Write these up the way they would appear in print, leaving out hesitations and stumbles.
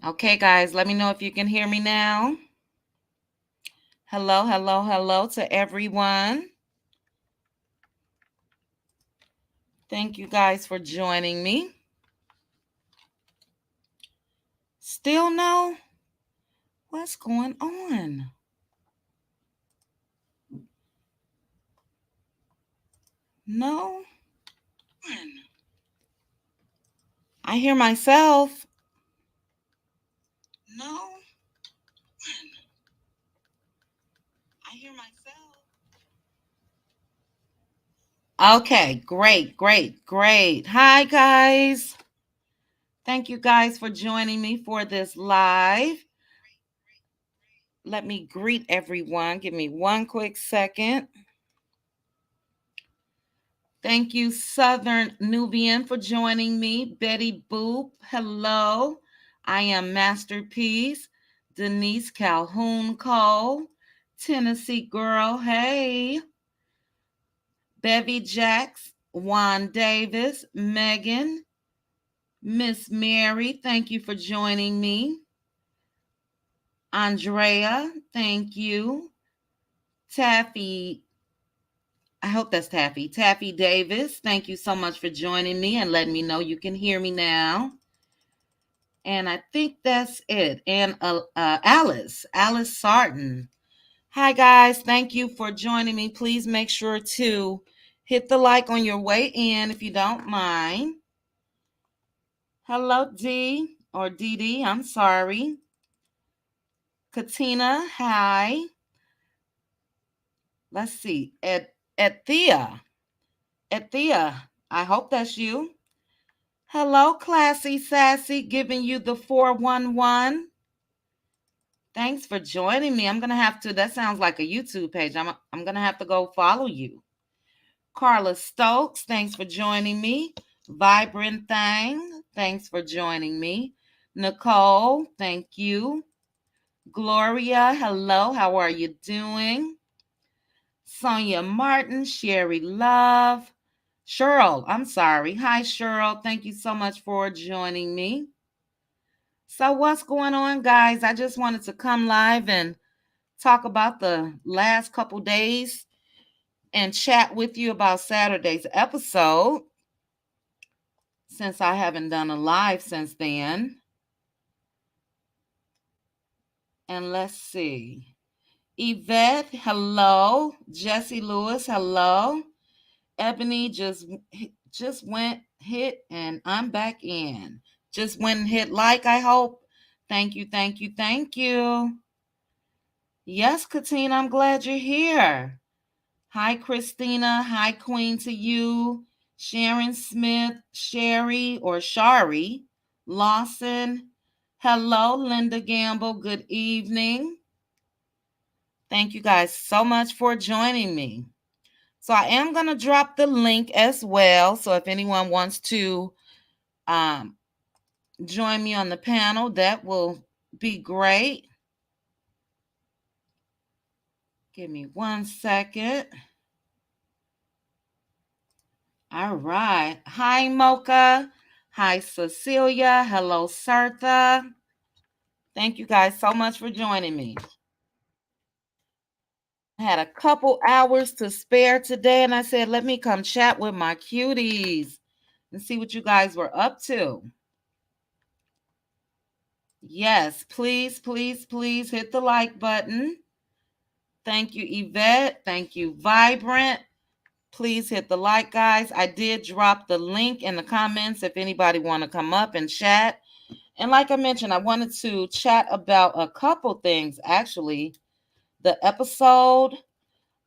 Okay, guys, let me know if you can hear me now. Hello, hello, hello to everyone. Thank you guys for joining me. Still no? What's going on? No? I hear myself. No? I hear myself. Okay, great, great, great. Hi, guys. Thank you guys for joining me for this live. Let me greet everyone. Give me one quick second. Thank you, Southern Nubian, for joining me. Betty Boop, hello. I am Masterpiece. Denise Calhoun Cole. Tennessee Girl, hey. Bevy Jacks, Juan Davis, Megan, Miss Mary, thank you for joining me. Andrea, thank you. Taffy, I hope that's Taffy. Taffy Davis, thank you so much for joining me and letting me know you can hear me now. And I think that's it. And Alice Sarton. Hi, guys. Thank you for joining me. Please make sure to hit the like on your way in if you don't mind. Hello, D or DD. I'm sorry. Katina, hi. Let's see. Ethia. Ethia, I hope that's you. Hello, Classy Sassy, giving you the 411. Thanks for joining me. I'm going to have to, that sounds like a YouTube page. I'm going to have to go follow you. Carla Stokes, thanks for joining me. Vibrant Thing, thanks for joining me. Nicole, thank you. Gloria, hello, how are you doing? Sonia Martin, Sherry Love. Cheryl, I'm sorry. Hi, Cheryl. Thank you so much for joining me. So, what's going on, guys? I just wanted to come live and talk about the last couple days and chat with you about Saturday's episode since I haven't done a live since then. And let's see. Yvette, hello. Jesse Lewis, hello. Ebony just went hit and I'm back in. Just went and hit like, I hope. Thank you, thank you, thank you. Yes, Katina, I'm glad you're here. Hi, Christina. Hi, Queen to you. Sharon Smith, Sherry or Shari Lawson. Hello, Linda Gamble. Good evening. Thank you guys so much for joining me. So I am going to drop the link as well. So if anyone wants to um, join me on the panel, that will be great. Give me one second. All right. Hi, Mocha. Hi, Cecilia. Hello, Sartha. Thank you guys so much for joining me. I had a couple hours to spare today, and I said, let me come chat with my cuties and see what you guys were up to. Yes, please, please, please hit the like button. Thank you, Yvette. Thank you, Vibrant. Please hit the like, guys. I did drop the link in the comments if anybody want to come up and chat. And like I mentioned, I wanted to chat about a couple things, actually. The episode,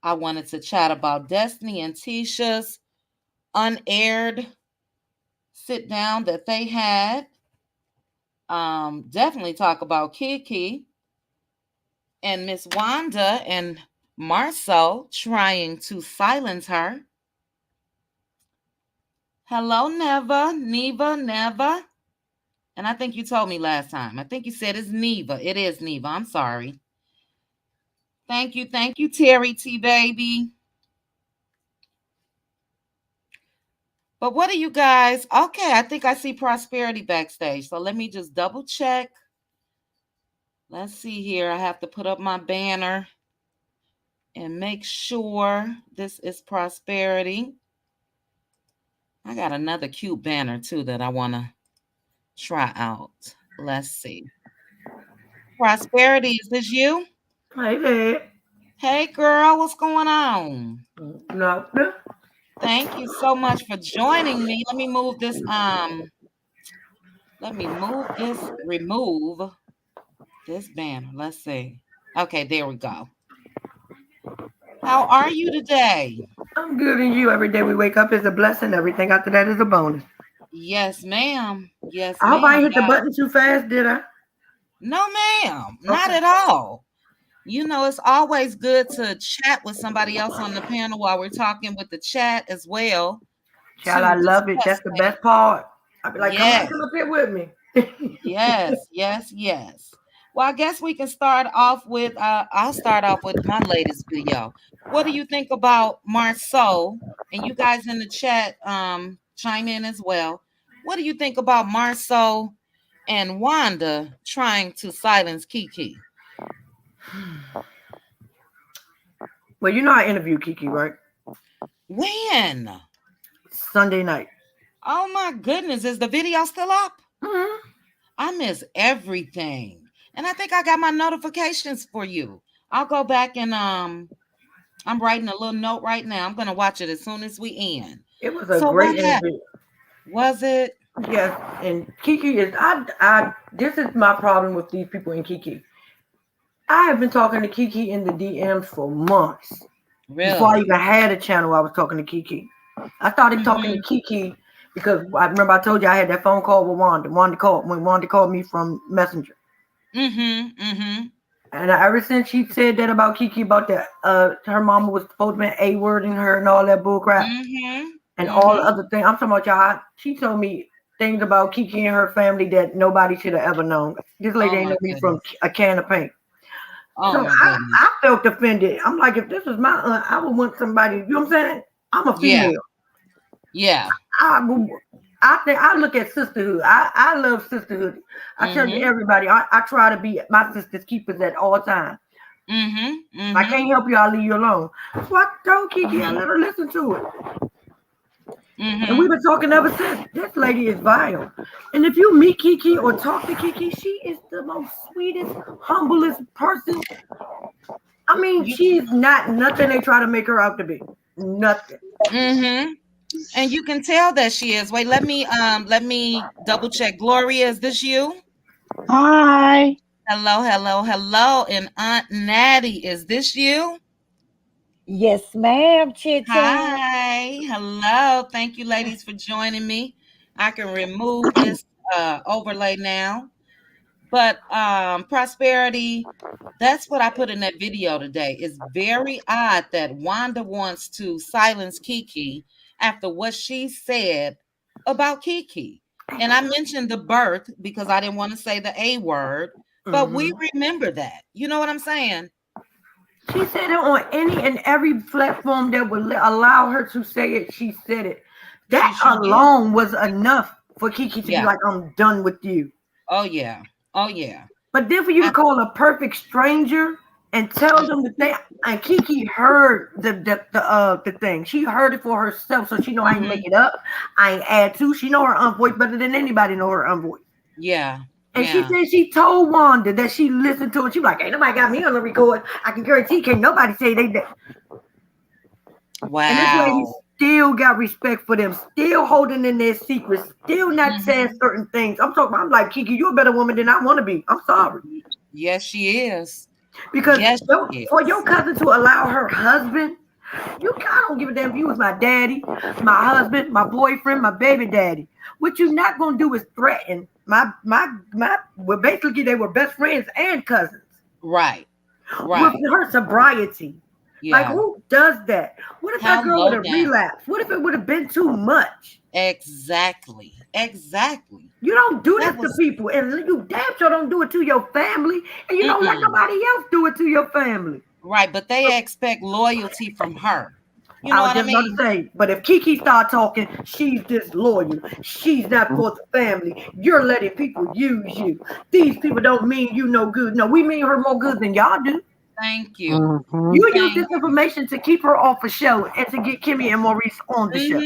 I wanted to chat about Destiny and Tisha's unaired sit down that they had. Definitely talk about Kiki and Miss Wanda and Marcel trying to silence her. Hello, Neva. And I think you told me last time. I think you said it's Neva. It is Neva. I'm sorry. Thank you, Terry T. Baby. But what are you guys? Okay, I think I see Prosperity backstage. So let me just double check. Let's see here. I have to put up my banner and make sure this is prosperity. I got another cute banner too that I want to try out. Let's see. Prosperity, is this you? Hey there. Hey girl, what's going on? No. Thank you so much for joining me. Let me move this, remove this banner. Let's see. Okay, there we go. How are you today? I'm good and you. Every day we wake up is a blessing. Everything after that is a bonus. Yes, ma'am. Yes, I hope I ma'am. ain't hit the button too fast, did I? No, ma'am. Not Okay. at all. You know, it's always good to chat with somebody else on the panel while we're talking with the chat as well Child, I to love it. discuss That's the things. best part. I'll be like, come on, Yes. come up here with me. Yes, yes, yes. Well, I guess we can start off with I'll start off with my latest video. What do you think about Marceau? And you guys in the chat chime in as well. What do you think about Marceau and Wanda trying to silence Kiki? Well, you know I interviewed Kiki, right? When? Sunday night. Oh my goodness, is the video still up? Mm-hmm. I miss everything. And I think I got my notifications for you. I'll go back and I'm writing a little note right now. I'm gonna watch it as soon as we end. It was a So great what happened? interview. Was it? Yes, and Kiki is this is my problem with these people in Kiki. I have been talking to Kiki in the DMs for months. Before I Really? even had a channel, I was talking to Kiki. I started talking to Mhm. Kiki because I remember I told you I had that phone call with Wanda. Wanda called me from Messenger. Mhm. Mhm. And ever since she said that about Kiki, about that, her mama was supposed to be a wording her and all that bull crap Mhm. and all the Mhm. other things. I'm talking about y'all. She told me things about Kiki and her family that nobody should have ever known. This lady Oh ain't my know me from goodness. a can of paint. Oh So my I goodness. felt offended. I'm like, if this was my aunt, I would want somebody. You know what I'm saying? I'm a Yeah. female. Yeah. I I think I look at sisterhood. I love sisterhood. I tell you Mhm. everybody, I try to be my sister's keepers at all times. Mhm. If I Mhm. can't help you, I'll leave you alone. So I told Kiki, I Mhm. let her listen to it. And we've Mhm. been talking ever since. This lady is vile. And if you meet Kiki or talk to Kiki, she is the most sweetest, humblest person. I mean, You she's not nothing they try to make her out to be. Nothing. mhm. And you can tell that she is. Wait, let me double check. Gloria, is this you? Hi. Hello, hello, hello. And Aunt Natty, is this you? Yes, ma'am, Chit Chat. Hi. Hello. Thank you, ladies, for joining me. I can remove this overlay now. But prosperity, that's what I put in that video today. It's very odd that Wanda wants to silence Kiki after what she said about Kiki. And I mentioned the birth because I didn't want to say the A word, but we Hmm. remember that. You know what I'm saying? She said it on any and every platform that would allow her to say it. She said it. She That sure did. alone was enough for Kiki to be Yeah. like, I'm done with you. Oh yeah. Oh yeah. But then for you to I, call a perfect stranger and tell them the thing, and Kiki heard the thing. She heard it for herself, so she know I ain't make mhm. it up. I ain't add to. She know her own voice better than anybody know her own voice. Yeah. And she Yeah. said she told Wanda that she listened to it. She was like, ain't nobody got me on the record. I can guarantee can't nobody say they did. And this lady Wow. still got respect for them, still holding in their secrets, still not saying Mhm. certain things. I'm like, Kiki, you're a better woman than I want to be. I'm sorry. Yes, she is. Because Yes, she for your is. cousin to allow her husband, I don't give a damn if you was my daddy, my husband, my boyfriend, my baby daddy. What you're not gonna do is threaten my well, basically they were best friends and cousins Right. with Right. her sobriety. Like Yeah. who does that? What if that How girl would low have down? relapsed? What if it would have been too much? Exactly. Exactly. You don't do That this to was people, and you damn sure don't do it to your family, and you don't let mm-mm. nobody else do it to your family. Right, but they expect loyalty from her. You I know was what I just about to mean? say, but if Kiki start talking, she's disloyal. She's not for the family. You're letting people use you. These people don't mean you no good. No, we mean her more good than y'all do. Thank you. Mm-hmm. You use Thank this information to keep her off the show and to get Kimmy and Maurice on the you. show.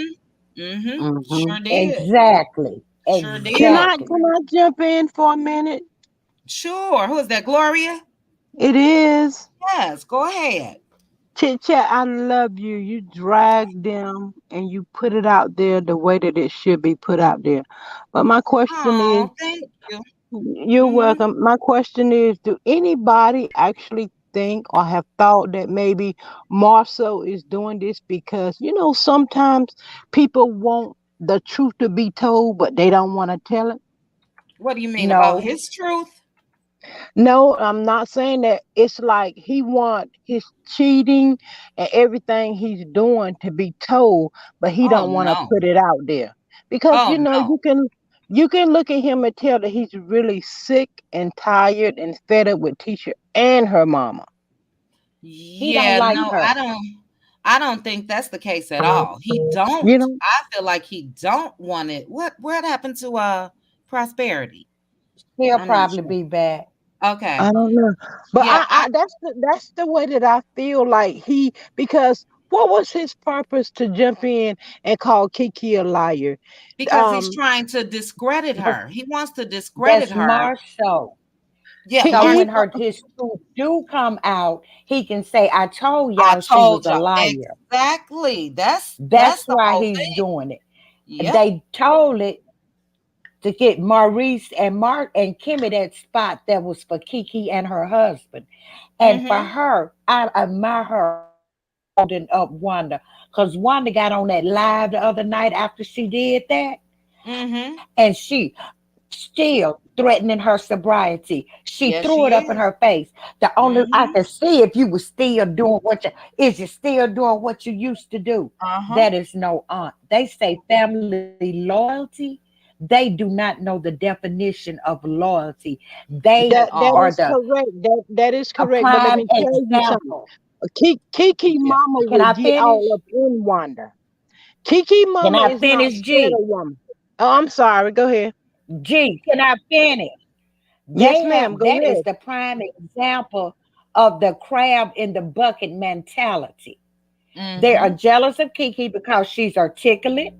Mm-hmm. Mm-hmm. Sure did. Exactly. Sure Can did. I Exactly. can I jump in for a minute? Sure. Who is that? Gloria? It is. Yes, go ahead. Chit Chat, I love you. You drag them and you put it out there the way that it should be put out there. But my question is, Oh, thank you. you're Mm-hmm. welcome. My question is, do anybody actually think or have thought that maybe Marcel is doing this because, sometimes people want the truth to be told, but they don't want to tell it? What do you mean about No. his truth? No, I'm not saying that. It's like he want his cheating and everything he's doing to be told, but he Oh don't want to no. put it out there. Because Oh no. you can look at him and tell that he's really sick and tired and fed up with Tisha and her mama. He don't Yeah, like no, her. I don't think that's the case at all. He don't. You know, I feel like he don't want it. What happened to Prosperity? He'll I'm not probably sure. be back. I Okay. don't know. But Yeah, I that's the way that I feel like because what was his purpose to jump in and call Kiki a liar? because he's Um trying to discredit But her. He wants to discredit that's her. more so. Yeah, he, So Mark, he when his truth do come out, he can say, I told I y'all she was told a y'all. liar. Exactly. That's That's the why whole he's thing. doing it. Yep. They told it to get Maurice and Mark and Kimmy that spot that was for Kiki and her husband. And for Mm-hmm. her, I admire her holding up Wanda. Because Wanda got on that live the other night after she did that. Mm-hmm. And she still threatening her sobriety. She Yes, threw it she up in is. her face. The only I Mm-hmm. can see if you were still doing you still doing what you used to do. Uh-huh. That is no aunt. They say family loyalty. They do not know the definition of loyalty. They At that are all. is the correct. That is a correct. But let prime me tell you something. example. Kiki Yeah. mama Can will I get all finish? up in Wanda. Kiki Can mama I is not finish, scared G? of woman. Oh, I'm sorry. Go ahead. G, can I finish? Yes, They ma'am. have Go that is ahead. the prime example of the crab in the bucket mentality. They are Mm-hmm. jealous of Kiki because she's articulate.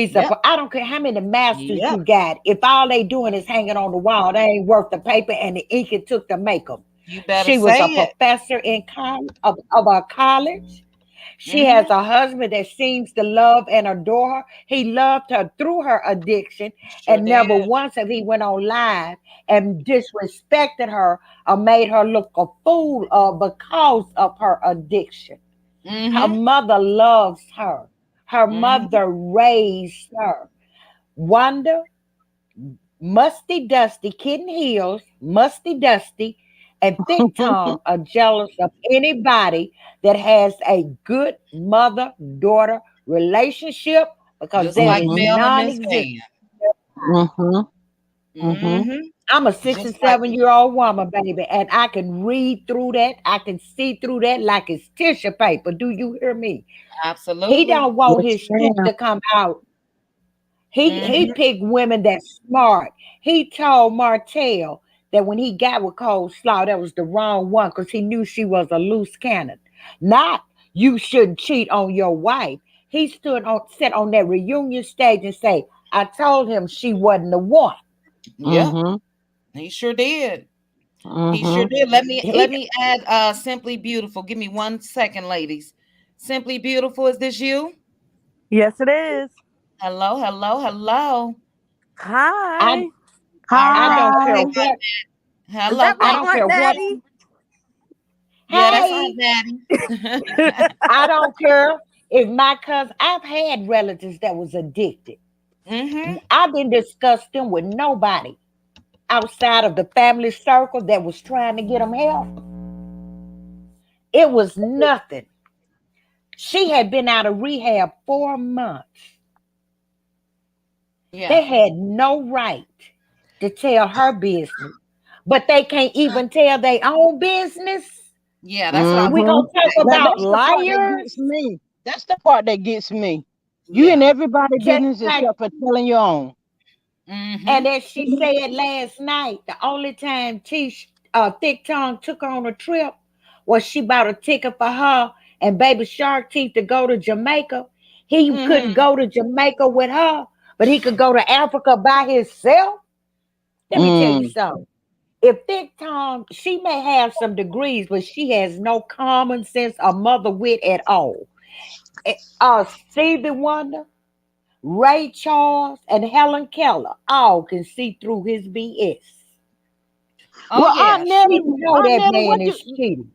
Yep. I don't care how many masters Yep. you got. If all they doing is hanging on the wall, they ain't worth the paper and the ink it took to make them. You better She was say a it. professor in college of a college. She has Mm-hmm. a husband that seems to love and adore her. He loved her through her addiction, Sure and never did. once have he went on live and disrespected her or made her look a fool because of her addiction. Her Mm-hmm. mother loves her. Her Mm-hmm. mother raised her. Wanda, musty dusty, kitten heels, musty dusty, and thick tongue are jealous of anybody that has a good mother daughter relationship because Just that like is Mhm. Mel and non Miss existent. Van. Mhm. Mhm. Mm-hmm. I'm a Just like 67-year old woman, baby, and I can read through that. I can see through that like it's tissue paper. Do you hear me? He absolutely. don't want Yes, his truth ma'am. to come out. He Mm-hmm. picked women that's smart. He told Martel that when he got with Cold Slaw, that was the wrong one because he knew she was a loose cannon. Not you shouldn't cheat on your wife. He sat on that reunion stage and say, I told him she wasn't the one. Yep. Mhm. He sure did. He sure Mhm. did. Let He me add Simply Beautiful. Give me 1 second, ladies. Simply Beautiful, is this you? Yes, it is. Hello, hello, hello. I Hi. All I right. don't Go care Hi. ahead, what Is Hello, that I my thank don't you. care Aunt what Daddy? Yeah, that's Aunt hey, Daddy. I don't care if my cousin I've had relatives that was addicted. Mm-hmm. I didn't discuss them with nobody outside of the family circle that was trying to get them help. It was nothing. She had been out of rehab 4 months. Yeah. They had no right to tell her business, but they can't even tell their own business. Yeah, that's what I We was Mm-hmm. gonna gonna talk say. Now about that's the part that gets liars. me. That's the part that gets me. You in Yeah. everybody Just business like, except for telling your own. Mm-hmm. and as she said last night, the only time Tish, Thick Tongue took her on a trip was she bought a ticket for her and Baby Shark Teeth to go to Jamaica. He couldn't Mm-hmm. go to Jamaica with her, but he could go to Africa by himself. Let me tell you Mm. something. If Thick Tongue, she may have some degrees, but she has no common sense or mother wit at all. Stevie Wonder, Ray Charles, and Helen Keller all can see through his BS. Oh Well, yeah. She She know Aunt that Nettie, man is cheating.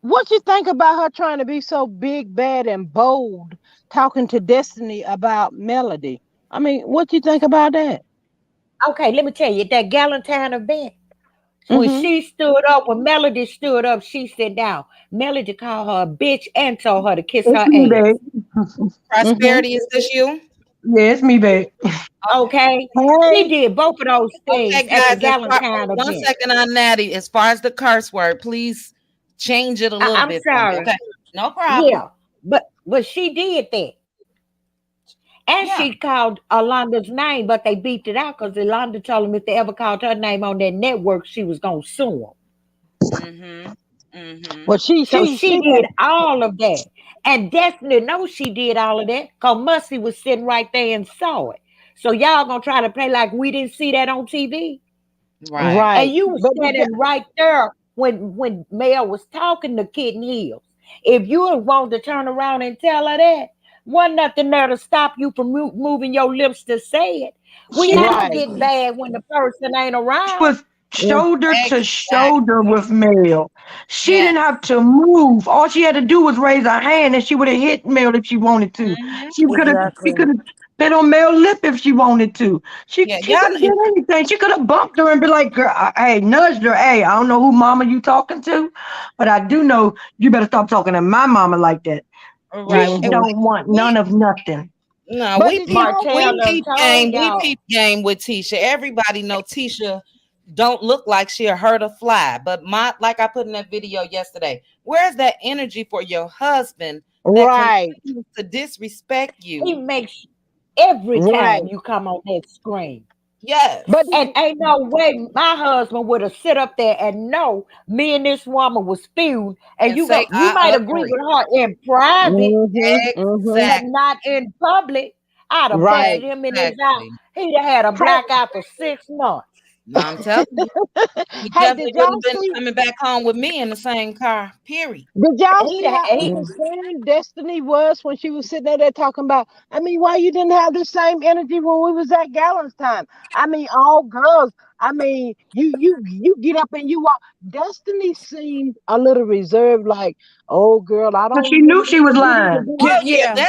what you think about her trying to be so big, bad, and bold, talking to Destiny about Melody? I mean, what you think about that? Okay, let me tell you, that Galentine event, when Mm-hmm. she stood up, when Melody stood up, she sat down. Melody called her a bitch and told her to kiss It's her me, babe. ass. Mm-hmm. Prosperity, is this you? Yeah, it's me, babe. Okay? She Hey, did both of those things Okay, at the guys, Galentine one event. second on Natty. As far as the curse word, please change it a little I'm bit for me. sorry. Okay. No problem. Yeah. But she did that. And Yeah. she called Alonda's name, but they beat it out because Alonda told them if they ever called her name on that network, she was gonna sue them. Mm-hmm. Mm-hmm. well, she So she she she did all of that. And Destiny knows she did all of that because Musty was sitting right there and saw it. So y'all gonna try to play like we didn't see that on TV? Right. And right, you was but standing right there when Mel was talking to Kitten Hills. If you had wanted to turn around and tell her that, wasn't nothing there to stop you from moving your lips to say it. We She know right. get bad when the person ain't around. was shoulder to shoulder Exactly. with Mel. She Yes. didn't have to move. All she had to do was raise her hand, and she would have hit Mel if she wanted to. Mm-hmm. She Exactly. could have bit on Mel's lip if she wanted to. Yeah. She could have done anything. She could have bumped her and be like, "Girl, hey, nudged her. Hey, I don't know who mama you talking to, but I do know you better stop talking to my mama like that." Right. Tisha Mm-hmm. don't want We none of nothing. no, But did y'all Martell see? done told we y'all. peep game with Tisha. Everybody know Tisha don't look like she'll hurt a fly. But my like I put in that video yesterday, where's that energy for your husband that Right, continues to disrespect He you? makes every time right. you come on that screen. But Yes. And ain't no way my husband would have sit up there and know me and this woman was feud. And And say you might I agree agree. with her in private, mm-hmm, mm-hmm. but Exactly. not in public. I'd have busted Right. him in his eye. Exactly. He'd have had a Hey, black eye for 6 months. No, I'm telling you, he hey, definitely did wouldn't y'all have been see? coming back home with me in the same car. Period. Did y'all He'd see have, how he, understanding Destiny was when she was sitting there talking about? I mean, why you didn't have the same energy when we was at Galentine? I mean, all girls. I mean, you get up and you walk. Destiny seemed a little reserved, like, oh girl, I But don't she knew really she was want you to lying. do Oh Yeah, it. yeah, yeah.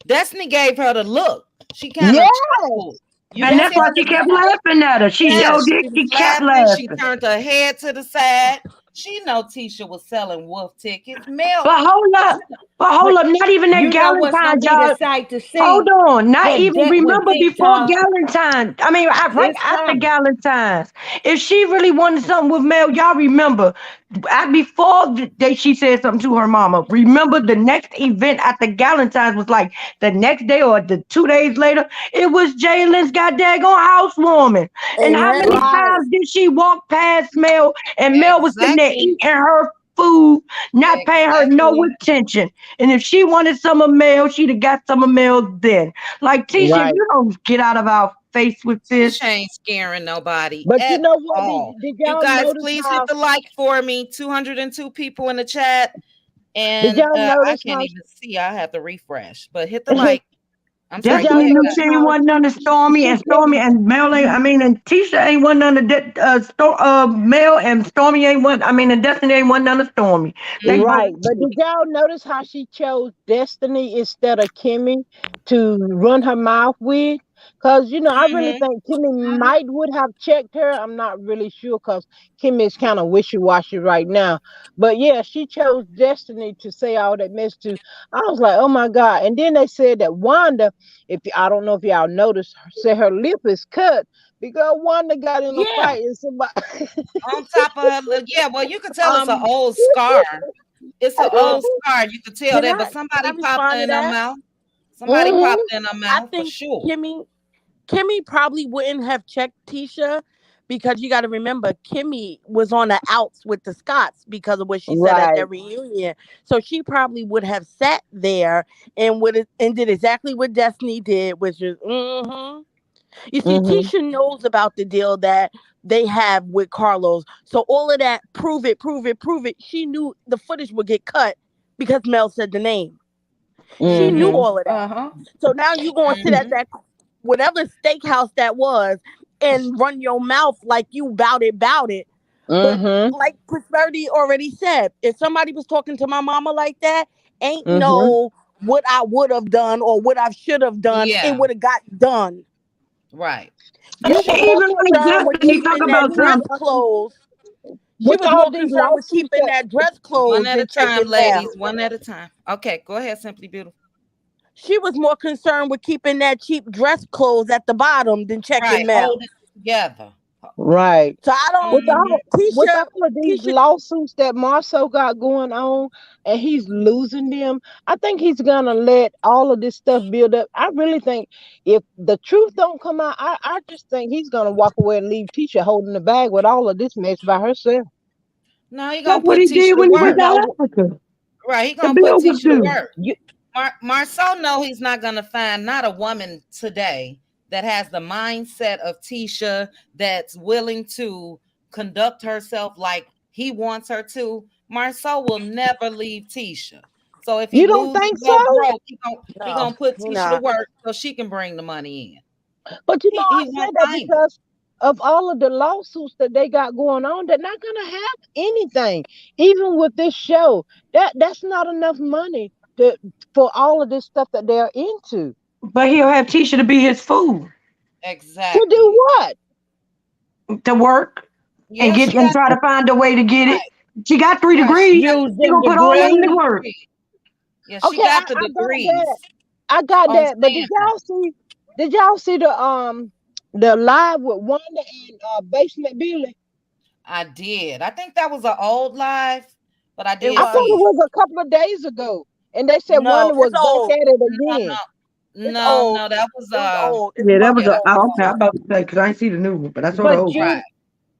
Destiny gave her the look. She kind of chuckled. Yes, You And didn't that's see why her she look kept at her. laughing at her. She Yes, showed it. she was She kept laughing. She laughing. turned her head to the side. She know Tisha was selling wolf tickets. Mel, But hold up. But hold but up. Not even at you know what's going Galentine's, to be the y'all. sight to Hold see on. Not even when remember Thick before Tongue, Galentine's. I mean, right it's after coming. Galentine's. If she really wanted something with Mel, y'all remember. Before the day she said something to her mama, remember the next event after Galentine's was like the next day or the 2 days later. It was Jalen's got daggone housewarming. And how many Amen. right, times did she walk past Mel and Mel was sitting there exactly, eating her food, not paying her no exactly. attention? And if she wanted some of Mel, she'd have got some of Mel then. Like, Tisha, right. you don't get out of our face with this. Tisha ain't scaring nobody But you at know what? all. Did You y'all guys, notice please hit how? the like for me. 202 people in the chat, Did and y'all I notice can't how? even see. I have to refresh, but hit the like. I'm Did sorry. Go y'all Destiny ahead, knew guys. notice she ain't how want none of she Stormy kept? and Mel ain't, I mean, and Tisha ain't want none of that, Mel and Stormy ain't want, I mean, and Destiny ain't want none of Stormy. They Mm-hmm. both, Right, but did y'all notice how she chose Destiny instead of Kimmy to run her mouth with? Because I really Mm-hmm. think Kimmy might would have checked her. I'm not really sure because Kimmy is kind of wishy washy right now. But yeah, she chose Destiny to say all that mess to. I was like, oh my god! And then they said that Wanda, if I don't know if y'all noticed, said her lip is cut because Wanda got in a Yeah. fight and somebody. On top of her, yeah. Well, you could tell it's an um old scar. It's an Um, old scar. You could tell can that, I but can I somebody popped respond to in her that? mouth. Somebody Mm-hmm. popped in her I mouth for think sure. Kimmy probably wouldn't have checked Tisha because you got to remember Kimmy was on the outs with the Scots because of what she said at Right. their reunion. So she probably would have sat there and did exactly what Destiny did, which is You see, Mm-hmm. Tisha knows about the deal that they have with Carlos. So all of that, prove it, prove it, prove it. She knew the footage would get cut because Mel said the name. She knew Mm-hmm. all of that. Uh-huh. So now you going to sit at Mm-hmm. that whatever steakhouse that was and run your mouth like you bout it. But Mm-hmm. like Prosperity already said, if somebody was talking to my mama like that, ain't Mm-hmm. no what I would have done or what I should have done. It Yeah, would have got done. right. And You she were even more like concerned with Destiny talk keeping that about dress some. clothes. She With was all more these concerned with lawsuits keeping that that dress One clothes at a than time, checking mail. ladies. One at a time. Okay, go ahead, Simply Beautiful. She was more concerned with keeping that cheap dress clothes at the bottom than checking Right, mail. hold it together. right. So I don't. with Mm-hmm. all with Tisha, all of these Tisha, lawsuits that Marceau got going on and he's losing them, I think he's gonna let all of this stuff build up. I really think if the truth don't come out, I just think he's gonna walk away and leave Tisha holding the bag with all of this mess by herself. No, he That's gonna what put he Tisha did to when he You went work. to know, Africa. Right, he The gonna put bill was Tisha to due. work. you Marceau know he's not gonna find not a woman today that has the mindset of Tisha, that's willing to conduct herself like he wants her to. Marceau will never leave Tisha. So if he You don't lose think and go so? broke, he no, gonna put he Tisha to not. work so she can bring the money in. But you know, He I won't said that find it. because of all of the lawsuits that they got going on, they're not gonna have anything. Even with this show, that's not enough money to for all of this stuff that they're into. But he'll have Tisha to be his fool To do Exactly. what? to work and Yeah, get she and got try to find a way to get it. right, She got three right. She degrees. got use She them gonna put all that got in the degrees. the work. degree. Yeah, she Okay, got the I got that. degrees I got on that. But did standard. y'all see? Did y'all see the live with Wanda and Basement Billy? I did. I think that was an old live, but I It I did thought see it was it. was a couple of days ago, and they said no. Wanda was It's back old. at it No, again. It's no, old. no, that was It was old. It's Yeah, that months was yeah, a. that old. was Okay, I'm old. about to say because I ain't see the new one, but I saw the But old one. Right. you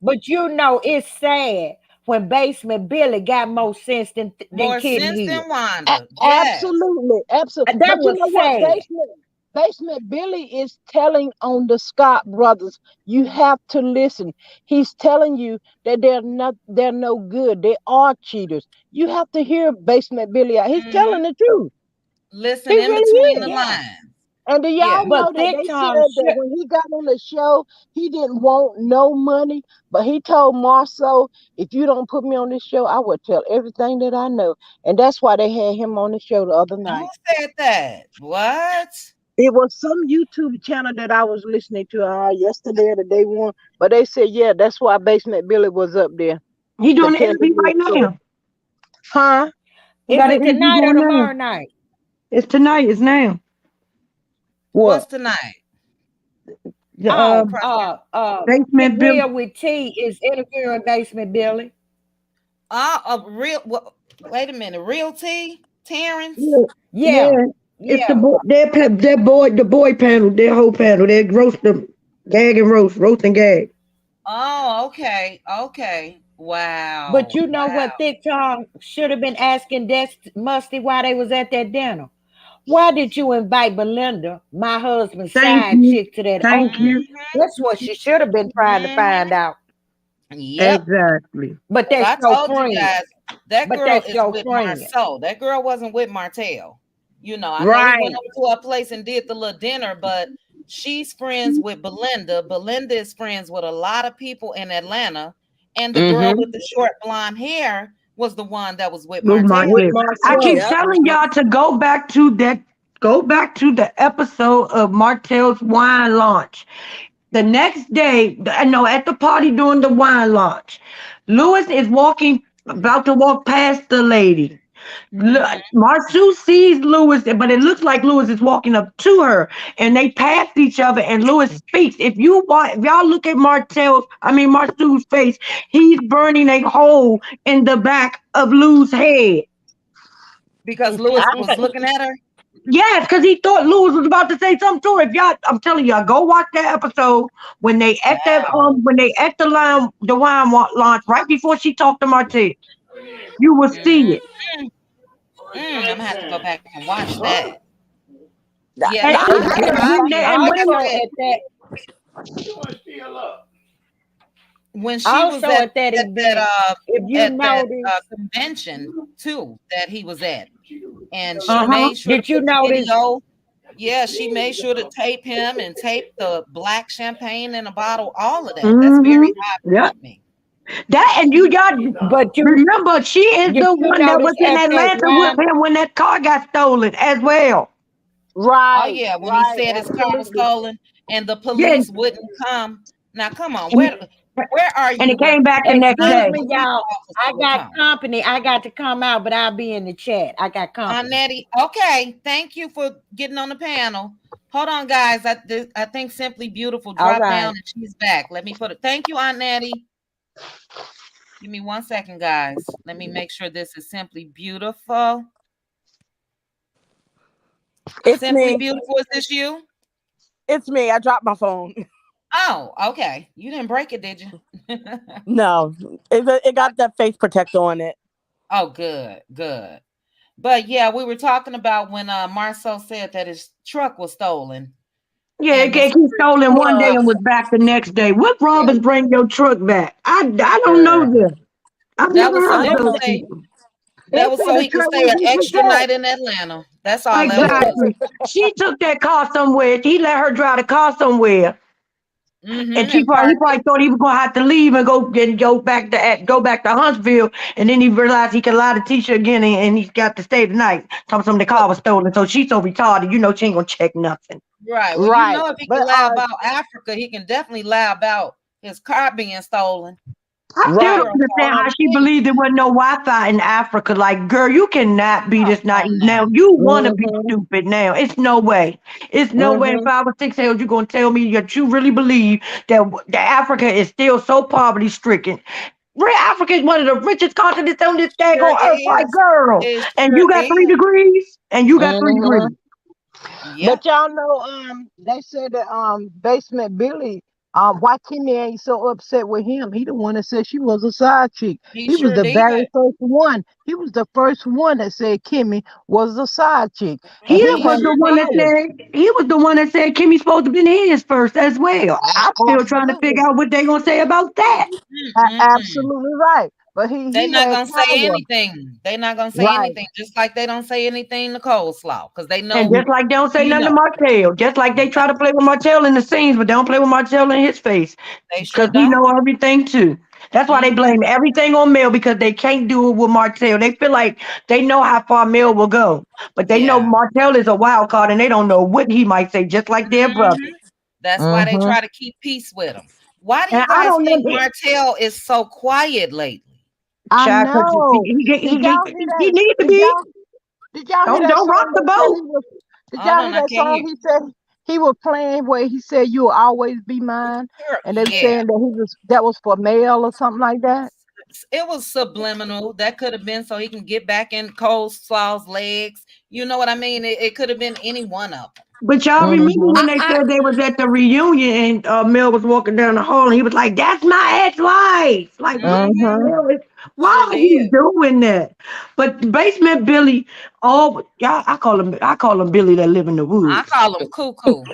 but you know it's sad when Basement Billy got more sense than More Kitten sense Hill. than Wanda. Yes. Absolutely, absolutely. That But you was know what? sad. Basement Billy is telling on the Scott brothers. You have to listen. He's telling you that they're no good. They are cheaters. You have to hear Basement Billy out. He's telling Hmm. the truth. He Listen in between really the is. Yeah. lines. And do y'all Yeah. know But that Thick they said Tom that should when he got on the show, he didn't want no money, but he told Marceau, if you don't put me on this show, I will tell everything that I know. And that's why they had him on the show the other Who night. said that? What? It was some YouTube channel that I was listening to yesterday or the day one, but they said, yeah, that's why Basement Billy was up there He to doing the tell interview him this right story. now. Huh? He is got an it interview tonight or going now. tomorrow night? It's tonight. It's now. What? What's tonight? The Oh, Prosper. Get basement bill. Real with T is interviewing Basement Billy. A real what, wait a minute. Real T? Terrence? Yeah, Yeah, yeah. It's the yeah. boy. The boy panel. Their whole panel. They roast them, gag and roast and gag. Oh, okay. Okay. But Wow. you know Wow. what Thick Tom should have been asking Musty while they was at that dinner? Why did you invite Belinda, my husband's Thank side you. chick, to that Thank opening? you. Mm-hmm. That's what she should have been trying to find Mm-hmm. out. Yep. Exactly. But So that's I your told you friend. guys that But girl that's is your with friend. Marceau. That girl wasn't with Martel. I know he went Right. over to her place and did the little dinner, but she's friends with Belinda. Belinda is friends with a lot of people in Atlanta. And the girl Mm-hmm. with the short blonde hair was the one that was with Move my With Martel. head. I keep Marceau. Yep. telling y'all to go back to that. Go back to the episode of Martel's wine launch. The next day, I know at the party during the wine launch, Lewis is walking, about to walk past the lady. Mm-hmm. Marceau sees Lewis, but it looks like Lewis is walking up to her, and they pass each other. And Lewis speaks. If y'all look at Marceau's face, he's burning a hole in the back of Lou's head. Because Lewis was looking at her. Yes, because he thought Lewis was about to say something to her. If y'all, I'm telling y'all, go watch that episode when they at that Wow. when they at the wine launch right before she talked to Martel. You will see Mm, it. I'm gonna have to go back and watch that. That- Yeah, And no, that- it, I I, and, didn't I, when watch they, it. and like I Also said, at that, when she was also at that at that event, if you at that notice, convention too that he was at, and she uh-huh. made sure to did you put the notice? video. Yeah, she made sure to tape him and tape the black champagne in a bottle. All of that. That's Mm-hmm. very high Yeah. for me. That and you y'all But remember she is did the you one that notice was in at that Atlanta with wine? him when that car got stolen as well. Oh Right, yeah, when he right, said his car was absolutely. stolen and the Yeah. police wouldn't come. Now come on, And, where are and you it came back the when next none of Excuse the day. me, police y'all. I officers would got come? company. I got to come out, but I'll be in the chat. I got Aunt company. Nettie, okay, thank you for getting on the panel. Hold on, guys. I think Simply Beautiful All dropped right. down and she's back. Let me put it. Thank you, Aunt Nettie. Give me 1 second, guys. Let me make sure this is Simply Beautiful. It's Simply me. Beautiful, is this you? It's me. I dropped my phone. Oh, okay. You didn't break it, did you? No, it got that face protector on it. Oh, good, good. But yeah, we were talking about when Marcel said that his truck was stolen Yeah, and the he security stole it one day and guards. was back the next day. What robbers bring your truck back? I don't know Girl, this. I've that never was so heard I he of could didn't those know. stay. people. He That was said so the he could truck stay was an extra disrespect. night in Atlanta. That's all that was. Exactly. She took that car somewhere. He let her drive the car somewhere. And And he parked it. probably thought he was gonna have to leave and go back to Huntsville, and then he realized he could lie to Tisha again, and he got to stay the night. Told him the Well, car was stolen, so she's so retarded, she ain't gonna check nothing. right. Well, you Right. know, if he can But lie about Africa, he can definitely lie about his car being stolen. I still right. don't Girl, understand all how the she things. believed there wasn't no Wi-Fi in Africa. Like, girl, you cannot be this Come on naive now. now. You want to be Mm-hmm. stupid now. It's no way. It's no way in Mm-hmm. 5 or 6 years you're gonna tell me that you really believe that Africa is still so poverty stricken. Africa is one of the richest continents on this Sure daggone earth, like is. girl. It And sure you got three is. degrees, and you got three Mm-hmm. degrees. Yep. But y'all know, they said that Basement Billy, why Kimmy ain't so upset with him? He the one that said she was a side chick. He He was sure the did. very first one. He was the first one that said Kimmy was a side chick, He and he He was came the sure to one that did. flowers. said Kimmy's supposed to be his first as well. I'm still trying to figure Absolutely, out what they gonna say about that. Mm-mm. absolutely right. But They he not had gonna say power, anything. They not gonna say right? anything. Just like they don't say anything to coleslaw, because they And know, just like they don't say you nothing to know, Martell, just like they try to play with Martell in the scenes, but they don't play with Martell in his face they sure because he don't. know everything too. That's why they Hmm blame everything on Mel because they can't do it with Martell. They feel like they know how far Mel will go, but they know Yeah. Martell is a wild card and they don't know what he might say, just like their brother. hmm That's why they Mm-hmm. try to keep peace with him. Why do And you I guys don't think know, Martell is so quiet lately? I child, because know. Did y'all hear he that? need to Did be. y'all did y'all hear that Don't rock song the that said he boat. was? Did Hold y'all hear on, I that can't hear. song he said he was playing where he said you'll always be mine, and they were Yeah. saying that that was for male or something like that. It was subliminal. That could have been so he can get back in Coleslaw's legs. You know what I mean? It could have been any one of them. But y'all remember Mm-hmm. when they said they was at the reunion and Mel was walking down the hall and he was like, "That's my ex-wife." Like, what the Mm-hmm. hell is? Sure Why are you did. doing that? But Basement Billy, all y'all, I call him Billy that live in the I woods, call him cuckoo.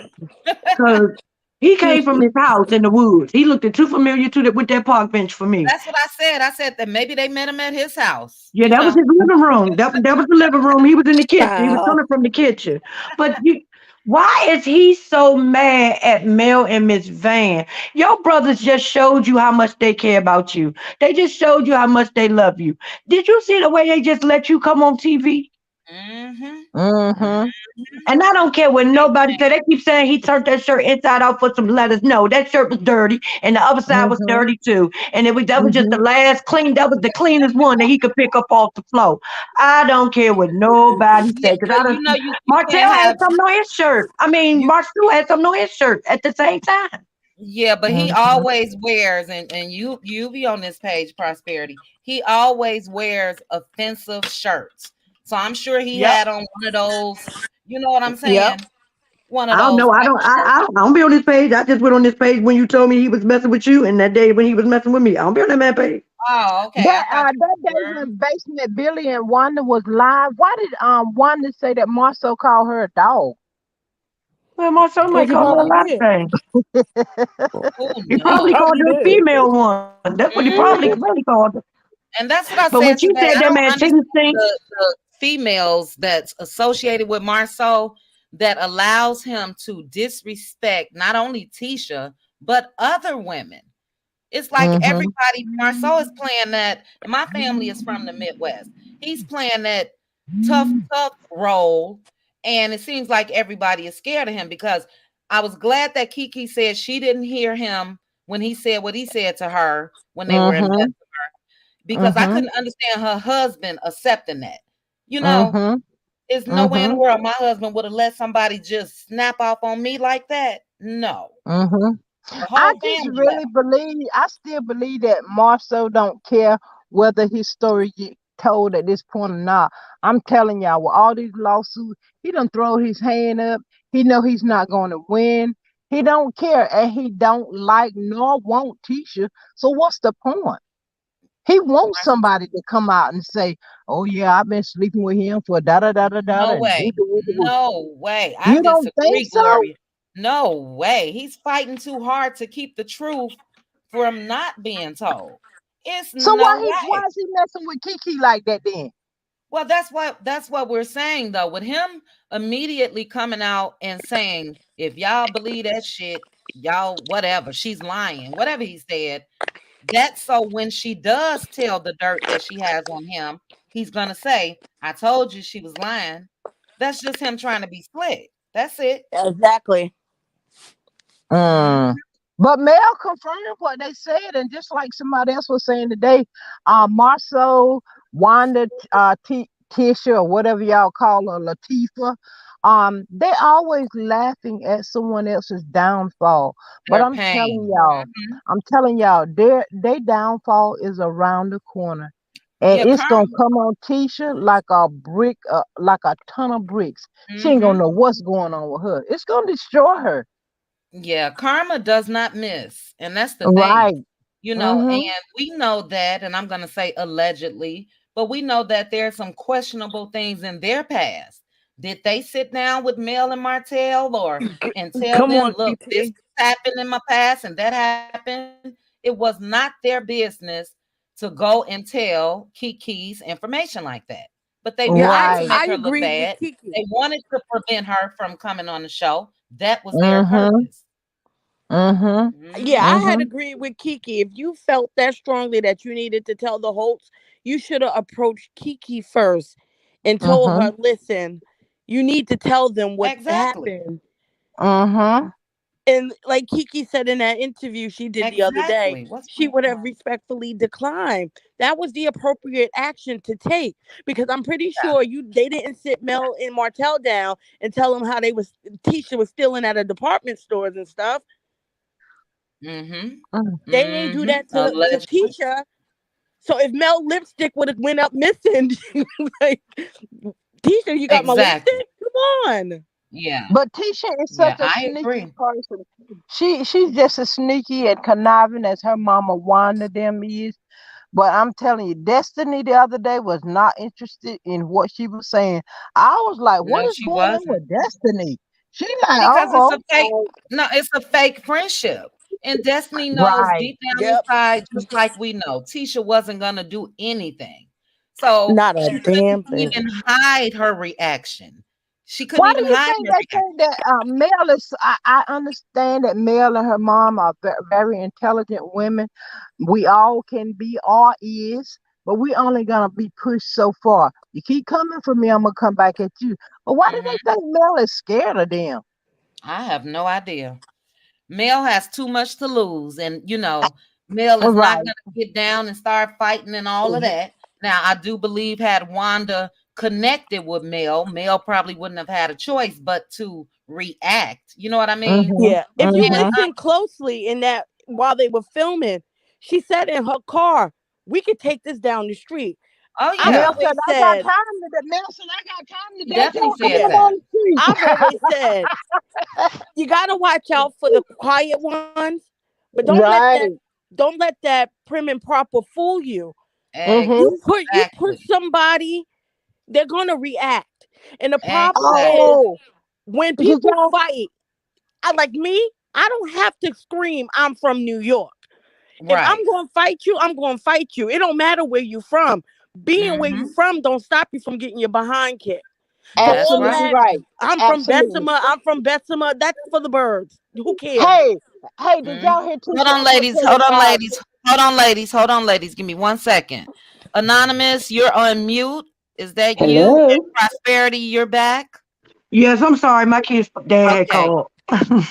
cause he came from his house in the woods. He looked too familiar with that park bench for me. That's what I said. I said that maybe they met him at his house. Yeah, that was his living room. That was the living room. He was in the kitchen. He was Wow. coming from the kitchen. But why is he so mad at Mel and Miss Van? Your brothers just showed you how much they care about you. They just showed you how much they love you. Did you see the way they just let you come on TV? Mm-hmm. Mm-hmm. And I don't care what nobody say. They keep saying he turned that shirt inside out for some letters. No, that shirt was dirty, and the other side was Mm-hmm. dirty too. And that was just the Mm-hmm. last clean. That was the cleanest one that he could pick up off the floor. I don't care what nobody Yeah, say because but I you don't. know you Martell can't had have something on his shirt. I mean, you. Marcel had something on his shirt at the same time. Yeah, but he Mm-hmm. always wears, and you be on this page, Prosperity. He always wears offensive shirts. So I'm sure he Yep. had on one of those, you know what I'm Yep. saying? One of I don't those know. I type don't. shirts. I don't be on this page. I just went on this page when you told me he was messing with you, and that day when he was messing with me. I don't be on that man page. Oh, okay. I That thought you that day were. when Basement Billy and Wanda was live, why did Wanda say that Marcel called her a dog? Well, Marcel Because might he call her a probably lot of did. things. Who He He probably knows? called probably her a did. female one. That's what he probably Hmm. really called her. And that's what I But when said she today. said I that don't man understand Titty stink, the females that's associated with Marceau that allows him to disrespect not only Tisha, but other women. It's like Mm-hmm. everybody, Marceau is playing that, and my family is from the Midwest. He's playing that tough role, and it seems like everybody is scared of him because I was glad that Kiki said she didn't hear him when he said what he said to her when they were in bed Mm-hmm. because I Mm-hmm. couldn't understand her husband accepting that. You know, Mm-hmm. there's no way in the Mm-hmm. world my husband would have let somebody just snap off on me like that. No, Mm-hmm. the I whole just family really left. believe, I still believe that Marceau don't care whether his story get told at this point or not. I'm telling y'all, with all these lawsuits, he done throw his hand up. He know he's not going to win. He don't care, and he don't like nor want Tisha. So what's the point? He wants somebody to come out and say, "Oh yeah, I've been sleeping with him for da da da da da," No and way. woo. No way. I You don't think disagree, so? Gloria. No way. He's fighting too hard to keep the truth from not being told. It's So no why way. is he messing with Kiki like that then? Well, that's what we're saying though. With him immediately coming out and saying, if y'all believe that shit, y'all whatever, she's lying, whatever he said. That's so when she does tell the dirt that she has on him, he's gonna say, I told you she was lying. That's just him trying to be slick. That's it. Exactly. Mm. Mhm. But Mel confirmed what they said, and just like somebody else was saying today, Marceau, Wanda, Tisha, or whatever y'all call her, Latifa, they always laughing at someone else's downfall. But Their pain. Mhm. I'm telling y'all, their downfall is around the corner. And Yeah, it's gonna karma. come on Tisha like a brick, like a ton of bricks. She ain't gonna Mhm. know what's going on with her. It's gonna destroy her. Yeah, karma does not miss. And that's the thing. Right. And Mm-hmm. we know that, and I'm gonna say allegedly, but we know that there's some questionable things in their past. Did they sit down with Mel and Martell or and tell Come them, on, look, this QT. happened in my past and that happened? It was not their business to go and tell Kiki's information like that. But they Yeah, wanted to I Right. make I her look agree with bad. Kiki. They wanted to prevent her from coming on the show. That was their Mm-hmm. purpose. Mm-hmm. Yeah, Hmm. I had Mm-hmm. agreed with Kiki. If you felt that strongly that you needed to tell the Holtz, you should have approached Kiki first and told Mm-hmm. her, listen, you need to tell them what Exactly. happened. Mm-hmm. And like Kiki said in that interview she did the other day, Exactly. What's she going would have on? respectfully declined. That was the appropriate action to take because I'm pretty sure you they didn't sit Mel and Martel down and tell them how they was Tisha was stealing at a department stores and stuff. Mhm. They ain't do Mhm. that to Allegedly. Tisha. So if Mel lipstick would have went up missing, she was like, Tisha, you got my Exactly. lipstick? Come on. Yeah. But Tisha is Yeah, such a I sneaky agree. person. She's just as sneaky and conniving as her mama Wanda them is. But I'm telling you, Destiny the other day was not interested in what she was saying. I was like, what No, is she going on wasn't. with Destiny? She like, Because it's oh, a fake okay. no, it's a fake friendship. And Destiny knows Right. deep down Yep. inside, just like we know, Tisha wasn't gonna do anything. So Not a she couldn't damn thing. even hide her reaction. She couldn't Why even do you hide think her they reaction. think that Mel is? I understand that Mel and her mom are very intelligent women. We all can be or is, but we only gonna be pushed so far. You keep coming for me, I'm gonna come back at you. But why do Mhm. they think Mel is scared of them? I have no idea. Mel has too much to lose, and Mel is not Right. going to get down and start fighting and all of that. Now, I do believe had Wanda connected with Mel, Mel probably wouldn't have had a choice but to react. You know what I mean? Mhm. Yeah. If you And Mhm. listen closely in that while they were filming, she said in her car, we could take this down the street. Oh I've Mel yeah, said, always I got said, time today. Mel said, I got time he today. definitely Tell come said on yeah, that. down the I've street. always said you gotta watch out for the quiet ones, but Right. don't let that prim and proper fool you. Mm-hmm. You put Exactly. somebody, they're gonna react. And the problem Exactly. is Oh, when did people y'all? fight, I like me, I don't have to scream I'm from New York. If Right. I'm gonna fight you, I'm gonna fight you. It don't matter where you from. Being where you Hmm. from don't stop you from getting your behind kicked. So That's all right. Absolutely that right. Absolutely. I'm from Bessemer, that's for the birds. Who cares? Hey, hey, did Mhm. y'all hear Hold Tisha on, episode ladies. Hold on, 25? ladies. Hold on, ladies. Hold on, ladies. Give me 1 second. Anonymous, you're on mute. Is that you? And Hello. Prosperity, you're back. Yes, I'm sorry. My kid's dad had Okay. called.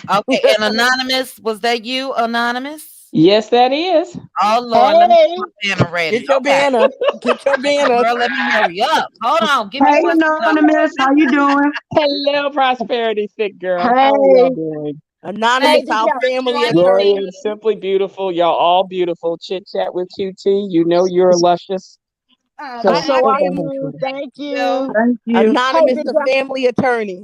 Okay. And Anonymous, was that you, Anonymous? Yes, that is. Oh Lord, let me Hey, get my banner ready. Get your Okay. banner. Get your banner. Girl, let me hurry up. Hold on. Give me Hey, 1 second. Anonymous, how you doing? Hello, Prosperity Sick Girl. How are y'all hey, doing? hey, Anonymous, did our y'all? family Gloria attorney. and Simply Beautiful. Y'all all beautiful. Chit chat with QT. You know you're luscious. Oh, And So, thank so oh, are go you. ahead, you. sweetie. Thank You. you. Thank you. Hey, Anonymous, did the y'all? family attorney.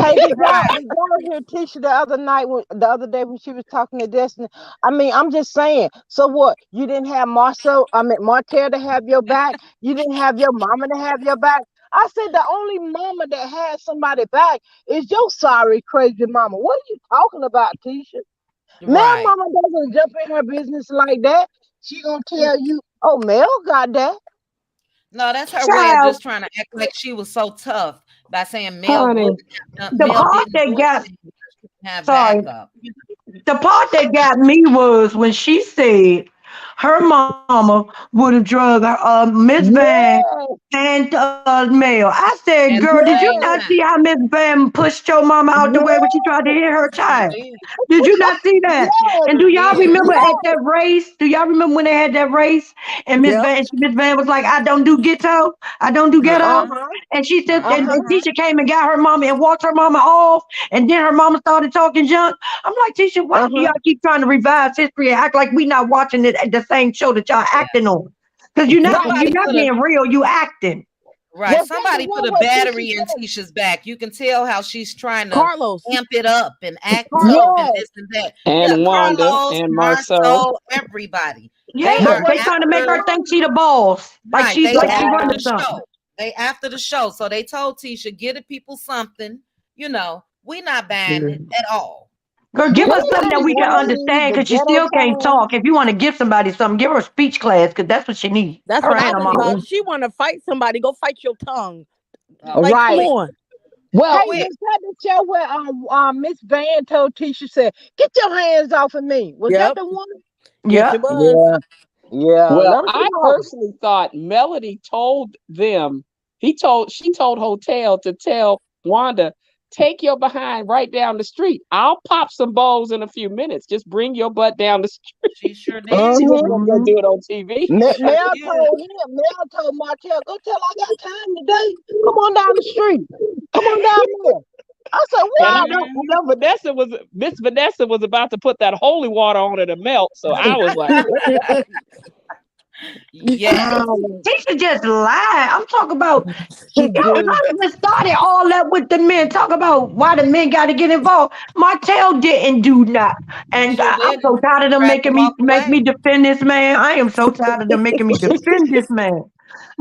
Hey, Right. did y'all hear Tisha the other day when she was talking to Destiny? I mean, I'm just saying. So what? You didn't have Martell to have your back. You didn't have your mama to have your back. I said the only mama that has somebody back is your sorry, crazy mama. What are you talking about, Tisha? Mel Right. mama doesn't jump in her business like that. She gonna tell you, oh, Mel got that. No, that's her way of Child, just trying to act like she was so tough by saying Honey, the Mel part didn't that do got, anything because she didn't have sorry, backup. the part that got me was when she said her mama would have drug Miss Van Yeah, and Mel. I said, At girl, the did you same not yeah, see time. how Miss Van pushed your mama out the way when she tried to yeah, hit her Sure child? did. Did you not see that? yes, And Sure do y'all did. remember at yes. that race? Do y'all remember when they had that race? And Yep. Miss Van was like, I don't do ghetto. I don't do ghetto. Uh-uh. Uh-huh. And she said, and Uh-huh. Uh-huh. Tisha came and got her mama and walked her mama off. And then her mama started talking junk. I'm like, Tisha, why do Uh-huh. y'all keep trying to revise history and act like we not watching it at the same show that y'all Yeah. acting on? Because Right. you're Somebody not put a being real, you acting. right. Was that the Somebody put one a where Tisha battery in said, Tisha's back. You can tell how she's trying to Carlos. amp it up and act tough and yes, this and that. Yeah, and Wanda Carlos, and Marcel. Marceau, everybody. They Yeah, but are was they that trying to the make after her think one? she the boss, right. They like she after running the Yes. something. show. They after the show. So they told Tisha, get the people something. We not buying it at all. Girl, give Get us her something some that we can greens, understand the because she ghetto still can't pan. talk. If you want to give somebody something, give her a speech class because that's what she needs. That's Her what I and her was mama. about. She wanna fight somebody, go fight your tongue. Oh, Like, come Right. quick, on. Hey, Well, quick. was that the show where Miss Van told Tisha said, "Get your hands off of me"? Was that Yep. the one? Yes, Yep. it was. Yeah, yeah. well, Let me I know. personally thought Melody told them. She told Hotel to tell Wanda, take your behind right down the street. I'll pop some bowls in a few minutes. Just bring your butt down the street. She sure did. She Mm-hmm. wasn't gonna go Hmm. do it on TV. She sure Mel did. told him. Mel told Martell, "Go tell I got time today. Come on down the street. Come on down there." I said, And "What?" I Mhm. know Miss Vanessa was about to put that holy water on her to melt. So I was like, Yes. Oh, Tisha just lied. I'm talking about she y'all do. not even started all that with the men. Talk about why the men got to get involved. Martell didn't do that, He and sure I'm so didn't. tired of them Tried to making me walk away. defend this man. I am so tired of them making me defend this man.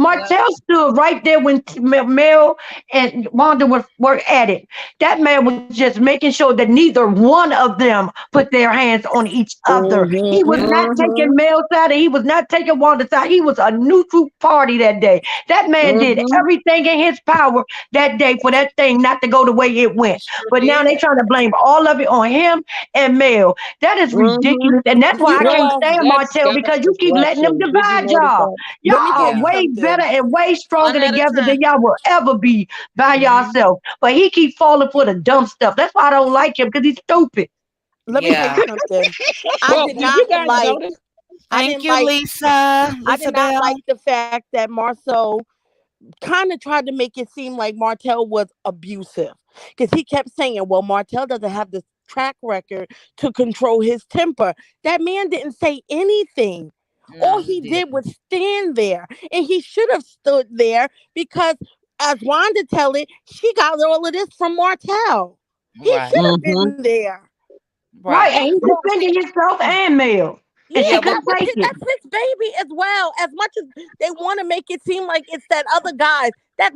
Yep. Martell stood right there when Mel and Wanda were at it. That man was just making sure that neither one of them put their hands on each other. He was Mm-hmm. not taking Mm-hmm. Mel's side and he was not taking Wanda's side. He was a neutral party that day. That man did Mm-hmm. everything in his power that day for that thing not to go the way it He went. sure But now they did. trying to blame all of it on him and Mel. That is Mm-hmm. ridiculous. And that's why You I know, can't well, stand that's Martell because God's you keep letting them instruction. Did you divide notice y'all. that? Y'all let me tell are you Yeah. way better something. and way One stronger at a together than time. y'all will ever be by Hmm. yourself. But he keep falling for the dumb stuff. That's why I don't like him because he's stupid. Let me tell you Yeah. something. I Well, did did you not guys like notice? I Thank didn't you, like Lisa. I did Lisa not Bell. like the fact that Marceau kind of tried to make it seem like Martel was abusive because he kept saying, well, Martel doesn't have the track record to control his temper. That man didn't say anything. All No, he he did didn't. was stand there, and he should have stood there because, as Wanda tell it, she got all of this from Martel. He Right. should have Mm-hmm. been there. Right, Right. and he Well, defended himself and Mel, yeah, and she Yeah. couldn't Well, take it. that's his baby as well. As much as they want to make it seem like it's that other guy, that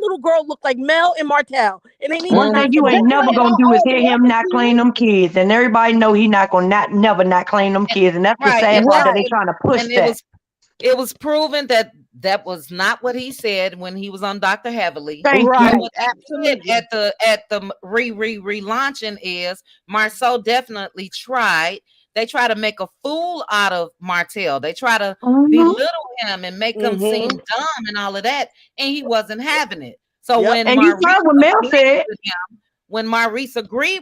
little girl looked like Mel and Martel, and they need to One thing take it you Mm-hmm. ain't Just down. never like gonna do is all hear the him other not claim kids. them kids, and everybody know he not gonna never not claim them kids, and that's the right. sad And part that's that they Right. trying to push and that. it was proven that that was not what he said when he was on Dr. Heavily. Thank But you. Right, what they did absolutely. at the relaunching is Marceau definitely tried. They try to make a fool out of Martel. They try to Hmm. belittle him and make him seem Mm-hmm. dumb and all of that, and he wasn't having it. So Yep. when And you Maurice heard what Mel agreed said.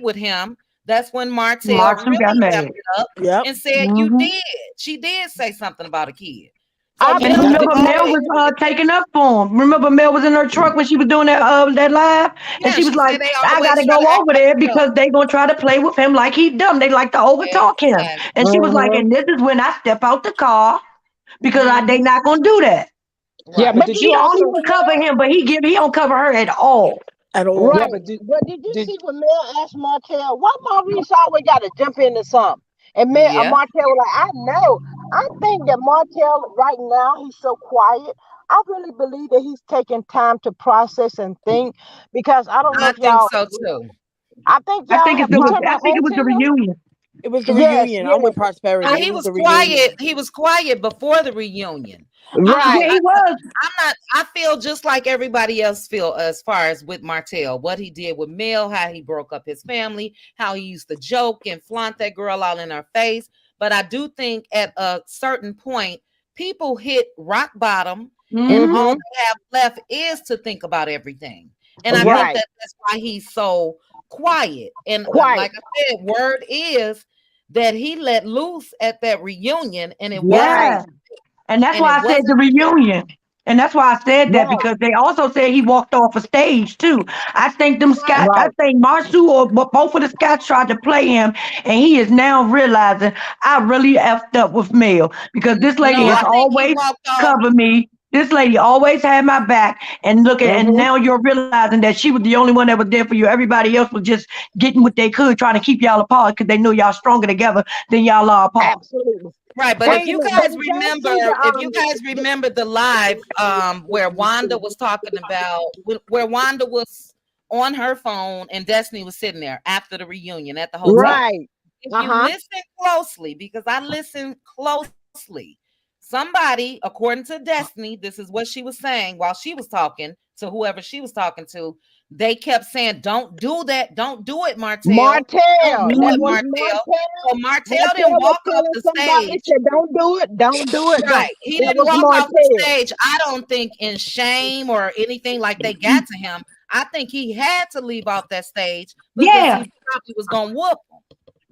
with him, that's when Martel Marshall got really mad. amped it up Yep. and said, "You Hmm. did. She did say something about a kid." So And Mel Absolutely. remember, had Mel always, was taking up for him. Remember, Mel was in her truck when she was doing that live, and yeah, she was she like, said they "I got always to try go to act over like there tough. because they gonna try to play with him like he dumb. They like to overtalk him." Exactly. And she was like, Mm-hmm. "And this is when I step out the car because they Hmm. not gonna do that." Yeah, but Right. But did you She you know, don't also? even cover him, but he don't cover her at all. At Yeah, all. Right. but did But did you did see when Mel asked Martel, why Maurice always got to jump into something? And Yeah. Martel was like, I know. I think that Martel right now, he's so quiet. I really believe that he's taking time to process and think because I don't know I if think y'all, so too. I think I y'all think have, it's you the talking I about think it was the autism? reunion. It was the Yes, reunion. I'm with yes. Well, prosperity. It he was was the reunion. quiet. He was quiet before the reunion. Yeah, Right. he was. I'm not. I feel just like everybody else feel as far as with Martell, what he did with Mel, how he broke up his family, how he used to joke and flaunt that girl out in her face. But I do think at a certain point, people hit rock bottom, and Hmm. all Mm-hmm. they have left is to think about everything. And I Yep. think Right. that that's why he's so quiet. And Quiet. like I said, word is that he let loose at that reunion, Right. Yeah. And that's and why it I said wasn't the reunion. And that's why I said that Right. because they also said he walked off a stage too. I think them Scott, right. I Right. think Marsu or both of the Scots tried to play him, and he is now realizing I really effed up with Mel because this lady No, has I Right. think he always walked off. covered me. This lady always had my back, and look at, and Mm-hmm. now you're realizing that she was the only one that was there for you. Everybody else was just getting what they could, trying to keep y'all apart because they knew y'all stronger together than y'all are apart. Absolutely. Right, but Wait a minute. But did y'all see if you guys remember the live where Wanda was talking about where Wanda was on her phone and Destiny was sitting there after the reunion at the hotel. right. If you Uh-huh. listen closely, because I listened closely, somebody, according to Destiny, this is what she was saying while she was talking to whoever she was talking to. They kept saying, "Don't do that. Don't do it, Martell. Don't Martell. do That it, was Mhm. Martell." Martell. So Martell didn't Martell was walk off telling the somebody, stage. said, don't do it, don't do it, don't. Right. He That didn't was walk off the Martell. stage, I don't think, in shame or anything like they got to him. I think he had to leave off that stage because Yeah. he probably was going to whoop him.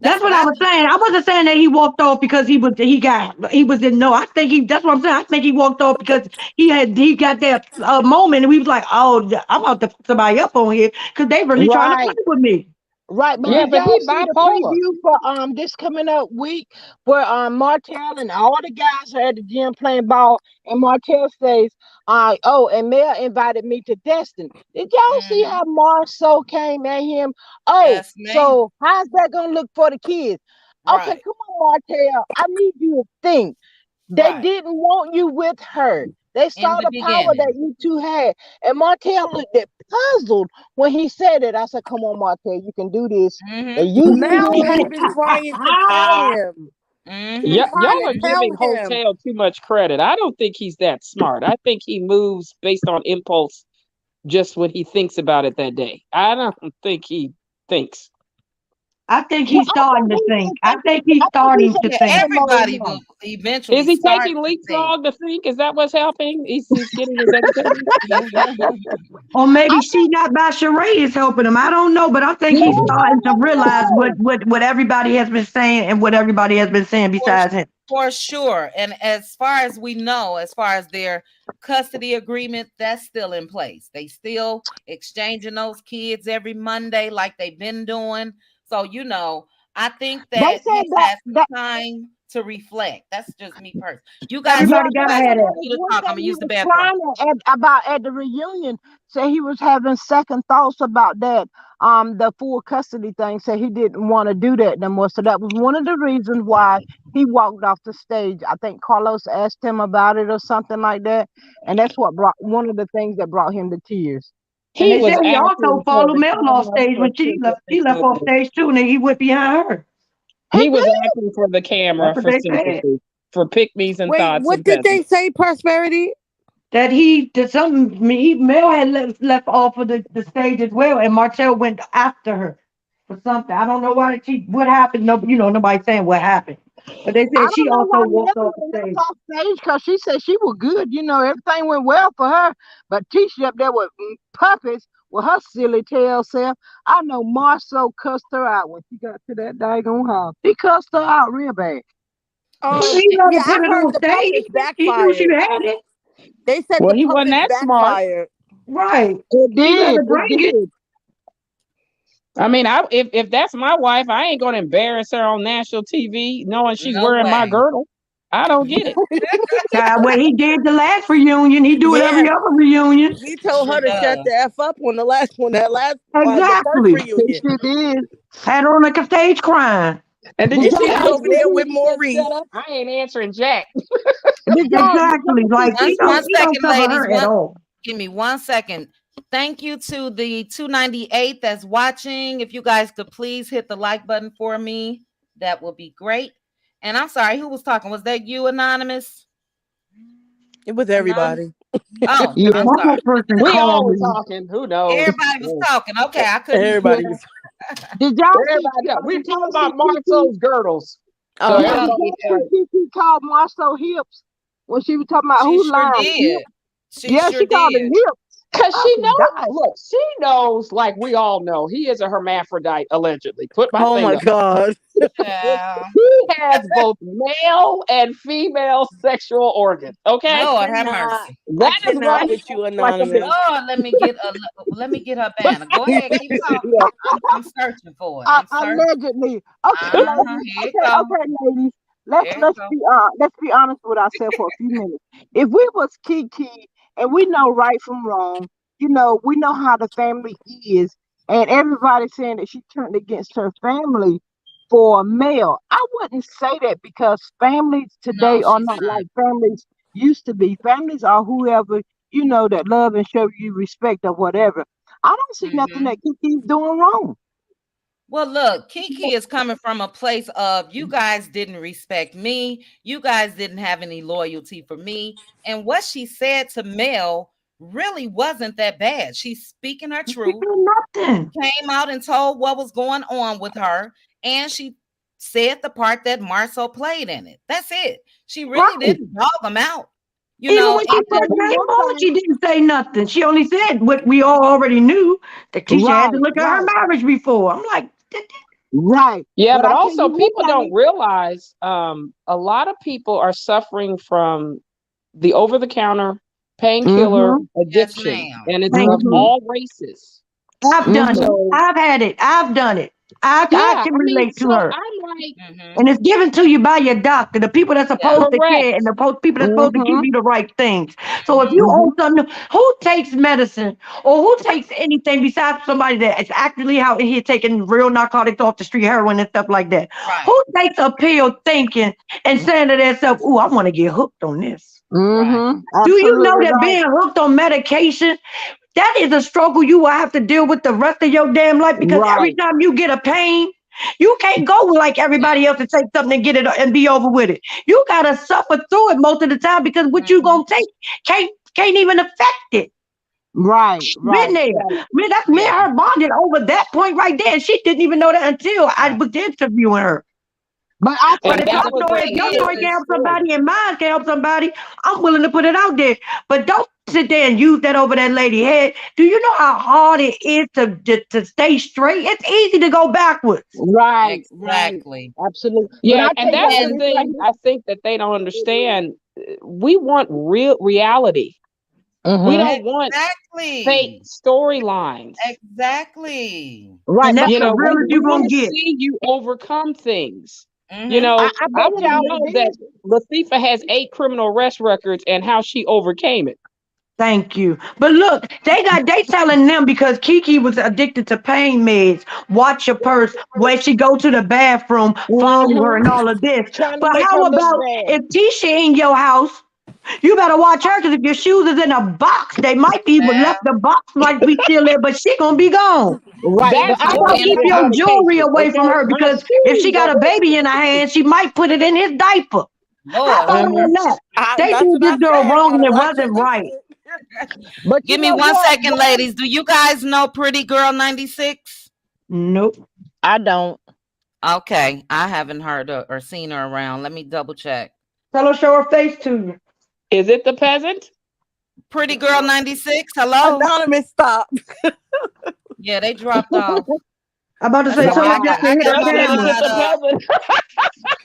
That's That's what what I I was think. saying. I wasn't saying that he walked off because he was in no. I think he. That's what I'm saying. I think he walked off because he got that moment and we was like, oh, I'm about to fuck somebody up on here because they really trying to play Right. with me. Right, but Yeah, did Right. but y'all he see the bipolar. preview for this coming up week where Martell and all the guys are at the gym playing ball and Martell says, oh, and Mel invited me to Destin. Did y'all see Mhm. how Marceau came at him? Oh, Yes, ma'am. so how's that gonna look for the kids? Okay, Right. come on, Martell. I need you to think. They Right. didn't want you with her. They In saw the the power that beginning. you two had. And Martell looked at puzzled when he said it. I said, come on, Martell, you can do this. And Mhm. you Mel do has this. been trying to tell him. He's been Mhm. Y'all trying to are Mhm. tell giving him. Hotel too much credit. I don't think he's that smart. I think he moves based on impulse, just what he thinks about it that day. I don't think he thinks. I think Well, he's starting to think. I think he's I think he's starting in to Yeah, think. thinking mode everybody now. will eventually Is he start taking to think. leapfrog to think? Is that what's helping? He's getting his education. Or maybe I she not by Sheree is helping him. I don't know, but I think no, he's no, starting to no, realize no. what everybody has been saying and what everybody has been saying For besides him. for sure. And as far as we know, as far as their custody agreement, that's still in place. They still exchanging those kids every Monday like they've been doing. So, I think They that he said that has that some time to reflect. That's just me personally. You guys, Everybody you gotta guys have that. continue to One talk. I'm thing gonna he use the was bathroom. crying about at the reunion, said he was having second thoughts about that. The full custody thing. Said he didn't want to do that no more. So that was one of the reasons why he walked off the stage. I think Carlos asked him about it or something like that, and that's what brought one of the things that brought him to tears. And He they was said he also acting for followed the Mel off camera stage for when she left. He left off sympathy. stage too, and then he went behind her. He He was did. acting for the camera That's what for they said. sympathy, for pick-me's and Wait, thoughts what and did they peasants. say, Prosperity? That he did something. Mel had left off of the stage as well, and Martel went after her for something. I don't know what happened. No, nobody's saying what happened, but they I said she don't know also why walked off the Melanie left stage. off stage because she said she was good. Everything went well for her. But Tisha up there with puppies with her silly tail self. I know Marceau cussed her out when she got to that daggone house. He cussed her out real bad. Well, he let Yeah, her I put it heard on the stage. puppets He knew she backfired. had it. They said Well, the he wasn't puppets that smart. backfired. Right. It He let did. her bring It it. did. I mean, if that's my wife, I ain't gonna embarrass her on national TV knowing she's No wearing my way. girdle. I don't get it. What he did the last reunion, he do it Yeah, every other reunion. he told Sure her to shut does. the F up on the last one, the first Exactly. He reunion. sure did. Had her on like a stage crying. And did Did you And y'all see she how was he catch over what there said, with he shut Maurice. up? I ain't answering Jack. Exactly. Like did he One don't he don't second, cover ladies. her at all. Give me 1 second. Thank you to the 298 that's watching. If you guys could please hit the like button for me, that would be great. And I'm sorry, who was talking? Was that you, Anonymous? It was Anonymous? everybody. Oh, Yeah. I'm One sorry. more person We called always me. talking. Who knows? Everybody was talking. Okay, I couldn't. Everybody was. Did y'all see? Everybody else. We're Did talking y'all see about Kiki? Marceau's girdles. So Oh, Yeah, Oh, did everybody y'all yeah. see quiet. Kiki called Marceau hips when she was talking about She who sure lying? did. She Yeah, sure she called did. him hips. Cause I she said, knows, "God, look, she knows, like we all know, he is a hermaphrodite, allegedly. Put my oh thing my up. God. Yeah. He has both male and female sexual organs. Okay, Lord have Cannot. mercy. I that is why cannot he with you, acts like a bitch. Anonymous. Lord, let me get her banner. Go ahead, keep talking. Yeah. I'm searching for it. I'm searching. allegedly." Okay, ladies. Here you Okay, go. okay, ladies. Here you go. Let's be honest with ourselves for a few minutes. If we was Kiki and we know right from wrong, we know how the family is, and everybody's saying that she turned against her family for a male. I wouldn't say that because families No, today are she's not not. like families used to be. Families are whoever that love and show you respect or whatever. I don't see nothing Hmm. that Kiki's doing wrong. Well, look, Kiki is coming from a place of you guys didn't respect me. You guys didn't have any loyalty for me. And what she said to Mel really wasn't that bad. She's speaking her She truth. do nothing. Came out and told what was going on with her, and she said the part that Marceau played in it. That's it. She really Right. didn't dog him out. Even when I she tell first you came one on, thing. she didn't say nothing. She only said what we all already knew, that Tisha had to Right, look at her right, marriage before. I'm like, right. Yeah, But but I tell also you one people don't thing. realize a lot of people are suffering from the over-the-counter painkiller Mm-hmm. Yes, addiction, ma'am. and it's thank of Mm-hmm. you. all races. I've done it. Mm-hmm. So I've had it. I've done it. I yeah, can I mean, relate to so her. I'm like, Hmm. And it's given to you by your doctor, the people that's Yeah. supposed to care, and correct. the people that's supposed to give Mm-hmm. you the right things. So if you Hmm. own Mm-hmm. something, who takes medicine or who takes anything besides somebody that is actually out here taking real narcotics off the street, heroin and stuff like that? Right. Who takes a pill thinking and saying to themselves, "Ooh, I want to get hooked on this"? Right. Mm-hmm. Do you know Absolutely that right. being hooked on medication, that is a struggle you will have to deal with the rest of your damn life, because every Right. time you get a pain, you can't go like everybody else and take something and get it and be over with it. You gotta suffer through it most of the time, because what you Hmm. gonna take can't even affect it. Right. She's been Right. there. Right. Man, that's me Yeah. and her bonded over that point right there. And she didn't even know that until I Right. was interviewing her. But I tell But And if you that your one was story, the if thing. your Thing story is, can innocent help story. somebody and mine can help somebody, I'm willing to put it out there. But don't sit there and use that over that lady's head. Do you know how hard it is to stay straight? It's easy to go backwards. Right. Right. exactly. Absolutely. But Yeah, I and tell that's y'all the And this right thing here. I think that they don't understand. We want real reality. We Mm-hmm. don't want fake exactly. storylines. Exactly. Right. And But that's You the know, we realest we you're want gonna to get. see you overcome things. You Mm-hmm. know, I I bet want to y'all know that this. Latifah has 8 criminal arrest records and how she overcame it. Thank you. But look, they telling them because Kiki was addicted to pain meds. Watch your purse. Where she go to the bathroom, follow her, Mm-hmm. and all of this. Trying to But make her how look about bad. if Tisha in your house? You better watch her because if your shoes is in a box, they might be Well, left. The box might be still there, but she gonna be gone. Right, but That's I How she'll know about be she in keep her on your house. jewelry medication. away from okay. her? My Because if she shoes got are a baby in her hand, she might put it in his diaper. How Lord about have Mm-hmm. all mercy. that? They That's did what I this girl said. wrong and Gotta it watch your wasn't right. lipstick. But you Give me know one what? second, ladies. Do you guys know Pretty Girl 96? Nope. I don't. Okay, I haven't heard or seen her around. Let me double check. Tell her show her face to you. Is it the peasant? Pretty Girl 96. Hello. Anonymous, stop. Yeah, they dropped off. I'm about to That's say, all tell right. her No, just to I hit got the I my said, is it camera. mod the up. peasant?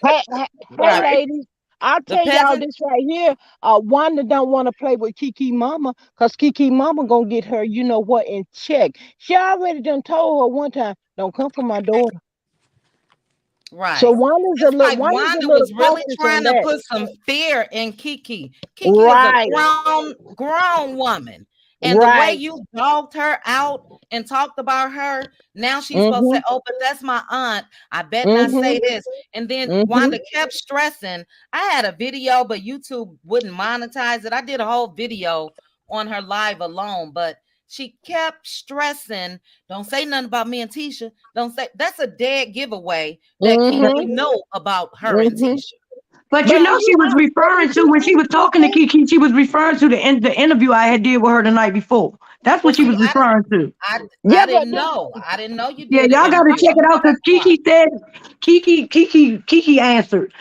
Hey, Right. ladies, I'll The tell y'all peasant. this right here. Wanda don't want to play with Kiki Mama because Kiki Mama gonna get her, you know what, in check. She already done told her one time, don't come for my daughter. So Right. Wanda's It's like Wanda's a Wanda little was really cautious on trying to that. put some fear in Kiki. Kiki is a Right, grown woman. And the way right. you dogged her out and talked about her, now she's supposed to Mm-hmm. say, oh, but that's my aunt. I bet not say Mm-hmm. this. And then Mm-hmm. Wanda kept stressing. I had a video, but YouTube wouldn't monetize it. I did a whole video on her live alone, but she kept stressing, don't say nothing about me and Tisha. Don't say that's a dead giveaway that Mm-hmm. Kiki know about her and Mm-hmm. Tisha. But But you know, you, she was but referring to you when she was talking to understand? Kiki. She was referring to the interview I had did with her the night before. That's Well, what she see, was referring to. I Yeah, I but didn't know. I didn't know you Yeah, did an y'all gotta interview. check I'm it gonna out go back because and watch. Kiki said Kiki answered.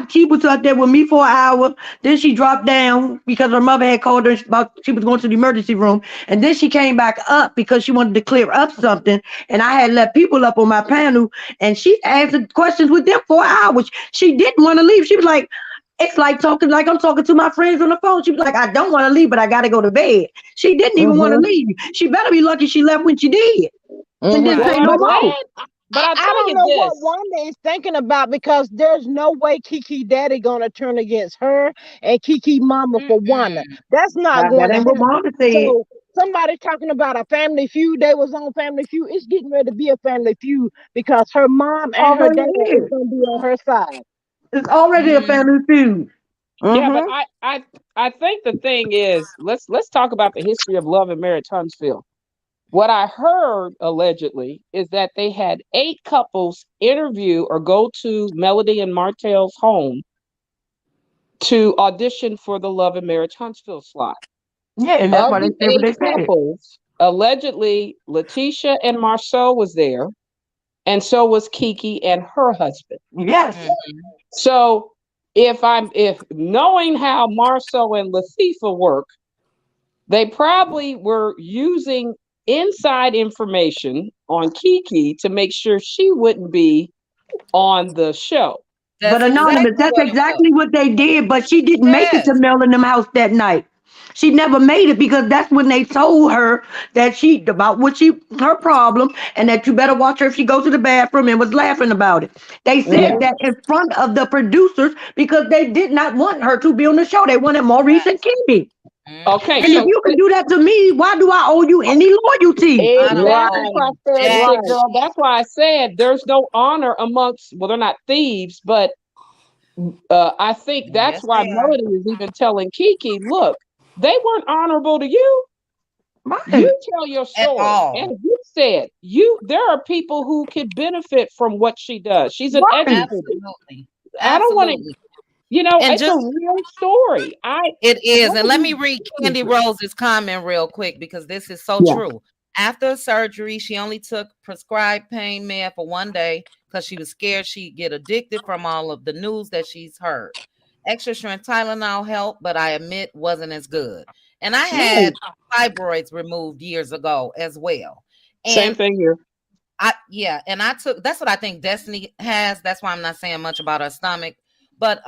She was out there with me for an hour. Then she dropped down because her mother had called her about she was going to the emergency room, and then she came back up because she wanted to clear up something. And I had let people up on my panel, and she answered questions with them for hours. She didn't want to leave. She was like. It's like talking like I'm talking to my friends on the phone. She was like, I don't want to leave, but I got to go to bed. She didn't even want to mm-hmm. leave. She better be lucky she left when she did and Mm-hmm. didn't Well, Right. say I'm no But more. glad, but I, I'll I tell don't you know what this. Wanda is thinking about because there's no way Kiki Daddy gonna turn against her and Kiki Mama for Wanda. Mm-mm. That's not That going to ain't what happen. Wanda said. So somebody talking about a family feud. They was on Family Feud. It's getting ready to be a family feud because her mom and her Already dad is is. gonna be on her side. It's already a Mm. family feud. Yeah, but Mm-hmm. I think the thing is, let's talk about the history of love and marriage Huntsville. What I heard allegedly is that they had 8 couples interview or go to Melody and Martel's home to audition for the Love and Marriage Huntsville slot. Yeah, and that's Of why they the said what eight they said. couples, allegedly Letitia and Marceau was there, and so was Kiki and her husband. Yes. Mhm. So if knowing how Marceau and Latifah work, they probably were using inside information on Kiki to make sure she wouldn't be on the show. But That's anonymous, exactly that's what it was. exactly what they did. But she didn't make it to Yes. Mel in them house that night. She never made it because that's when they told her that she about what she her problem and that you better watch her if she goes to the bathroom and was laughing about it. They Yeah. said that in front of the producers because they did not want her to be on the show. They wanted Maurice and Right. Kimmy. Okay, And if Mm-hmm. so you can do that to me, why do I owe you any loyalty? I don't exactly, owe Right. prosperity jack stick Right. girl. shit. That's why I said there's no honor amongst, well, they're not thieves, but I think that's Yes, why they are. Melody is even telling Kiki, look, they weren't honorable to you. Right. You tell your At story. all. And you said there are people who could benefit from what she does. She's an Right. educator. Absolutely. I don't want to, Absolutely. And it's a just real story. it is. What And are let we me read doing Candy here? Rose's comment real quick because this is so Yeah. true. After surgery, she only took prescribed pain med for one day because she was scared she'd get addicted from all of the news that she's heard. Extra strength Tylenol helped, but I admit wasn't as good. And I Right. had fibroids removed years ago as well. Same And thing here. and I took that's what I think Destiny has. That's why I'm not saying much about her stomach. But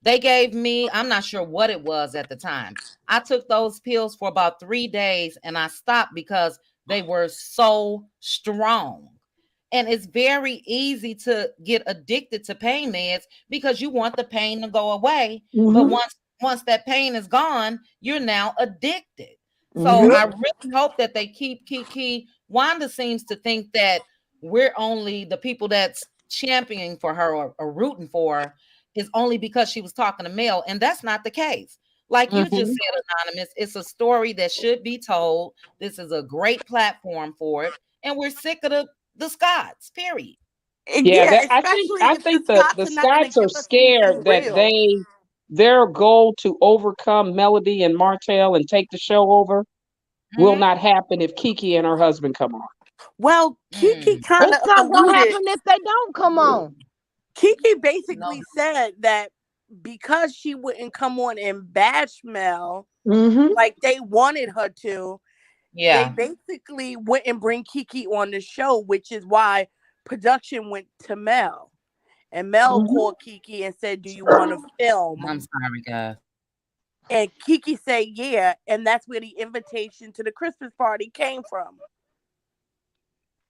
they gave me, I'm not sure what it was at the time. I took those pills for about 3 days and I stopped because they were so strong. And it's very easy to get addicted to pain meds because you want the pain to go away. But once that pain is gone, you're now addicted. So I really hope that they keep Kiki. Wanda seems to think that we're only the people that's championing for her or rooting for her is only because she was talking to Mel, and that's not the case. Like you just said, Anonymous, it's a story that should be told. This is a great platform for it, and we're sick of the Scots. Period. Yeah, I especially if think the the Scots are not going to Scots are give us anything scared that real. their goal to overcome Melody and Martel and take the show over will not happen if Kiki and her husband come on. Well, Kiki kind of It's not gonna alluded. happen if they don't come on. Kiki No. basically said that because she wouldn't come on and bash Mel like they wanted her to, they basically wouldn't bring Kiki on the show, which is why production went to Mel. And Mel called Kiki and said, "Do you want to film?" I'm sorry, guys. And Kiki said, "Yeah." And that's where the invitation to the Christmas party came from.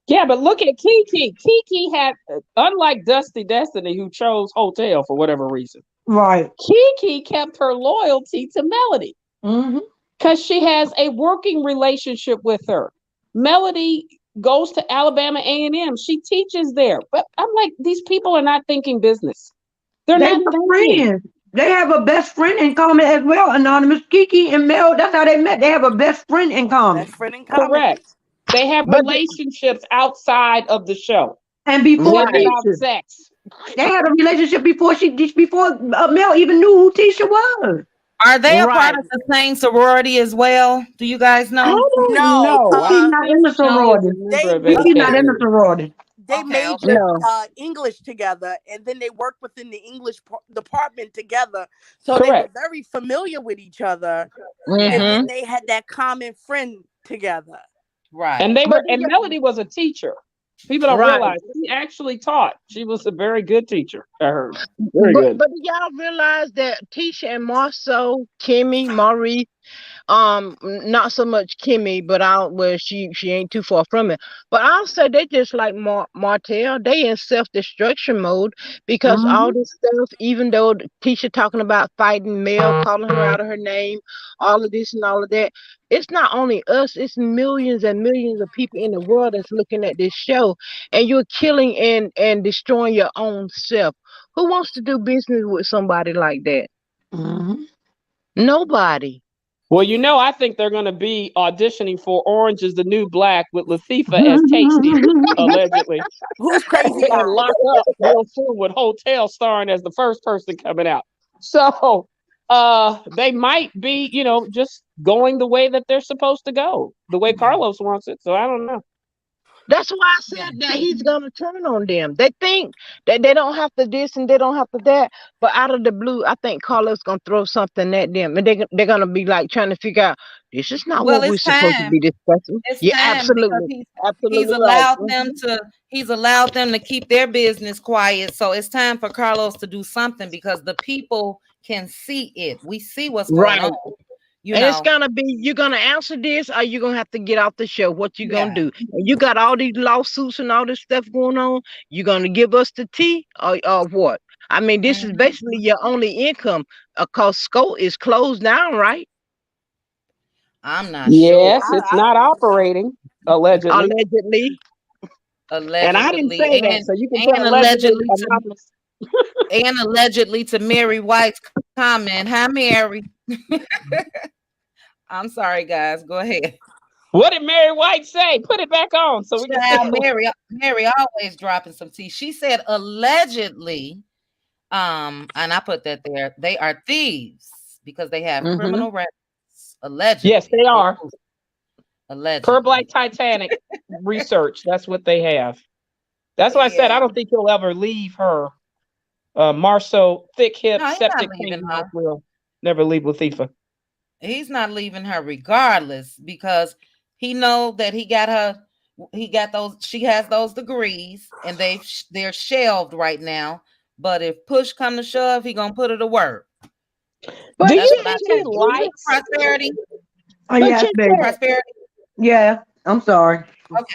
Yeah, but look at Kiki. Kiki had, unlike Dusty Destiny, who chose Hotel for whatever reason. Right. Kiki kept her loyalty to Melody because she has a working relationship with her. Melody goes to Alabama A&M. She teaches there. But I'm like, these people are not thinking business. They're They not were thinking. friends. They have a best friend in common as well, Anonymous. Kiki and Mel, that's how they met. They have a best friend in common. Best friend in common. Correct. They have But relationships outside of the show. And before Never about Tisha, sex. they had a relationship before Mel even knew who Tisha was. Are they a part of the same sorority as well? Do you guys I know? don't No, know. I Kiki's don't not think in the she is sorority. a member of They Kiki's not in the AKA. sorority. they Okay, majored no. English together, and then they worked within the English department together. So they were Correct. very familiar with each other, Yeah. and then they had that common friend together. Right. And they But were, and Melody was a teacher. People don't right. realize she actually taught. She was a very good teacher, I heard. Very good. But do y'all realize that Tisha and Marceau, Kimmy, Maurice, not so much Kimmy, but she ain't too far from it. But I'll say they just like Martel. They in self-destruction mode because all this stuff, even though Tisha talking about fighting Mel, calling her out of her name, all of this and all of that, it's not only us, it's millions and millions of people in the world that's looking at this show, and you're killing and destroying your own self. Who wants to do business with somebody like that? Nobody. Well, I think they're going to be auditioning for Orange is the New Black with Latifah as Tasty, allegedly. Who's crazy And eyes? Lock Up real soon with Hotel starring as the first person coming out. So they might be, just going the way that they're supposed to go, the way Carlos wants it. So I don't know. That's why I said that he's gonna turn on them. They think that they don't have to this and they don't have to that, but out of the blue, I think Carlos gonna throw something at them, and they're gonna be like trying to figure out this is not Well, what we're it's supposed to time. be discussing. It's Yeah, time because absolutely, he's absolutely right. allowed them to keep their business quiet. So it's time for Carlos to do something because the people can see it. We see what's going Right. on. And it's gonna be you're gonna answer this, or you're gonna have to get off the show. What you gonna do? And you got all these lawsuits and all this stuff going on. You gonna give us the tea, or what? I mean, this is basically your only income, cause Scope is closed down, right? I'm not Yes, sure. it's not operating, allegedly. Allegedly. And I didn't say that, so you can put and allegedly. And allegedly to Mary White's comment. Hi, Mary. I'm sorry, guys. Go ahead. What did Mary White say? Put it back on so we can see. Mary always dropping some tea. She said allegedly, and I put that there. They are thieves because they have criminal records. Allegedly. Yes, they are. Allegedly. Per Black Titanic research. That's what they have. That's why I said I don't think he'll ever leave her. Marceau, thick hip, septic tank mouth will never leave Latifah. He's not leaving her regardless because he know that he got her. He got those. She has those degrees, and they're shelved right now. But if push come to shove, he gonna put her to work. But do you you think he likes prosperity? Oh, yes, baby. Prosperity. Yeah, I'm sorry. Okay.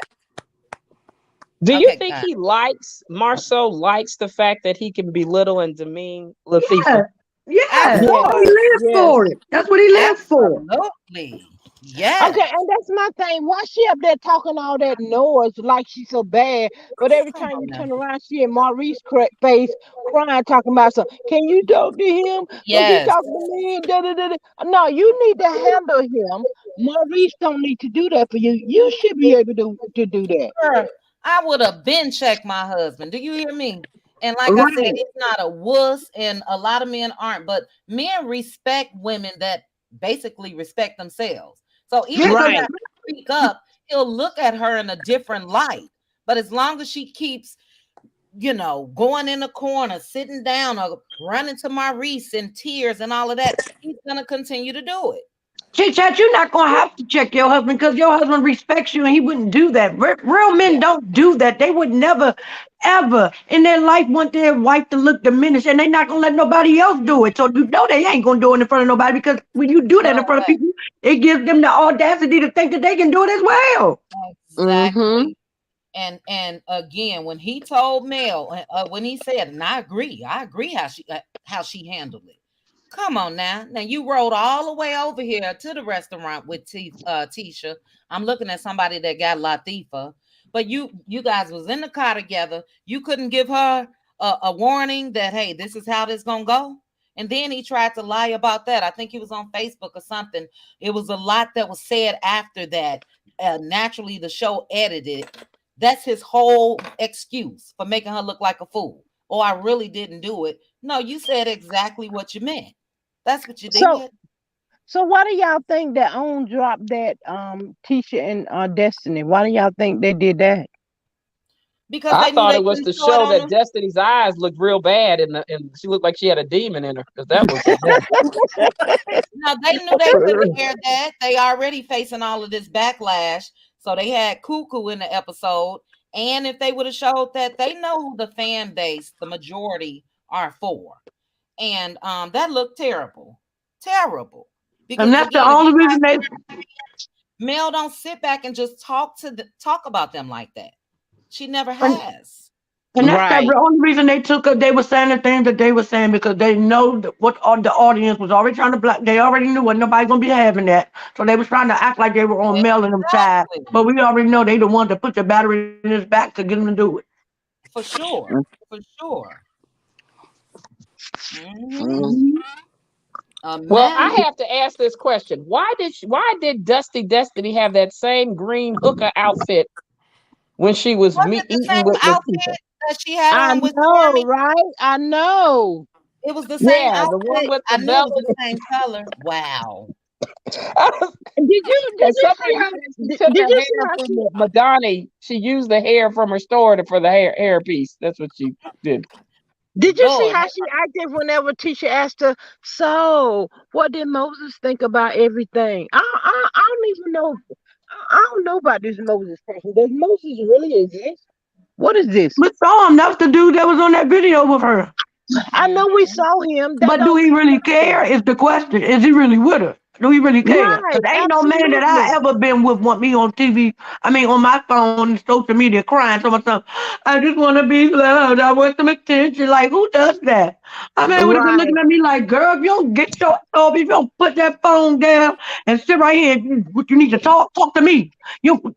Do you Okay, think he likes Marceau likes the fact that he can belittle and demean Latifah? Yeah. Yes, He absolutely. lives yes. for it. That's what he lives for. Absolutely. Okay, Yes. and that's my thing. Why she up there talking all that noise like she's so bad, but every Come time on you now. turn around, she and Maurice face crying, talking about something. Can you talk to him? Cause he Yes. talking to me. Da, da, da, da. No, you need to handle him. Maurice don't need to do that for you. You should be able to do that. Girl, I would have been checked my husband. Do you hear me? And like I said, Right, he's not a wuss, and a lot of men aren't, but men respect women that basically respect themselves. So even Yeah, if he 'cause got right. to speak up, he'll look at her in a different light. But as long as she keeps, going in the corner, sitting down, or running to Maurice in tears and all of that, he's gonna continue to do it. Chit chat, you're not gonna have to check your husband because your husband respects you and he wouldn't do that. Real Yeah. men don't do that. They would never, ever in their life want their wife to look diminished, and they're not gonna let nobody else do it. So you know they ain't gonna do it in front of nobody because when you do that No in front of way. people, it gives them the audacity to think that they can do it as well. Mm-hmm. Exactly. And again, when he told Mel, when he said, and I agree how she handled it. Come on now. Now you rode all the way over here to the restaurant with Tisha. I'm looking at somebody that got Latifah, but you guys was in the car together. You couldn't give her a warning that, hey, this is how this gonna go. And then he tried to lie about that. I think he was on Facebook or something. It was a lot that was said after that. Naturally, the show edited. That's his whole excuse for making her look like a fool. Oh, I really didn't do it. No, you said exactly what you meant. That's what you So, did. so why do y'all think that on dropped that Tisha and Destiny? Why do y'all think they did that? Because I they knew thought they it was couldn't to show it show on that the. Destiny's eyes looked real bad, and she looked like she had a demon in her because that was a mess. No, they knew they couldn't air that. They already facing all of this backlash. So they had Cuckoo in the episode. And if they would have showed that, they know who the fan base, the majority, are for. And that looked terrible. Terrible. And Because that's the again, if only you reason they Mel don't sit back and just talk about them like that. She never and has. And that's the Right. only reason they took her. They were saying the things that they were saying because they know that what all the audience was already trying to block. They already knew what nobody gonna be having that. So they was trying to act like they were on Mel and them side. But Exactly. we already know they the ones that put the battery in his back to get him to do it. For sure. For sure. Hmm. Mm. Well, Now, I have to ask this question: why did Dusty Destiny have that same green hooker outfit when she was was it the eating same with Latifah? outfit that she had I on with know, Stormy? right? I know. It was the same Yeah, the one outfit. with I the knew it belt. was the same color. Wow. Did And you see somebody how said she took did her you see hair how from she the Madani. She used the hair from her store for the hair piece. That's what she did. did you see Lord. how she acted whenever Tisha asked her, so what did Moses think about everything? I don't even know. I don't know about this Moses person. Does Moses really exist? What is this? But saw him. That's the dude that was on that video with her. I know we Mhm. saw him. That But do don't he mean really nothing. care? Is the question. Is he really with her? Do he really care? Right, Because ain't no man that I absolutely. ever been with want me on TV. I mean, on my phone and social media crying to myself. I just want to be loved. I want some attention. Like, who does that? I mean, would have been looking Right. at me like, girl, if you don't get your if you don't put that phone down and sit right here, what you need to talk to me.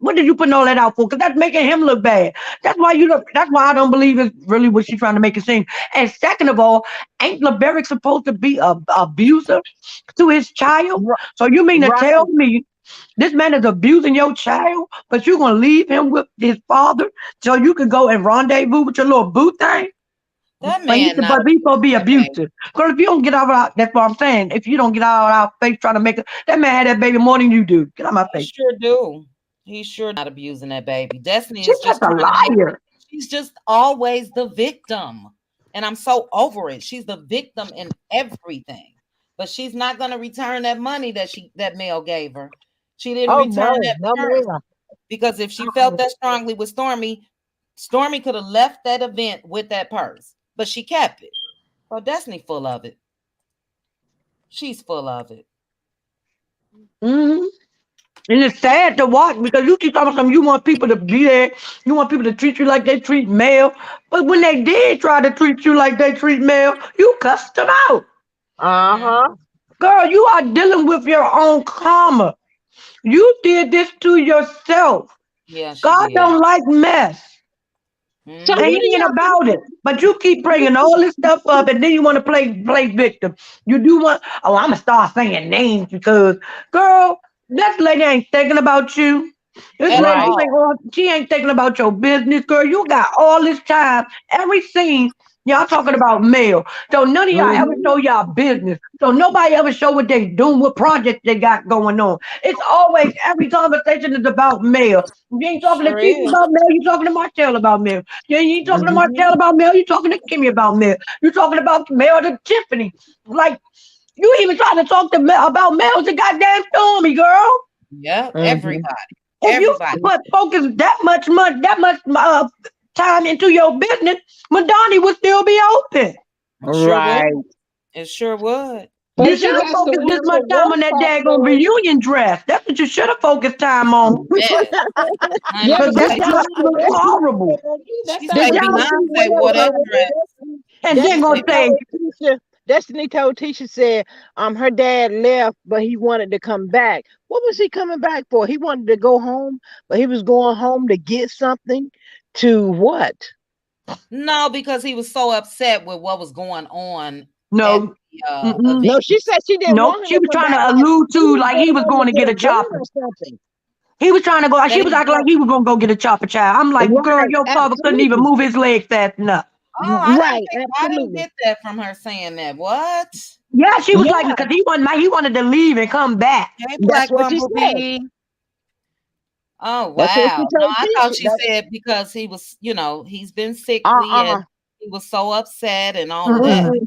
What did you put all that out for? Because that's making him look bad. That's why you. That's why I don't believe it's really what she's trying to make it seem. And second of all, ain't LeBerick supposed to be a abuser to his child? r- So you mean to tell Right. me this man is abusing your child, but you're gonna leave him with his father so you can go and rendezvous with your little boo thing? That But he's man not supposed to be that baby. abusive. Because if you don't get out of our, that's what I'm saying. If you don't get out of our face trying to make it, that man had that baby more than you do. Get out of my He face. sure do. He sure not abusing that baby. Destiny She's is just just a trying to make. liar. She's just always the victim. And I'm so over it. She's the victim in everything. But she's not gonna return that money that Mel gave her. She didn't Oh return no, that no purse man. because if she felt that strongly with Stormy, Stormy could have left that event with that purse, but she kept it. So Destiny full of it. She's full of it. Hmm. And it's sad to watch because you keep talking about something, you want people to be there, you want people to treat you like they treat male. But when they did try to treat you like they treat male, you cussed them out. Mhm. Uh-huh. Girl, you are dealing with your own karma. You did this to yourself. Yeah, she God did. don't like mess. So And what Mhm. do he ain't y'all about it. think? But you keep bringing all this stuff up, and then you want to play victim. You do want. Oh, I'm gonna start saying names because, girl, that lady ain't thinking about you. This At lady, Right. all. she ain't thinking about your business, girl. You got all this time, every scene. Y'all talking about mail. So none of y'all ever Mm-hmm. show y'all business. So nobody ever show what they doing, what project they got going on. It's always every conversation is about mail. You ain't talking to Sure Tisha is. about mail, you talking to Martell about mail. You ain't talking to Mm-hmm. Martell about mail, you talking to Kimmy about mail. You talking about mail to Tiffany. Like you even trying to talk to about mail to goddamn Stormy, girl. Yep. Mm-hmm. Everybody. If you Everybody. put focus that much money, that much time into your business, Madonna would still be open. It sure would. Right. It sure would. You But should she have has to focused this watch much her time work on that daggone popularity. reunion dress. That's what you should have focused time on. Yes. Yeah, Because but that that's Honey, not dress how was Destiny horrible. That's she not Did say how y'all Destiny Beyonce wears wore her that dress. dress. and then gonna Destiny Beyonce. say, told Tisha. Destiny told Tisha said, her dad left, but he wanted to come back. What was he coming back for? He wanted to go home, but he was going home to get something. To what? No, because he was so upset with what was going on at no, the mm-mm, event. No, she said she didn't nope. want him She to was come trying back. to Like allude he to was like he going was home to going to get get a a gun chopper. or something. He was trying to go. She There was you acting like go. he was gonna go get a chopper child. I'm like, girl, Right. your father couldn't even Absolutely. move his legs fast enough. Oh, Right. I didn't Absolutely. get that from her saying that. What? Yeah, she was like, Yeah. because he wanted to leave and come back. Hey, That's Black what she said. Bumblebee. Oh That's what she wow. No, told I thought Tisha. she That said because he was, he's been sickly and uh-uh. he was so upset and all of that. Mm-mm.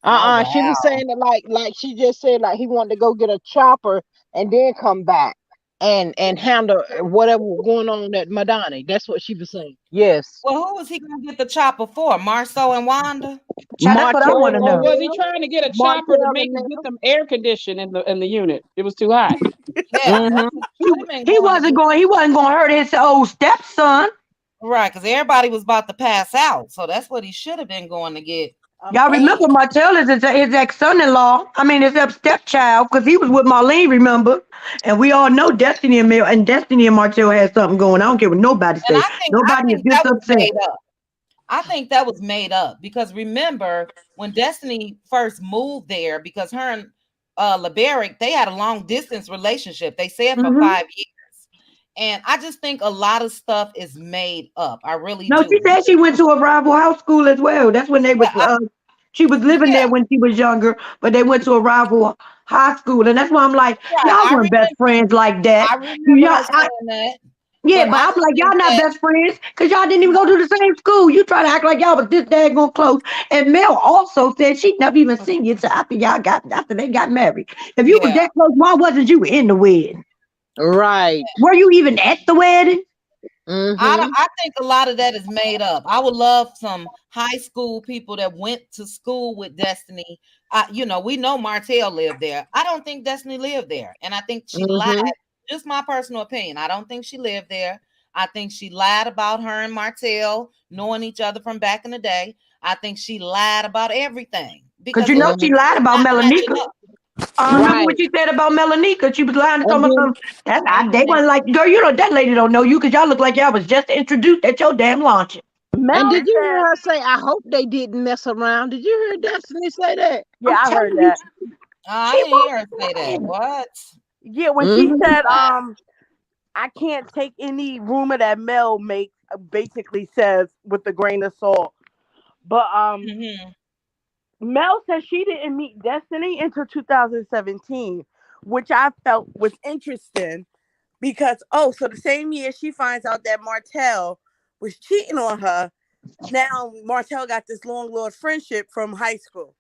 Mm-mm. Oh She was wow. saying that like she just said like he wanted to go get a chopper and then come back and handle whatever was going on at Madonna. That's what she was saying. Yes. Well, who was he gonna get the chopper for? Marceau and Wanda? Child, that's what I want Martell to and Or know. was he them. trying to get a chopper to Martell make and it get them. them air conditioned in the unit? It was too hot. Yeah, that's Mm-hmm. what he should have been He going to wasn't do. going. He wasn't going to hurt his old stepson. Right, because everybody was about to pass out. So that's what he should have been going to get. I'm Y'all telling remember you. Martell is his ex son-in-law. I mean, his ex stepchild, because he was with Marlene. Remember, and we all know Destiny and Martell had something going. I don't care what nobody And say. I Nobody is think that this was upset. made up. I think that was made up because remember when Destiny first moved there, because her and Liberic, they had a long distance relationship. They said for Hmm 5 years. And I just think a lot of stuff is made up. I really No, she do. said she went to a rival house school as well. That's when they was. Yeah, She was living yeah, there when she was younger, but they went to a rival high school, and that's why I'm like, right. y'all weren't best friends like that. I remember Y'all, her saying that. yeah, But but I I'm just like, think y'all not that best friends because y'all didn't even go to the same school. You try to act like y'all was this daggone close. And Mel also said she never even seen you till after they got married. If you was yeah. that close, why wasn't you in the wedding? Right. Were you even at the wedding? Mm-hmm. I think a lot of that is made up. I would love some high school people that went to school with Destiny. We know Martell lived there. I don't think Destiny lived there, and I think she lied. Mm-hmm. Just my personal opinion. I don't think she lived there. I think she lied about her and Martell knowing each other from back in the day. I think she lied about everything Because because you know she lied it's about not matching Melanika. up. I remember what Right. she said about Melanika. She was lying to And someone. then They wasn't like, girl, you know that lady don't know you because y'all look like y'all was just introduced at your damn launch. and Mel did you said, hear her say, I hope they didn't mess around? Did you hear Destiny say that? yeah, I'm I heard telling you, that. I she didn't hear her say that. won't. What? Yeah, when she Mm-hmm. said, I can't take any rumor that Mel makes, basically says with a grain of salt. But Hmm Mel said she didn't meet Destiny until 2017, which I felt was interesting because so the same year she finds out that Martell was cheating on her, now Martell got this long lost friendship from high school.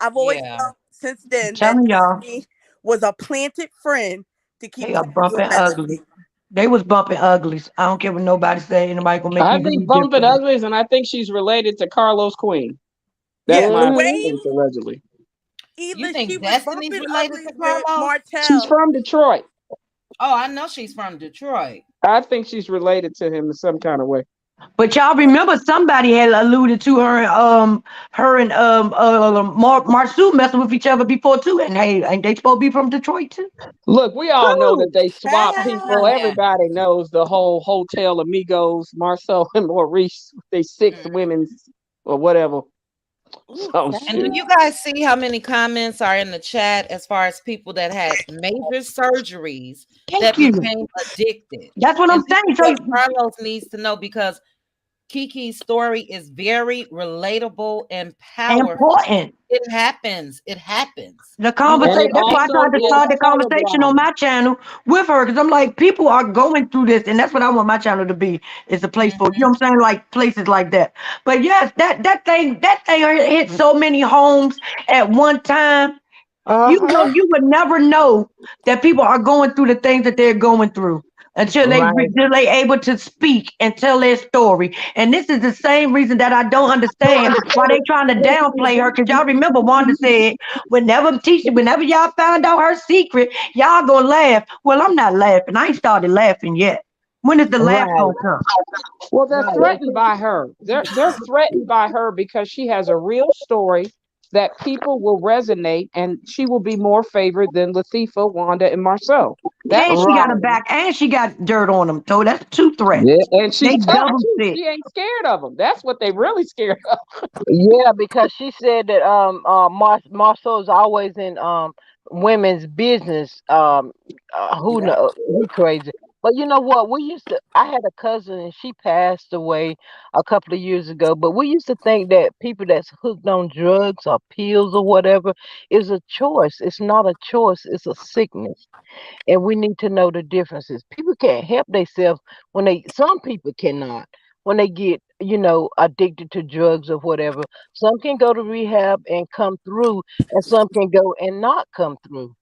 I've always Yeah. felt since I'm then that telling y'all, Destiny was a planted friend to keep they are the bumping ugly. jealousy. They was bumping uglies. I don't care what nobody say. Ain't nobody gonna make I me think believe Bumpin' differently. Uglies, and I think she's related to Carlos Queen. That's Yeah, the my way Mm-hmm. think allegedly. You either she think was Destiny's bumping related to uglies with Carlos? She's Martell. from Detroit. Oh, I know she's from Detroit. I think she's related to him in some kind of way. But y'all remember somebody had alluded to her and Marsu messing with each other before too, and hey, ain't they supposed to be from Detroit too? Look, we all know that Who? they swap people. Yeah. Everybody knows the whole Hotel Amigos, Marcel and Maurice, they six Mm. women's or whatever. Ooh, So And do shit. you guys see how many comments are in the chat as far as people that had major surgeries Thank that you. became addicted? That's what I'm And this is saying. what So Carlos needs to know because Kiki's story is very relatable and powerful. important. It happens. It happens. The You And all conversation. it That's don't why I also tried to know. is start the conversation on colorblind. my channel with her because I'm like, people are going through this, and that's what I want my channel to be. Is a place for you know Mhm. what I'm saying, like places like that. But yes, that thing hit so many homes at one time. You know, Uh-huh. you would never know that people are going through the things that they're going through Right. until they able to speak and tell their story. And this is the same reason that I don't understand why they trying to downplay her. Because y'all remember Wanda said, whenever y'all found out her secret, y'all gonna laugh. Well, I'm not laughing. I ain't started laughing yet. When is the laugh Right. gonna come? Well, they're Right. threatened by her. They're threatened by her because she has a real story that people will resonate, and she will be more favored than Latifah, Wanda, and Marceau. That's And the she got a Right. problem. back, and she got dirt on them. So that's two threats. Yeah, and she's They tough double too. sick. She ain't scared of them. That's what they really scared of. Yeah, because she said that Marcel's always in women's business. Who Yep. know he crazy. But you know what? We used to. I had a cousin and she passed away a couple of years ago. But we used to think that people that's hooked on drugs or pills or whatever is a choice. It's not a choice. It's a sickness, and we need to know the differences. People can't help themselves when they. Some people cannot when they get addicted to drugs or whatever. Some can go to rehab and come through, and some can go and not come through.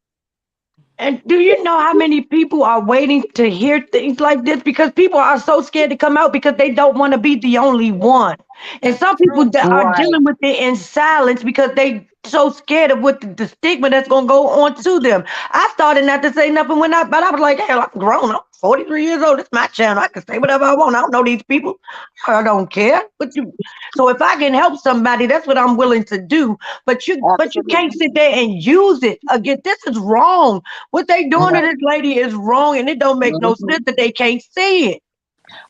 And do you know how many people are waiting to hear things like this? Because people are so scared to come out because they don't want to be the only one. And That's some true. people that are Right. dealing with it in silence because they so scared of what the stigma that's gonna go on to them. I started not to say nothing but I was like, hell, I'm grown. I'm 43 years old. It's my channel. I can say whatever I want. I don't know these people. I don't care. So if I can help somebody, that's what I'm willing to do. But you can't Absolutely. sit there and use it again. This is wrong. What they doing to Right. this lady is wrong, and it don't make no sense Mhm. that they can't see it.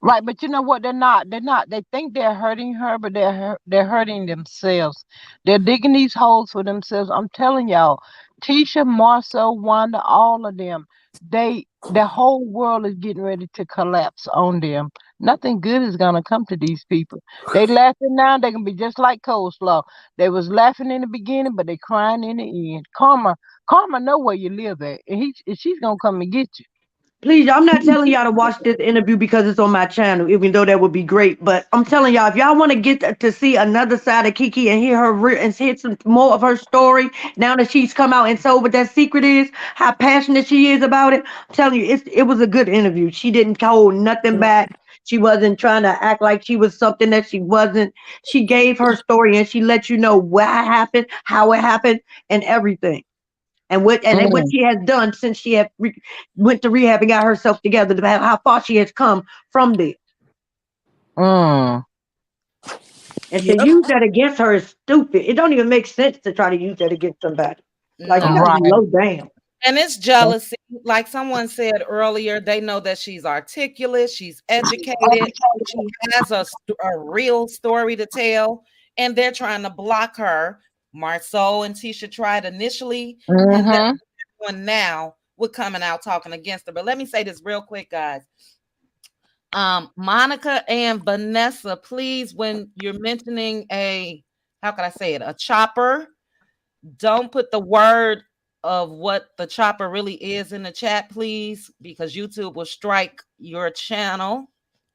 Right, but you know what? They're not. They're not. They think they're hurting her, but they're hurting themselves. They're digging these holes for themselves. I'm telling y'all, Tisha, Marcel, Wanda, all of them, the whole world is getting ready to collapse on them. Nothing good is gonna come to these people. They laughing now. They can be just like coleslaw. They was laughing in the beginning, but they crying in the end. Karma, know where you live at, and she's gonna come and get you. Please, I'm not telling y'all to watch this interview because it's on my channel, even though that would be great. But I'm telling y'all, if y'all want to get to see another side of Kiki and hear and hear some more of her story, now that she's come out and told what that secret is, how passionate she is about it, I'm telling you, it was a good interview. She didn't hold nothing back. She wasn't trying to act like she was something that she wasn't. She gave her story and she let you know what happened, how it happened, and everything. And what Mm. she has done since she went to rehab and got herself together, about how far she has come from there. Mm. And to Yep. use that against her is stupid. It don't even make sense to try to use that against somebody. Like you got to No. be Right. low down. And it's jealousy. Like someone said earlier, they know that she's articulate, she's educated, she has a real story to tell, and they're trying to block her. Marceau and Tisha tried initially, and that's Mm-hmm. what they're doing now with coming out talking against her. But let me say this real quick, guys. Monica and Vanessa, please, when you're mentioning how can I say it, a chopper, don't put the word of what the chopper really is in the chat, please, because YouTube will strike your channel.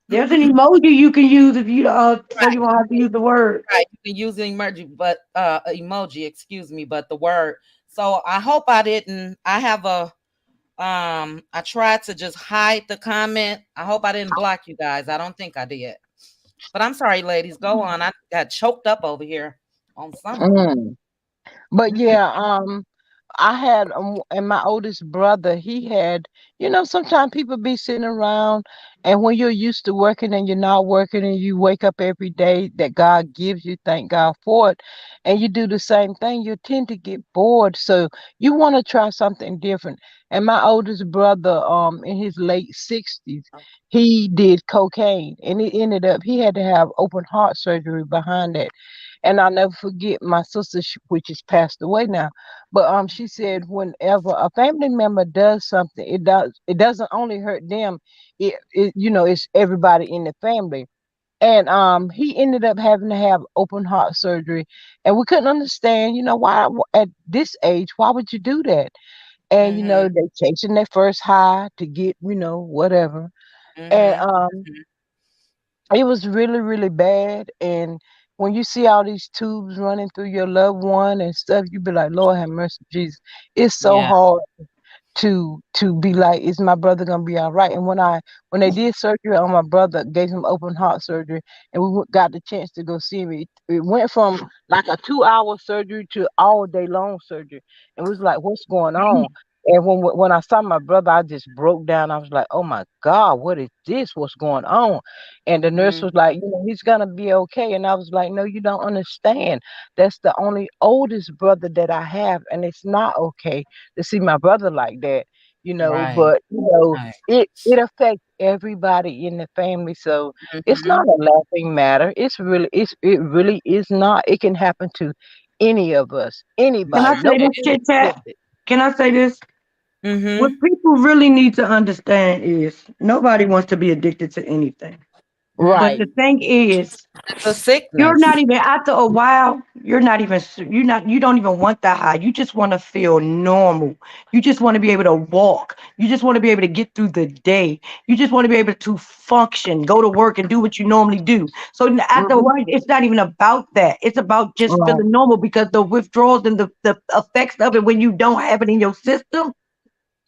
There's an emoji you can use if you so Right. you won't have to use the word. Right. You can use the emoji, excuse me, but the word. So I hope I didn't. I have a I tried to just hide the comment. I hope I didn't block you guys. I don't think I did. But I'm sorry, ladies. Go on. I got choked up over here on something. Mm. But yeah, I had and my oldest brother. He had, sometimes people be sitting around, and when you're used to working and you're not working, and you wake up every day that God gives you, thank God for it, and you do the same thing, you tend to get bored. So you want to try something different. And my oldest brother, in his late 60s, he did cocaine, and it ended up he had to have open heart surgery behind that. And I'll never forget my sister, which is passed away now. But she said whenever a family member does something, it doesn't only hurt them. It's everybody in the family. And he ended up having to have open heart surgery, and we couldn't understand, why at this age, why would you do that? And Mhm. they chasing their first high to get, whatever. And Mhm. it was really, really bad. And when you see all these tubes running through your loved one and stuff, you be like, Lord have mercy, Jesus. It's so Yeah. hard to be like, is my brother gonna be all right? And when they did surgery on my brother, gave him open heart surgery, and we got the chance to go see him, it went from like a 2-hour surgery to all day long surgery, and it was like, what's going on? And when I saw my brother, I just broke down. I was like, oh my God, what is this? What's going on? And the nurse Mhm. was like, he's gonna be okay. And I was like, no, you don't understand. That's the only oldest brother that I have, and it's not okay to see my brother like that, Right. but Right. it affects everybody in the family. So it's Mhm. not a laughing matter. It really is not. It can happen to any of us, Can I anybody. say It, this, Nobody chit chat? exempted. Can I say this? What mhm. people really need to understand is nobody wants to be addicted to anything. But Mhm. Right. the thing is, It's a you're sickness. not even after a while. You're not even. You're not. You don't even want that high. You just want to feel normal. You just want to be able to walk. You just want to be able to get through the day. You just want to be able to function, go to work, and do what you normally do. So after a Mm-hmm. while, it's not even about that. It's about just Right. feeling normal because the withdrawals and the effects of it when you don't have it in your system,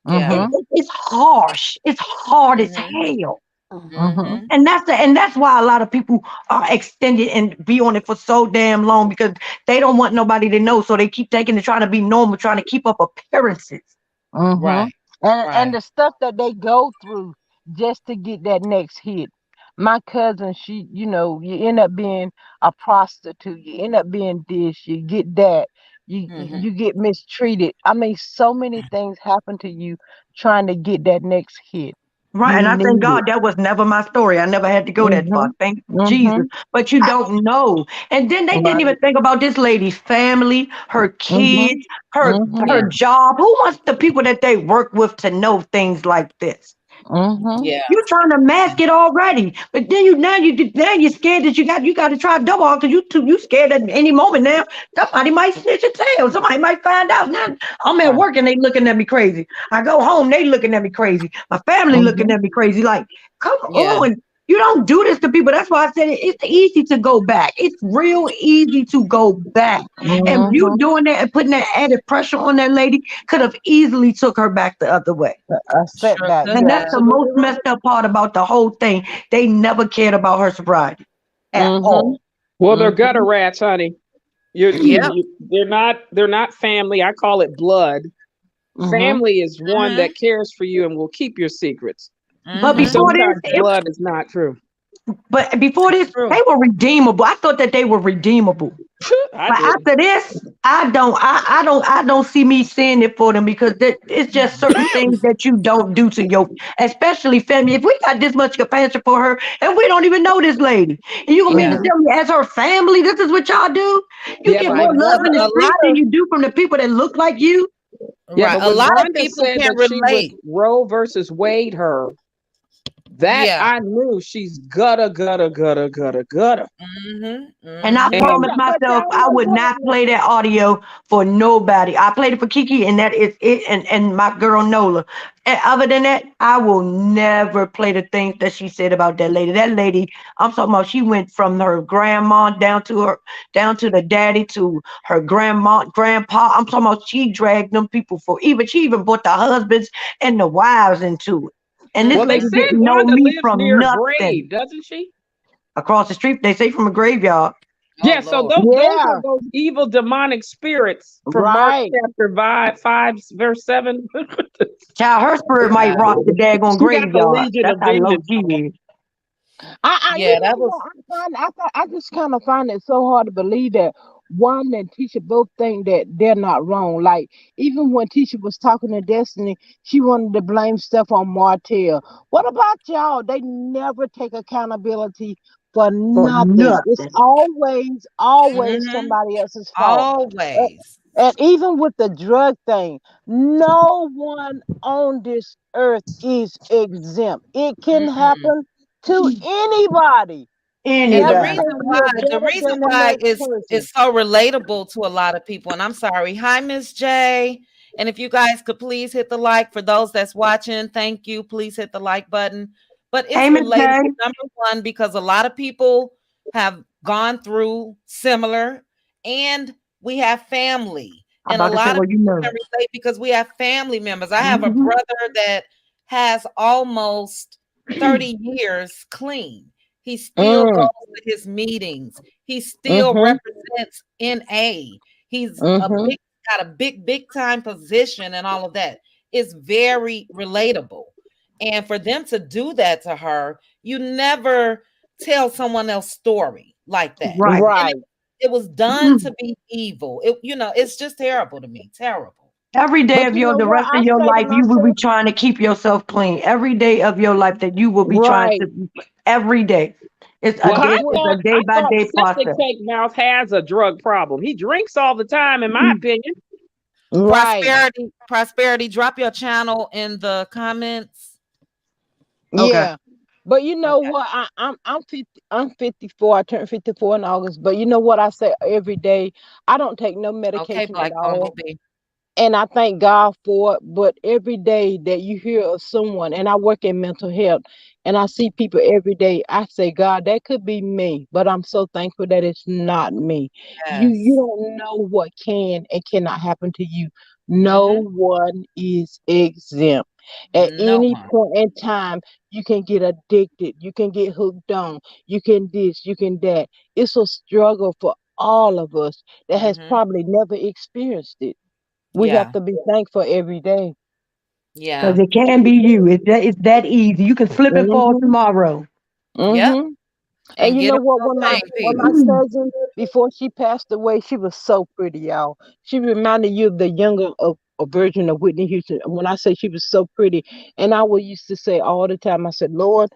Yeah. Mm-hmm. it's harsh. It's hard as Mhm. hell. Mm-hmm. Mhm. And that's why a lot of people are extended and be on it for so damn long because they don't want nobody to know. So they keep taking it, trying to be normal, trying to keep up appearances. Mm-hmm. Right. And Right. the stuff that they go through just to get that next hit. My cousin, she, you end up being a prostitute. You end up being this. You get that. Mhm. You get mistreated. I mean, so many things happen to you trying to get that next hit. Right. You And I thank need it. God that was never my story. I never had to go that far. Mhm. Thank Jesus. Mhm. But you don't know. And then they didn't even Right. think about this lady's family, her Mhm. kids, her Mhm. Yeah. job. Who wants the people that they work with to know things like this? Mhm. Yeah. You trying to mask it already, but then now you're scared that you got to try double because you scared that any moment now somebody might snitch a tail, somebody might find out. Now I'm at Right. work and they looking at me crazy. I go home, they looking at me crazy. My family looking Mhm. at me crazy. Like, come Yeah. on, you don't do this to people. That's why I said it's easy to go back. It's real easy to go back, and Mhm. you Mhm. doing that and putting that added pressure on that lady could have easily took her back the other way. A Sure setback. could And You're that's have. the absolutely most right. messed up part about the whole thing. They never cared about her sobriety at Mhm. all. Well, they're gutter Mhm. rats, honey. Yep. They're not family. I call it blood. Mhm. Family is one Mhm. that cares for you and will keep your secrets. But And Mhm. before this, sometimes blood is not true. True. they were redeemable. I thought that they were redeemable. I But didn't. after this, I don't see me seeing it for them because it's just certain things that you don't do to your, especially family. If we got this much compassion for her and we don't even know this lady, and you gonna mean to Yeah. Mhm. tell me as her family, this is what y'all do? You Yeah, get but more Right. love Because in the a Wanda. streets lot than of you do from the people that look like you. Yeah, right. but A when lot of Wanda people said can that she would relate. Roe versus Wade her, that Yeah. I knew she's gutter, gutter, gutter, gutter, gutter. Mhm. And I But And promised y'all, but myself y'all I know would what? not play that audio for nobody. I played it for Kiki, and that is it, and my girl Nola. And other than that, I will never play the things that she said about that lady. That lady, I'm talking about, she went from her grandma down to the daddy to her grandma, grandpa. I'm talking about she dragged them people for even she even brought the husbands and the wives into it. And this well, they lady Mhm. said didn't know Wanda me lives from near a nothing. grave, doesn't she? Across the street, they say from a graveyard. Oh Yeah, so Lord. those are Yeah, those evil demonic spirits from Mark right. chapter 5, verse 7. Child, her spirit might Yeah. rock the daggone She got the graveyard. Legion That's of how low Vengeance she on. is. You Yeah, know that was what? I just kind of find it so hard to believe that Wanda and Tisha both think that they're not wrong. Like even when Tisha was talking to Destiny, she wanted to blame stuff on Martell. What about y'all? They never take accountability for For nothing. It's nothing. always hmm somebody else's fault. Uh, always. And even with the drug thing, no one on this earth is exempt. It can Mm-mm. happen to anybody. And the Never Anybody. reason think why, you're the better reason than the why next person. is so relatable to a lot of people. And I'm sorry. Hi, Miss J. And if you guys could please hit the like for those that's watching, thank you. Please hit the like button. But Hey, it's Miss J. relatable, number one, because a lot of people have gone through similar, and we have family. I'm And a about to say, lot of well, you people know. can relate because we have family members. I have a Mm-hmm. brother that has almost 30 years clean. He still goes Mm, to his meetings. He still mm-hmm, represents NA. He's a mm-hmm. big got a big time position and all of that. It's very relatable. And for them to do that to her, you never tell someone else's story like that. Right. And Right. it was done to be evil. It's just terrible to me. Terrible. Every day But of you know the what rest of I your say to life, you will be myself? trying to keep yourself clean. Every day of your life that you will be trying Right. to, every day. It's a Well, Cause day, what it's a day I by thought day Septic process. Tank Mouth has a drug problem. He drinks all the time, in my opinion. right. Prosperity, drop your channel in the comments. Okay. Yeah. But you know Okay. what? I'm 50, I'm 54. I turned 54 in August. But you know what I say every day? I don't take no Okay, medication at Black all. Bumblebee. And I thank God for it. But every day that you hear of someone, and I work in mental health, and I see people every day, I say, God, that could be me. But I'm so thankful that it's not me. You Yes. don't know what can and cannot happen to you. No Mm-hmm. one is exempt. At No any one. point in time, you can get addicted, you can get hooked on, you can this, you can that. It's a struggle for all of us that has Mm-hmm. probably never experienced it. We have Yeah. to be thankful every day. Because Yeah. it can be you. It's that easy. You can slip and fall Mm-hmm. tomorrow. Yep. Mm-hmm. And And you get know what? around the same When my people. cousin, before she passed away, she was so pretty, y'all. She reminded you of the younger of a version of Whitney Houston. When I say she was so pretty, and I would used to say all the time, I said, Lord,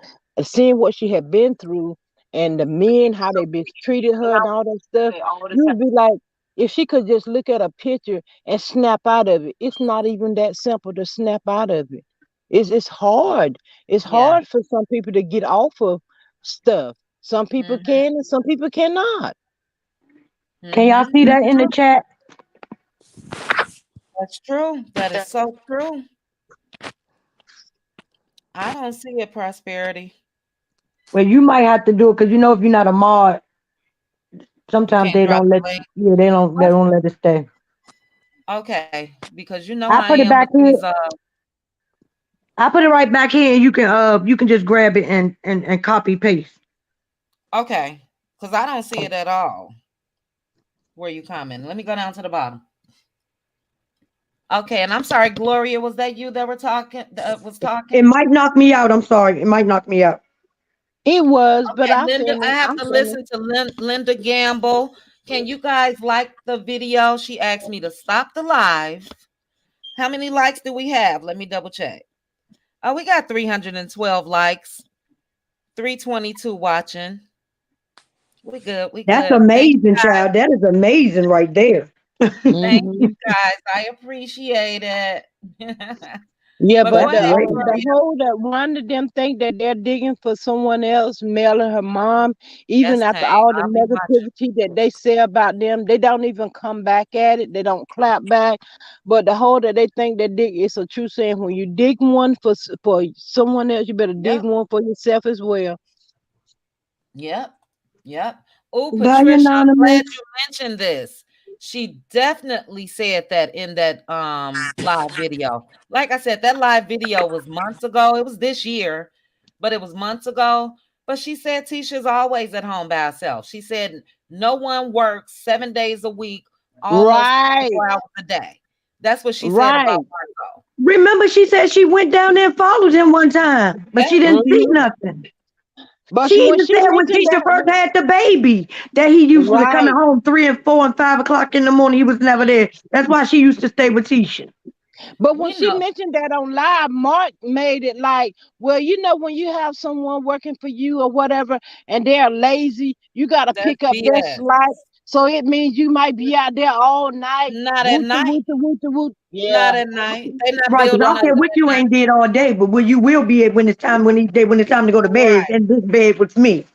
seeing what she had been through and the men, how they mistreated her and all that stuff, you would be like, if she could just look at a picture and snap out of it. It's not even that simple to snap out of it. It's hard. It's Yeah. hard for some people to get off of stuff. Some people Mm-hmm. can and some people cannot. Can y'all Mm-hmm. see that in the chat? That's true. That is so true. I don't see it, Prosperity. Well, you might have to do it because if you're not a mod, You sometimes can't they drop don't the let. link. Yeah, they don't let it stay. Okay. Because you know I I put it am back with here. these I put it right back here, and you can just grab it and copy paste. okay. Because I don't see it at all. Where you comment. Let me go down to the bottom. Okay, and I'm sorry, Gloria, was that you that were talking that was It talking? might knock me out. I'm sorry. It might knock me out. It was, but Okay, Linda, I have I'm to finished. listen to Linda Gamble. Can you guys like the video? She asked me to stop the live. How many likes do we have? Let me double check. Oh, we got 312 likes, 322 watching. We good. We That's good. Thank amazing, child. That is amazing right there. thank you Hmm. guys. I appreciate it. Yeah, But go but That's ahead, great. the Gloria. whole that one of them think that they're digging for someone else, mailing her mom, even That's after Tay. all the I'll be watching. negativity that they say about them, they don't even come back at it. They don't clap back. But the whole that they think they dig is a true saying. When you dig one for someone else, you better dig Yep. one for yourself as well. Yep. Yep. Oh, Bye, Patricia, I'm glad anonymous. you mentioned this. She definitely said that in that live video. Like I said, that live video was months ago. It was this year, but it was months ago. But she said Tisha's always at home by herself. She said No one works 7 days a week, almost Right, 24 hours a day. That's what she said about right. Marco. Remember, she said she went down there and followed him one time, but Yeah. she didn't see Hmm. nothing. But She when even she said when mentioned Tisha that, first had the baby that he used to coming right. home 3 and 4 and 5 o'clock in the morning. He was never there. That's why she used to stay with Tisha. But when We she know mentioned that on live, Mark made it like, well, when you have someone working for you or whatever, and they're lazy, you got to that's pick up their BS. slack. So it means you might be out there all night, Not at wooter, night. wooter, wooter, wooter. Not Yeah. at night. They not Right, because I building don't care nothing what at you night. ain't did all day, but when you will be when it's time when it's time to go to bed, Right. and this bed was me.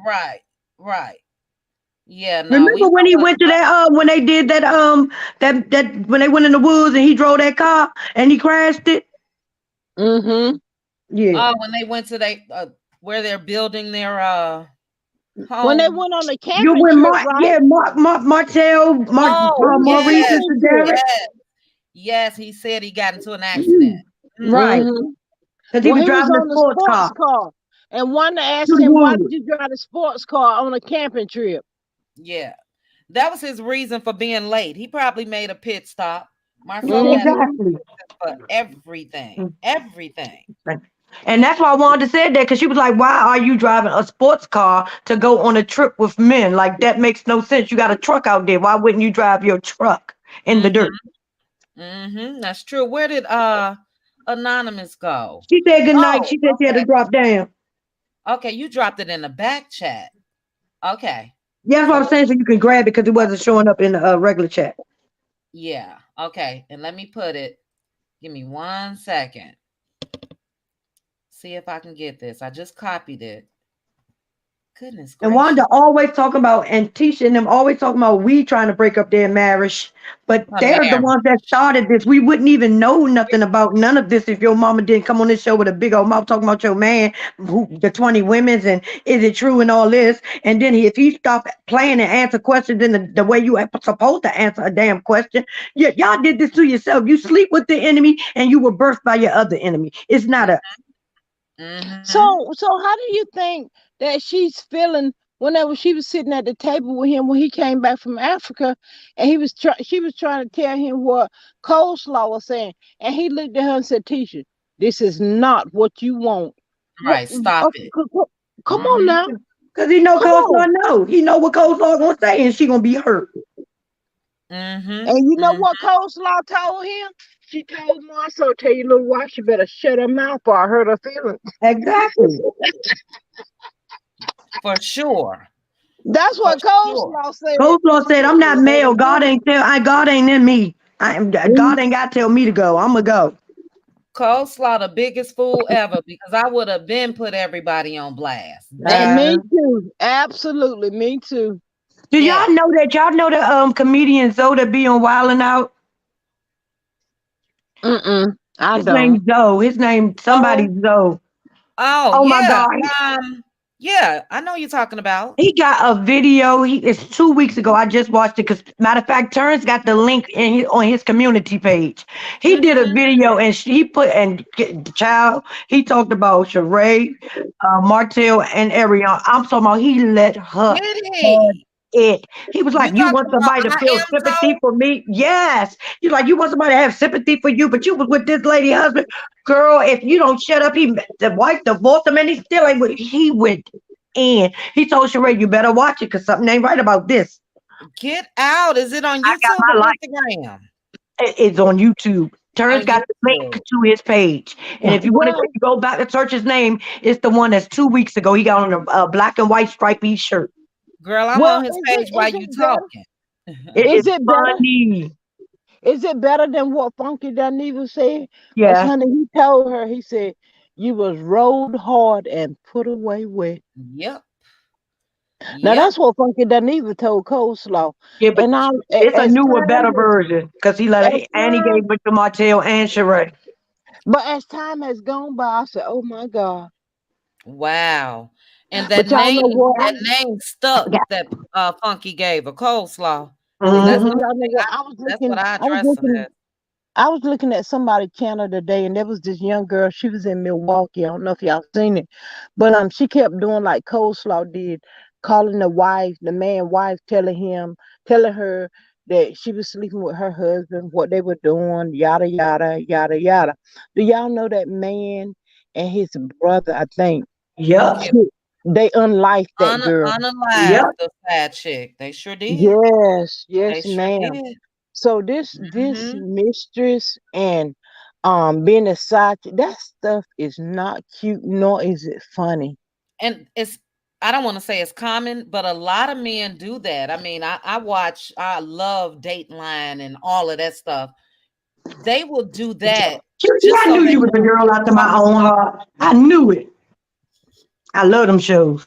Right. Right. Yeah. No, we Remember when know he what. went to that when they did that when they went in the woods and he drove that car and he crashed it? Mm-hmm. Yeah. Oh, when they went to where they're building their When they home. went on a You camping when trip, right? Martel, It was a Maurice Yes, and camping trip. Derek. yes, yes. He said he got into an accident. Right. Mm-hmm. Because he Well, was he was driving a on the sports sports car car, and Wanda to asked the him, "Why did woods. you drive a sports car on a camping trip?" Yeah, that was his reason for being late. He probably made a pit stop. Marcel has Mm-hmm. Exactly. for everything, everything. And that's why Wanda said that because she was like, "Why are you driving a sports car to go on a trip with men? Like that makes no sense. You got a truck out there. Why wouldn't you drive your truck in the dirt?" Mm-hmm. Mm-hmm. That's true. Where did Anonymous go? She said good night. Oh, She said she had to okay. drop down. Okay, you dropped it in the back chat. Okay. Yeah, that's what So I'm saying. So you can grab it because it wasn't showing up in the regular chat. yeah. Okay. And let me put it. Give me 1 second. See if I can get this. I just copied it. Goodness And gracious. Wanda always talking about, and Tisha and them always talking about we trying to break up their marriage, but Her they're the marriage. ones that started this. We wouldn't even know nothing about none of this if your mama didn't come on this show with a big old mouth talking about your man, the 20 women's, and is it true and all this. And then if he stopped playing and answer questions in the way you are supposed to answer a damn question, y'all did this to yourself. You sleep with the enemy and you were birthed by your other enemy. It's not us. Mm-hmm. So how do you think that she's feeling whenever she was sitting at the table with him when he came back from Africa, and she was trying to tell him what coleslaw was saying, and he looked at her and said, "Tisha, this is not what you want." What? Right. Stop it. Come on Mm-hmm. now, Because he know come Coleslaw on. know. He know what Coleslaw gonna say and she gonna be hurt. Mm-hmm. And you know Mm-hmm. what coleslaw told him? She told Marcel, "Tell your little wife, you better shut her mouth or I hurt her feelings." Exactly. For sure. That's For what sure. coleslaw said. Coleslaw said, "I'm not male. God ain't in me. Mhm. God ain't got to tell me to go. I'm gonna go." Coleslaw the biggest fool ever because I would have been put everybody on blast. And Been. me Uh, too. Absolutely, me too. Did Yes. y'all know the comedian Zoe that be on Wildin' Out? Mm-mm, I His don't. name Zoe. His name somebody Oh, Zoe. oh Oh my yeah. God. Yeah, I know you're talking about. He got a video. It's 2 weeks ago. I just watched it because, matter of fact, Terrence got the link on his community page. He did a Mm-hmm. video and he put the child. He talked about Sheree, Martel, and Ariana. I'm talking about he let her Did have he? it. He was You like, "You talking want about somebody to I feel am sympathy so? for me?" Yes. He's like, "You want somebody to have sympathy for you, but you was with this lady husband, girl. If you don't shut up, the wife divorced him, and he still ain't. He went." And he told Sheree, "You better watch it because something ain't right about this." Get out. Is it on I got YouTube my or life. Instagram? It's on YouTube. Terrence On got the link YouTube. to his page. And if you want to Well, go back and search his name, it's the one that's 2 weeks ago. He got on a black and white stripy shirt. Girl, I'm well, on his page while is you it better? talking. It is Is it better? funny. Is it better than what Funky Dineva said? Cause Yeah. honey, he told her, he said, "You was rolled hard and put away wet." Yep. Now Yep. that's what Funky Dineva told Coleslaw. Yeah, but And I, it's a as newer, time better version because as and he gave time, it to Martell and Sheree. but as time has gone by, I said, "Oh my God!" Wow. And that But y'all know name, what? that name stuck that Funky gave her coleslaw. Cause Yeah, that's Mm-hmm. but what y'all know what? that's what I I was address her looking, as. I was looking at somebody's channel today, and there was this young girl. She was in Milwaukee. I don't know if y'all seen it, but she kept doing like Coleslaw did. calling the man wife, telling her that she was sleeping with her husband, what they were doing, yada yada yada yada. Do y'all know that man and his brother? I think Yep. they unlifed that girl. Unalive Yep. the fat chick. They sure did. Yes, They yes, sure ma'am. did. So this Hmm. mistress and being a side chick, that stuff is not cute, nor is it funny. And it's, I don't want to say it's common, but a lot of men do that. I mean, I love Dateline and all of that stuff. They will do that Cutie, just I so knew they you was a won't girl after talk my own about. heart. I knew it. I love them shows.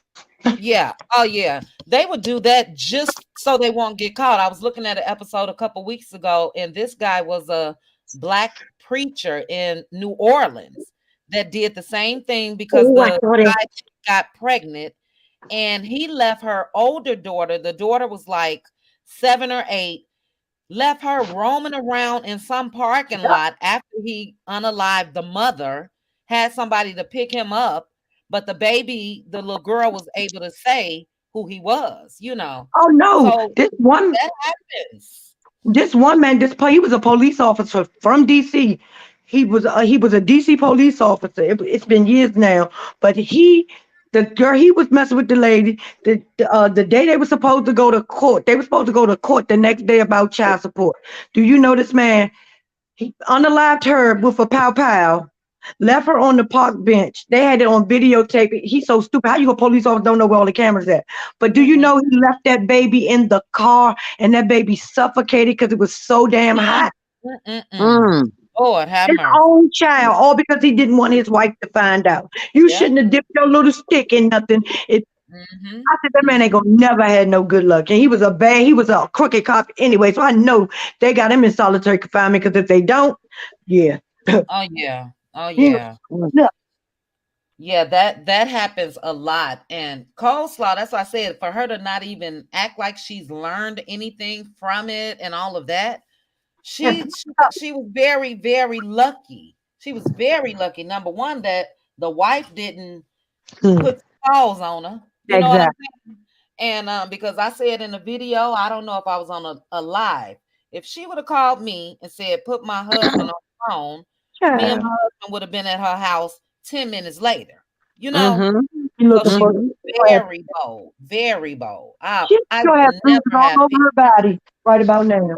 Yeah. Oh yeah. They would do that just so they won't get caught. I was looking at an episode a couple weeks ago, and this guy was a black preacher in New Orleans that did the same thing because Oh, I the saw that. side chick got pregnant, and he left her older daughter. The daughter was like 7 or 8, left her roaming around in some parking lot after he unalived the mother, had somebody to pick him up, but the baby, the little girl was able to say who he was, you know. Oh no, So that happens. this one man, he was a police officer from DC. He was a DC police officer. It's been years now, but the girl he was messing with the lady. The day they were supposed to go to court, they were supposed to go to court the next day about child support. Do you know this man? He unalived her with a pow pow, left her on the park bench. They had it on videotape. He's so stupid. How you a police officer don't know where all the cameras at? But do you Mm-mm, know he left that baby in the car and that baby suffocated because it was so damn mm-mm, hot? mm-mm. Mm. Lord have His mercy. own child, all because he didn't want his wife to find out. You Yep. shouldn't have dipped your little stick in nothing. Mm-hmm. I said that man ain't Mm-hmm. gonna never had no good luck, and he was a crooked cop anyway. So I know they got him in solitary confinement because if they don't, yeah, Oh yeah. Oh he ain't yeah. gonna- Yeah, that happens a lot. And coleslaw, that's why I said for her to not even act like she's learned anything from it and all of that, she was very, very lucky. She was very lucky. Number one, that the wife didn't Hmm, put paws on her. You know what I'm exactly. saying? And because I said in the video, I don't know if I was on a live. If she would have called me and said, put my husband on the phone, me and Child, my husband would have been at her house 10 minutes later. You know? Mhm. you So looking she for? was Mhm. very bold, very bold. She I still have would bruises never all have over picked her body right about now.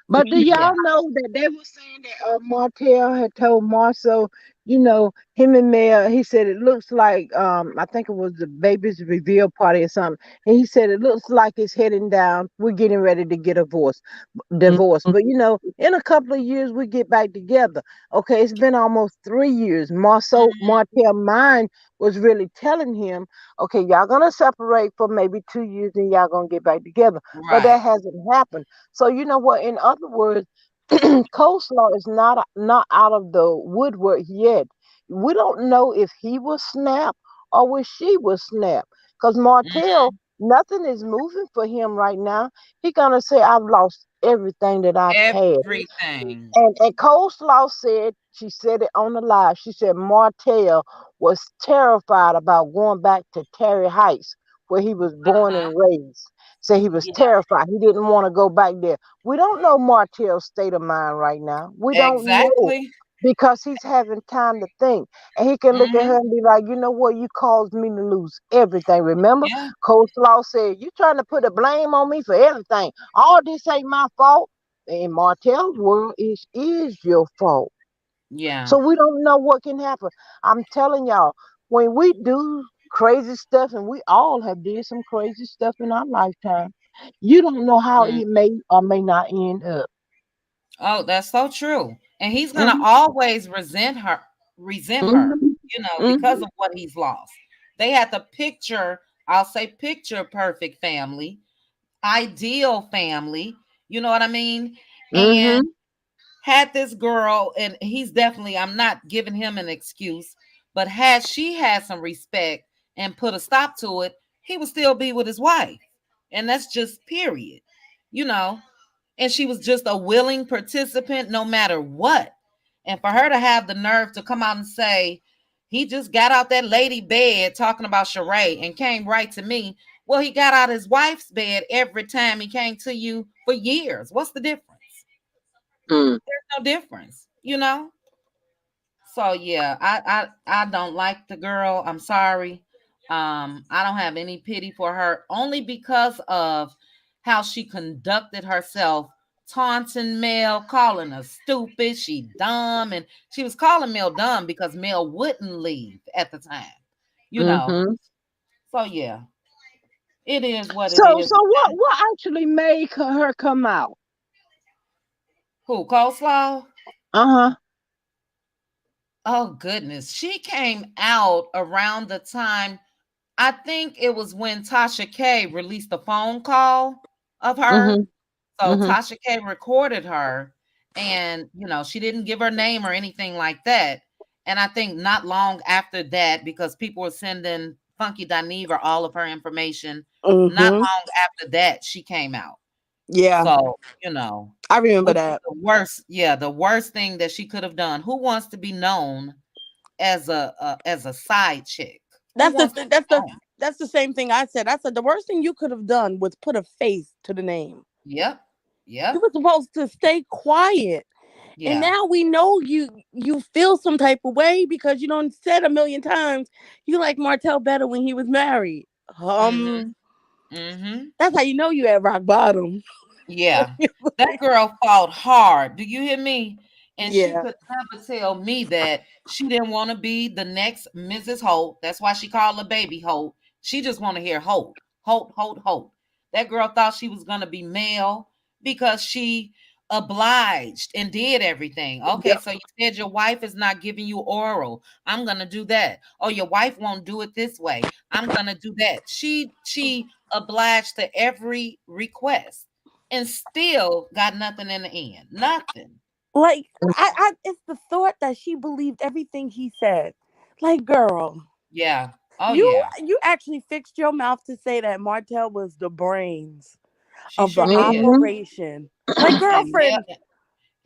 But But do she, yeah. y'all know that they were saying that Martell had told Marceau, him and Mel, he said it looks like I think it was the baby's reveal party or something. And he said it looks like it's heading down. We're getting ready to get a divorce. Mhm. But in a couple of years we get back together. Okay, it's been almost 3 years. Mhm. Martell mind was really telling him, okay, y'all gonna separate for maybe 2 years and y'all gonna get back together. But Right. that hasn't happened. So you know what? In other words, coleslaw is not out of the woodwork yet. We don't know if he will snap or if she will snap. Because Martell, Mhm. nothing is moving for him right now. He gonna say, "I've lost everything that I've had." Everything. And Coleslaw said, she said it on the live. She said Martell was terrified about going back to Terry Heights, where he was born Uh-huh. and raised. Said he was Yeah. terrified. He didn't want to go back there. We don't know Martell's state of mind right now. We don't know Exactly. because he's having time to think. And he can look at her Mhm. and be like, you know what? You caused me to lose everything. Remember, Yeah. Coleslaw said, you trying to put a blame on me for everything. All this ain't my fault. In Martell's world, it is your fault. Yeah. So we don't know what can happen. I'm telling y'all, when we do crazy stuff, and we all have did some crazy stuff in our lifetime, you don't know how Mm. it may or may not end up. Oh, that's so true. And he's gonna Mhm, always resent her, mhm, because mhm, of what he's lost. They had the picture, I'll say picture perfect family, ideal family, you know what I mean? And mhm, had this girl, and he's definitely, I'm not giving him an excuse, but had she had some respect and put a stop to it, he would still be with his wife. And that's just period, you know. And she was just a willing participant no matter what. And for her to have the nerve to come out and say, he just got out that lady bed talking about Sheree and came right to me. Well, he got out his wife's bed every time he came to you for years. What's the difference? Mm. There's no difference, you know? So yeah, I don't like the girl. I'm sorry. I don't have any pity for her only because of how she conducted herself, taunting Mel, calling her stupid, she dumb, and she was calling Mel dumb because Mel wouldn't leave at the time. You know. Mm-hmm. So yeah, it is what So it is. what actually made her come out? Who, Coleslaw? Uh-huh. Oh goodness. She came out around the time, I think it was when Tasha K released a phone call of her. Mm-hmm. So Mm-hmm. Tasha K recorded her, and she didn't give her name or anything like that. And I think not long after that, because people were sending Funky Dineva all of her information, not Mm-hmm. long after that, she came out. Yeah, So, I remember which is that. the worst, yeah, the worst thing that she could have done. Who wants to be known as a side chick? Who That's the wants to th- be that's the known? that's the same thing I said. I said the worst thing you could have done was put a face to the name. Yep. You Yep. were supposed to stay quiet. And Yeah. now we know you feel some type of way because you don't said a million times you like Martel better when he was married. Mhm. Mhm. That's how you know you at rock bottom. Yeah. That girl fought hard. Do you hear me? And she Yeah. could never tell me that she didn't want to be the next Mrs. Holt. That's why she called her baby Holt. She just want to hear Holt. Holt, Holt, Holt. That girl thought she was going to be male because she obliged and did everything. Okay, Yep. so you said your wife is not giving you oral. I'm going to do that. Oh, your wife won't do it this way. I'm going to do that. She obliged to every request and still got nothing in the end. Nothing. Like I it's the thought that she believed everything he said. Like, girl, Yeah. Oh you yeah. you actually fixed your mouth to say that Martel was the brains She of the sure did. Mm-hmm. operation. Like, And Mel girlfriend,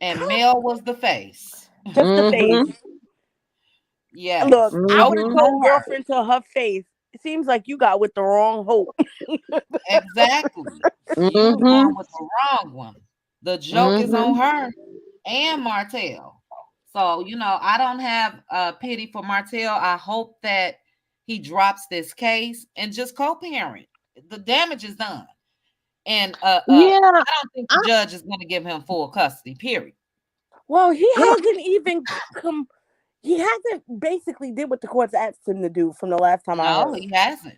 and Mel was the face. just the face. Mm-hmm. Yes. Look, I would have Mm-hmm. Jokers told on her. girlfriend to her face. It seems like you got with the wrong hope. Exactly. You was Mm-hmm. going with the wrong one. The joke is Mm-hmm. on her and Martell. So, I don't have pity for Martell. I hope that he drops this case and just co-parent. The damage is done. And Yeah. I don't think the judge is going to give him full custody, period. Well, he Well, hasn't even come. He hasn't basically did what the courts asked him to do from the last time I No, heard. he hasn't.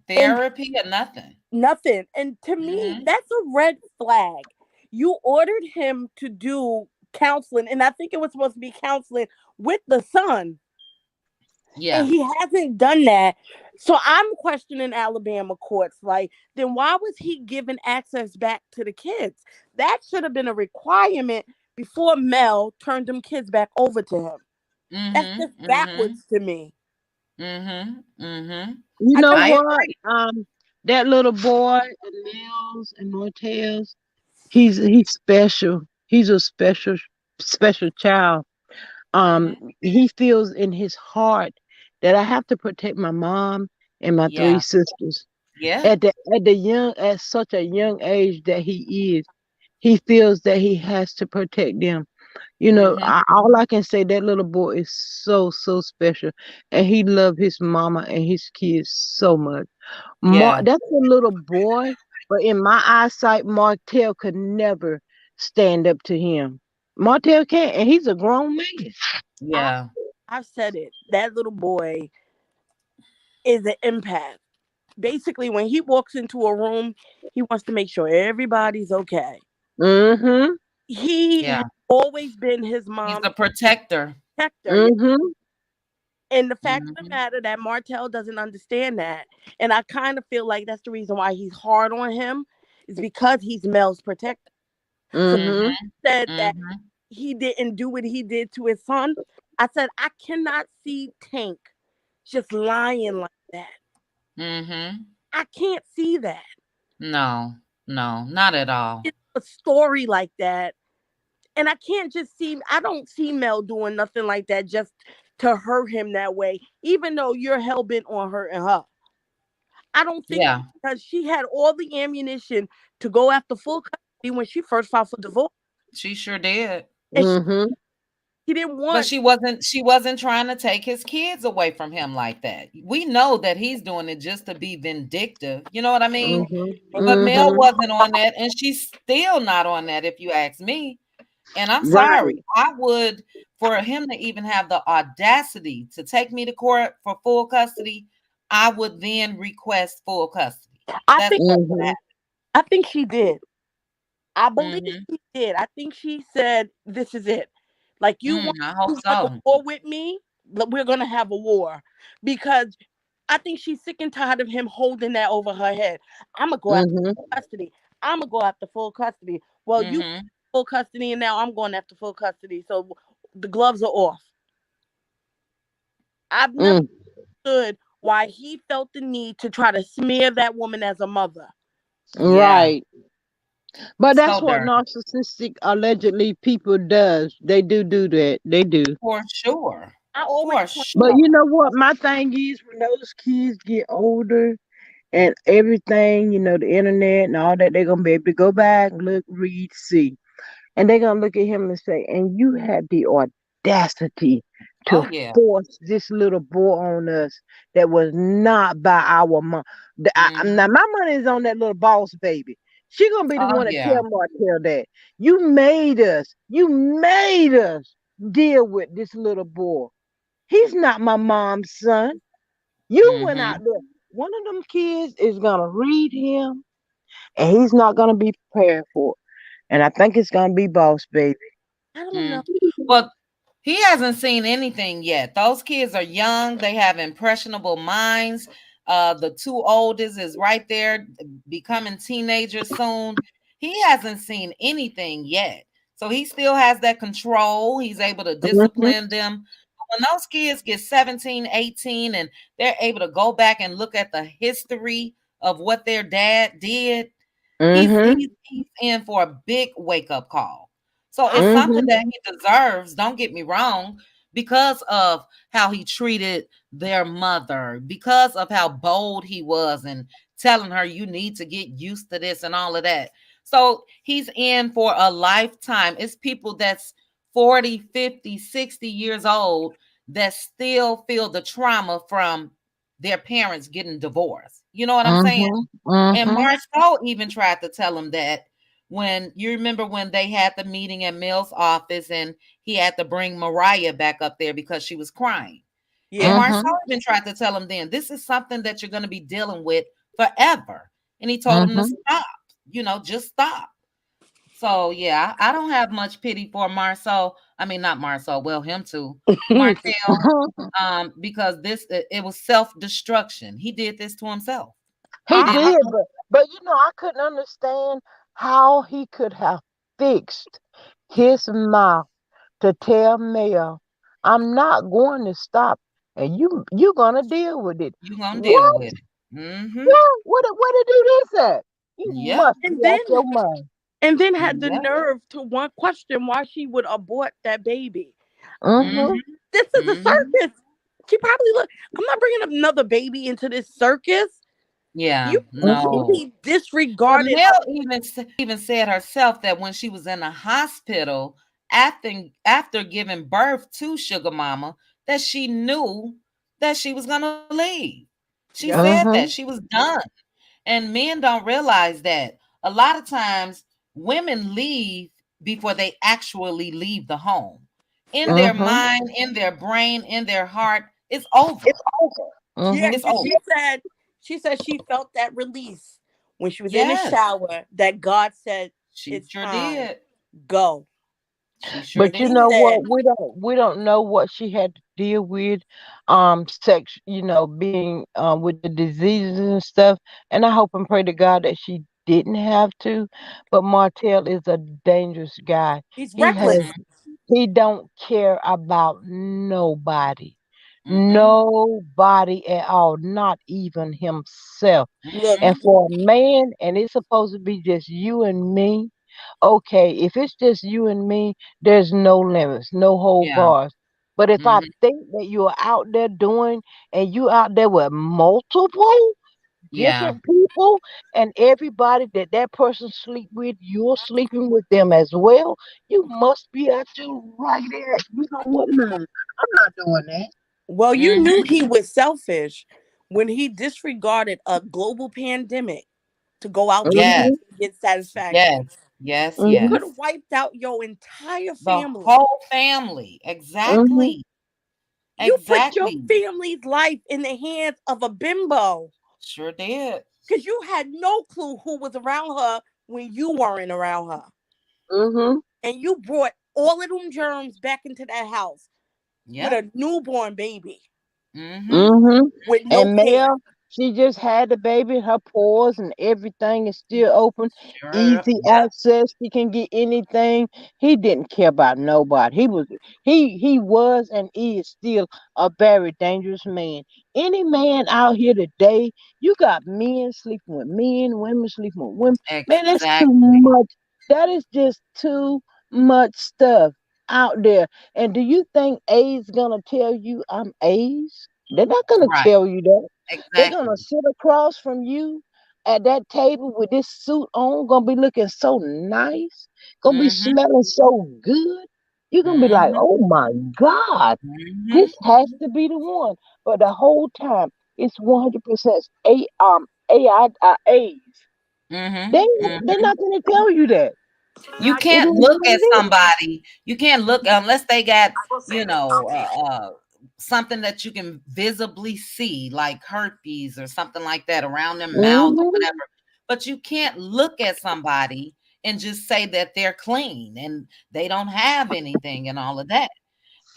And Therapy or nothing. nothing. And to me, Mhm. that's a red flag. You ordered him to do counseling, and I think it was supposed to be counseling with the son, and Yeah. he hasn't done that. So I'm questioning Alabama courts. Like, then why was he given access back to the kids? That should have been a requirement before Mel turned them kids back over to him. That's Mhm. just Mhm. backwards to me. Mhm. Mhm. you I know know. I what? agree. That little boy, Mills and Martell's, he's special. He's a special child. Mhm. He feels in his heart that I have to protect my mom and my three Yeah. sisters. Yeah. At such a young age that he is, he feels that he has to protect them. Mhm. All I can say, that little boy is so special, and he loved his mama and his kids so much. Yeah. That's a little boy, but in my eyesight, Martell could never stand up to him. Martell can't, and he's a grown man. I, Yeah. I've said it. That little boy is an empath. Basically, when he walks into a room, he wants to make sure everybody's okay. Mm-hmm. He has Yeah. always been his He's mom's a protector. protector. Yeah. Mm-hmm. And the fact of the Mhm. matter that Martell doesn't understand that. And I kind of feel like that's the reason why he's hard on him, is because he's Mel's protector. So Mm-hmm. Mhm. said that Mhm. he didn't do what he did to his son. I said, I cannot see Tank just lying like that. Mhm. I can't see that. No. No, not at all. It's a story like that. And I can't just see, I don't see Mel doing nothing like that just to hurt him that way, even though you're hell bent on hurting her. I don't think Yeah, because she had all the ammunition to go after full custody when she first filed for divorce, she sure did. and Mm-hmm. she didn't But want. she wasn't trying to take his kids away from him like that. We know that he's doing it just to be vindictive. You know what I mean? Mm-hmm. But Mel Mm-hmm. wasn't on that, and she's still not on that, if you ask me. And I'm Right. sorry. I would, for him to even have the audacity to take me to court for full custody, I would then request full custody. I That's think what would Mm-hmm. I think she did. I believe happen. she did. I think she said, "This is it. Like I hope you want a so. war with me? We're gonna have a war," because I think she's sick and tired of him holding that over her head. I'm gonna go after Mm-hmm. full custody. I'm gonna go after full custody. Well, you Hmm. full custody, and now I'm going after full custody. So the gloves are off. I've never Mm. understood why he felt the need to try to smear that woman as a mother. Yeah, Right. But so that's what dirty. narcissistic allegedly people does. They do that. They do. For sure. I always For point But sure. you know what? My thing is when those kids get older and everything, the internet and all that, they're gonna be able to go back, look, read, see. And they're gonna look at him and say, and you had the audacity to Oh yeah. force this little boy on us that was not by our mom. Now Hmm. my money is on that little boss baby. She gonna be the Oh one to yeah. tell Martell that you made us deal with this little boy. He's not my mom's son. You went out Hmm. there. One of them kids is gonna read him, and he's not gonna be prepared for it. And I think it's gonna be boss baby. I don't know. Mm. Well, he hasn't seen anything yet. Those kids are young. They have impressionable minds. The two oldest is right there, becoming teenagers soon. He hasn't seen anything yet. So he still has that control. He's able to Mhm, discipline them. But when those kids get 17, 18, and they're able to go back and look at the history of what their dad did, he's mhm, he's he's in for a big wake up call. So I it's something mhm, that he deserves. Don't get me wrong, because of how he treated their mother, because of how bold he was and telling her you need to get used to this and all of that. So he's in for a lifetime. It's people that's 40, 50, 60 years old that still feel the trauma from their parents getting divorced. You know what I'm saying? mhm, And mhm, Marceau even tried to tell him that when you remember when they had the meeting at Mill's office and he had to bring Mariah back up there because she was crying. And yeah. Marceau mhm, even tried to tell him then, this is something that you're going to be dealing with forever. And he told him to mhm. stop, just stop. So yeah, I don't have much pity for Marceau. I mean, not Marceau, well, him too. Martell, because it was self-destruction. He did this to himself. He He I did this. did, but I couldn't understand how he could have fixed his mouth to tell Mel, "I'm not going to stop, and you're gonna deal with it." You gonna deal What? with it. Mhm. Where did do this at? You Yep. must be and out then your mind. had the Yep. nerve to one question why she would abort that baby. Mhm, Mhm. This is a Mhm. circus. She probably look. I'm not bringing another baby into this circus. You Yeah. mhm, No. completely Well, disregarded Mel her. even said herself that when she was in the hospital after giving birth to Sugar Mama, that she knew that she was gonna leave. She Yep. said that mhm, she was done. And men don't realize that a lot of times women leave before they actually leave the home. In their mhm. mind, in their brain, in their heart, it's over. Yeah, Mhm. It's because over. she said she felt that release when she was in the Yes, shower that God said she it's sure time. did. Go. She sure But you did. He know said what? We don't know what she had to deal with, sex. Being with the diseases and stuff. And I hope and pray to God that she didn't have to. But Martell is a dangerous guy. he's He has. reckless. Mhm. He don't care about nobody. Mhm. Nobody at all. Not even himself. Look, And Mhm. for a man, and it's supposed to be just you and me. Okay, if it's just you and me, there's no limits, no hold Yeah. bars. But if I Mhm. think that you're out there doing and you out there with multiple, Yeah. different people, and everybody that person sleep with, you're sleeping with them as well. You must be at your right there. You know what? No, I'm not doing that. Well, you knew Mm-hmm. he was selfish when he disregarded a global pandemic to go out to eat Yes. Mm-hmm. and get satisfaction. Yes. Yes. You Mm-hmm. could Yes. have wiped out your entire The family. whole family. Mm-hmm. Exactly. You put your Exactly. family's life in the hands of a bimbo Sure did. because you had no clue who was around her when you weren't around her. Mm-hmm. And you brought all of them germs back into that house with Yep. a newborn baby Mm-hmm. Mm-hmm. with no And care. Mel, she just had the baby. Her pores and everything is still open. Sure. Easy Yep. access. She can get anything. He didn't care about nobody. He was and is still a very dangerous man. Any man out here today, you got men sleeping with men, women sleeping with women. Man, that's too Exactly. much. That is just too much stuff out there. And do you think A's gonna tell you I'm A's? They're not gonna Right. tell you that. They're Exactly. gonna sit across from you at that table with this suit on, gonna be looking so nice, gonna be Mm-hmm. smelling so good. You're gonna be like, Mm-hmm. oh my God, Mm-hmm. this has to be the one. But the whole time it's 100% A's. Mm-hmm. They're not gonna tell you that. You It can't is look what at it is. somebody. You can't look unless they got, something that you can visibly see, like herpes or something like that around their mouth or Hmm. whatever. But you can't look at somebody and just say that they're clean and they don't have anything and all of that.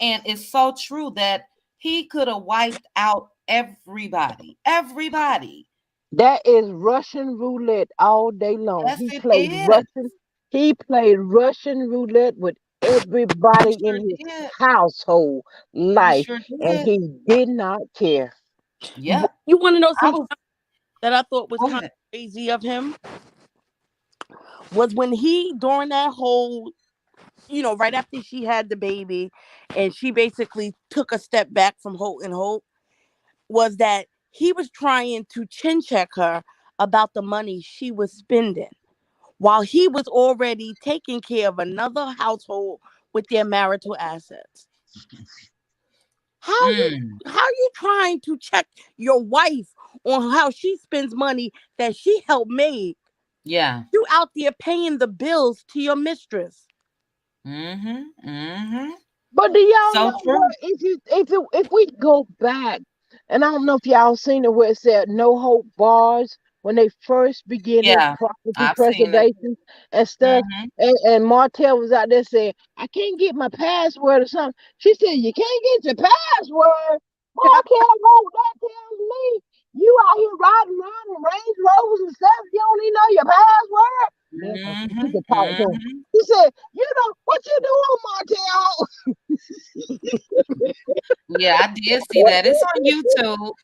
And it's so true that he could have wiped out everybody. Everybody. That is Russian roulette all day long. Yes, He it played is. Russian. He played Russian roulette with He everybody sure in his did. household He life, sure and did. he did not care. Yep. You want to know I something was that I thought was Go kind ahead. of crazy of him? Was when he, during that whole, right after she had the baby and she basically took a step back from Holt and Hope, was that he was trying to chin check her about the money she was spending while he was already taking care of another household with their marital assets. How you Mm, how you trying to check your wife on how she spends money that she helped make? yeah. You out there paying the bills to your mistress. Mhm. Mhm. But do y'all So know what? true. If we go back, and I don't know if y'all seen it where it said no hope bars when they first began his Yeah. property I've seen it. preservation and stuff, Mhm. and Martell was out there saying, "I can't get my password or something." She said, "You can't get your password." Martell wrote that tells me you out here riding around in Range Rovers and stuff. You don't even know your password. Then she Mhm. could talk to him. Mhm. He said, "You know what you doing, Martell?" Yeah, I did see that. It's on YouTube.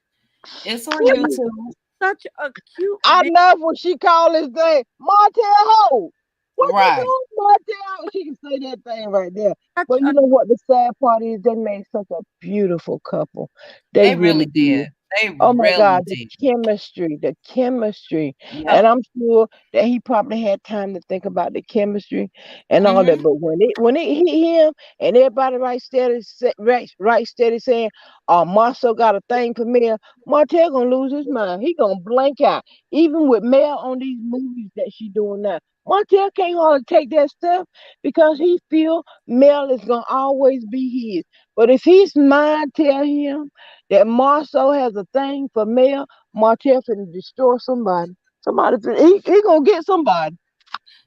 It's on It was YouTube. such a cute I video. love when she call his thing Martell Ho. What you Right. doing, Martell? She can say that thing right there. Such But you a know what? The sad part is they made such a beautiful couple. They They really really did. did. They Oh my really God, did. the chemistry. And Yep. I'm sure that he probably had time to think about the chemistry and all that. Mhm. But when it hit him and everybody right steady saying, "Oh, Marcel got a thing for Mel," Martell gonna lose his mind. He gonna blank out. Even with Mel on these movies that she doing now. Martell can't hardly take that stuff because he feel Mel is gonna always be his. But if his mind tell him that Marceau has a thing for Mel, Martell finna destroy somebody. He gonna get somebody.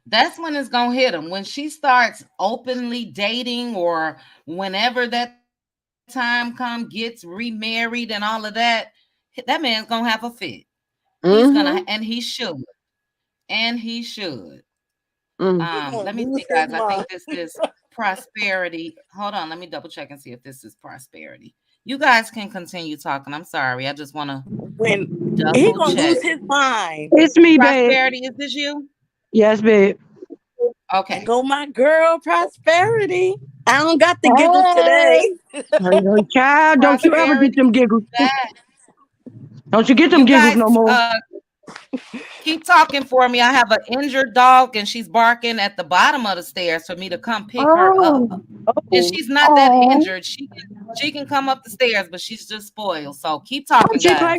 That's when it's gonna hit him. When she starts openly dating or whenever that time come, gets remarried and all of that, that man's gonna have a fit. He's gonna, and Mm-hmm. he should. And he should. Mm. he Let gonna me see, lose his guys. I think mind. this is prosperity. Hold on, let me double check and see if this is prosperity. You guys can continue talking. I'm sorry. I just want to When he double gonna check. lose his mind. It's me, babe. Prosperity, is this you? Yes, babe. And Okay. go my girl Prosperity. I don't got the giggles today. Hey, Child, don't you ever get Prosperity them is giggles. back. Don't you get them You giggles guys, no more. Keep talking for me. I have an injured dog and she's barking at the bottom of the stairs for me to come pick her up. Oh, And Oh, she's not that oh. injured. She can come up the stairs, but she's just spoiled. So keep Oh, talking, guys.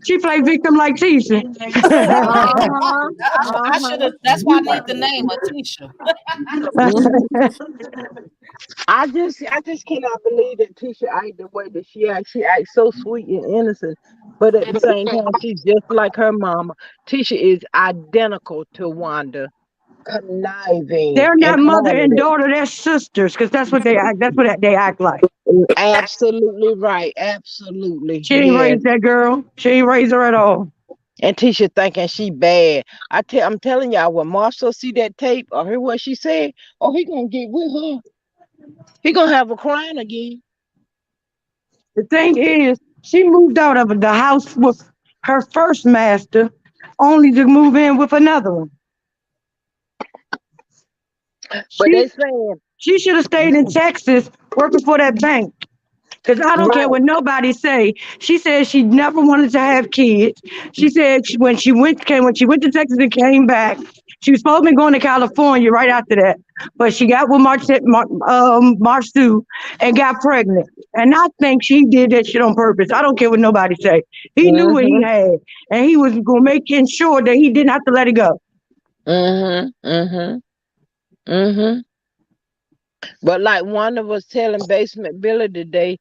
she play victim like Tisha. Right. uh-huh, I should have. That's why I need the name of Tisha. I just cannot believe that Tisha acts the way that she acts. She acts so sweet and innocent, but at the same time, she's just like her mama. Tisha is identical to Wanda, conniving They're and not mother and harlot. daughter, they're sisters, because that's what they act. That's what they act like. Absolutely right. Absolutely, She ain't yes. raised that girl. She ain't raised her at all. And Tisha thinking she bad. I'm telling y'all, when Marshall see that tape or hear what she said, oh, he gonna get with her. He gonna have her crying again. The thing is, she moved out of the house with her first master, only to move in with another one. But She they saying she should have stayed in Texas working for that bank. Because I don't care right. what nobody say. She said she never wanted to have kids. She said when she went to Texas and came back, she was supposed to be going to California right after that. But she got with Marsu and got pregnant. And I think she did that shit on purpose. I don't care what nobody say. He knew what he Mm-hmm. had. And he was gonna make sure that he didn't have to let it go. Mm-hmm. Mm-hmm. Mm-hmm. But like Wanda was telling Basement Billy today,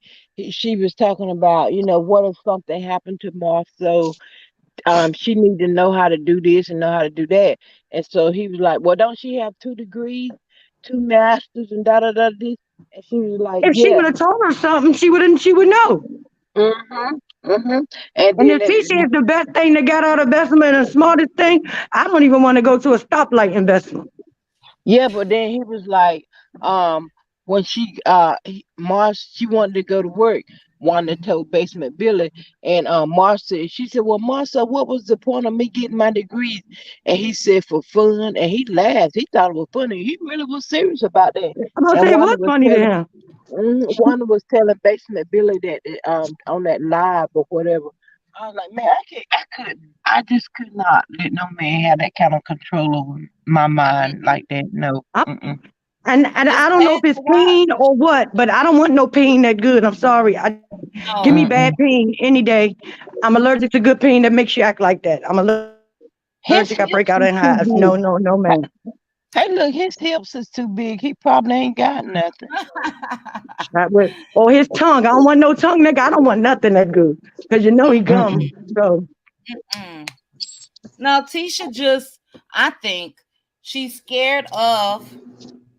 she was talking about, what if something happened to Martha? She need to know how to do this and know how to do that. And so he was like, well, don't she have 2 degrees, 2 masters, and da da da this? And she was like, If she yeah. would have told her something, she would know. Mm-hmm. Mm-hmm. And And then if Tisha is the best thing that got out of investment and the smartest thing, I don't even want to go to a stoplight investment. yeah, but then he was like, um, when Mars, she wanted to go to work. Wanda told Basement Billy, and Marcia, she said, "Well, Marcia, what was the point of me getting my degrees?" And he said, "For fun." And he laughed. He thought it was funny. He really was serious about that. I'm gonna And say it was funny to him. Wanda was telling Basement Billy that on that live or whatever. I was like, man, I just could not let no man have that kind of control over my mind like that. No. I, Mm-mm. and It's I don't know sad if it's to watch. pain or what, but I don't want no pain that good. I'm sorry. Give me No. bad Mm-mm. pain any day. I'm allergic to good pain that makes you act like that. I'm allergic. I break out in His hives. No, hips is no, no, too man. big. Hey, look, his hips is too big. He probably ain't got nothing. Or his tongue. I don't want no tongue, nigga. I don't want nothing that good. Because you know he gum. Mm-mm. So Mm-mm. Now, Tisha just, I think she's scared of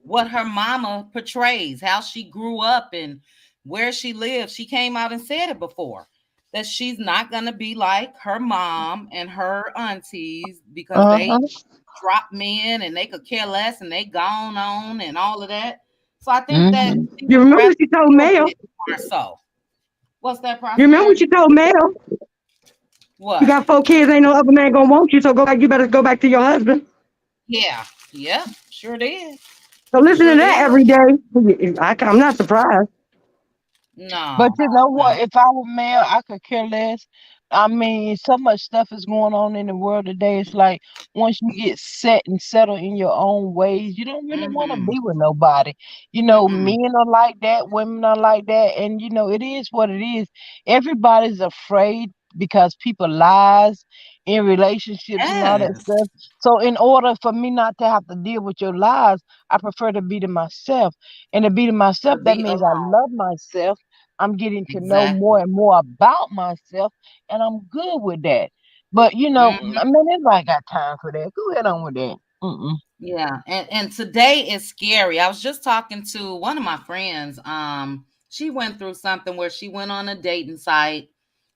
what her mama portrays, how she grew up and where she lives. She came out and said it before that she's not going to be like her mom and her aunties because they Uh-huh. drop men and they could care less and they gone on and all of that. So I think that Mm-hmm. she you would remember rather what she told be a Mel? bit more so. What's that, You remember what Prosperity? she told Mel? You What? got 4 kids, ain't no other man gonna want you, so go back. You better go back to your husband. Yeah. Yep. Sure did. So listen to Sure that did. every day. I'm not surprised. But No. you know No. what? If I were male, I could care less. I mean, so much stuff is going on in the world today. It's like once you get set and settled in your own ways, you don't really want to Mm-hmm. be with nobody. Mm-mm. Men are like that, women are like that, and it is what it is. Everybody's afraid because people lies in relationships and all that Yes. stuff. So in order for me not to have to deal with your lies, I prefer to be to myself. And to be to To myself, that be means I alone. love myself. I'm getting to know more Exactly. and more about myself, and I'm good with that. But Mhm. I mean, everybody got time for that. Go ahead on with that. Mm-mm. Yeah, and today is scary. I was just talking to one of my friends. She went through something where she went on a dating site.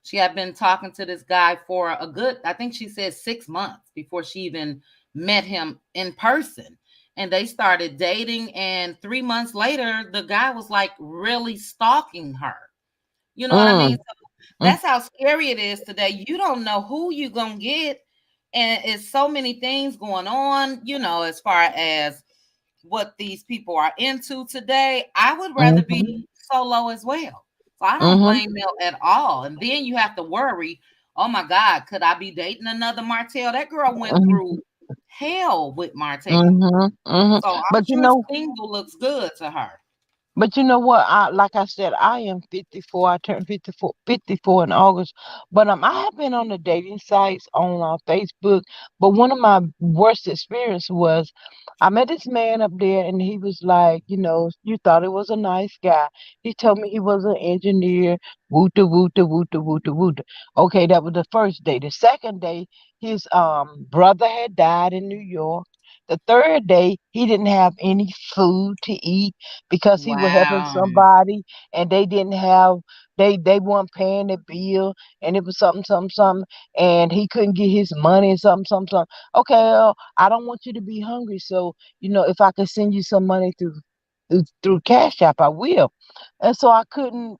She had been talking to this guy for a good, I think she said 6 months before she even met him in person. And they started dating, and 3 months later, the guy was like really stalking her. You know what I mean? Mm, So mm, that's how scary it is today. You don't know who you gonna get, and it's so many things going on. As far as what these people are into today. I would rather mm-hmm, be solo as well. So I don't mm-hmm, blame Mel at all. And then you have to worry. Oh my God, could I be dating another Martell? That girl went Mhm, through hell with Martell. mhm, mhm. So I'm But you sure know, single looks good to her. But you know what? Like I said, I am 54. I turned 54 in August. But I have been on the dating sites on Facebook. But one of my worst experience was I met this man up there, and he was like, you thought he was a nice guy. He told me he was an engineer. Woota woota woota woota woota. Okay, that was the first day. The second day, his brother had died in New York. The third day, he didn't have any food to eat because he was helping Wow. somebody and they didn't have they weren't paying the bill, and it was something something something, and he couldn't get his money and something something something. Okay, I don't want you to be hungry, so if I can send you some money through Cash App, I will. And so I couldn't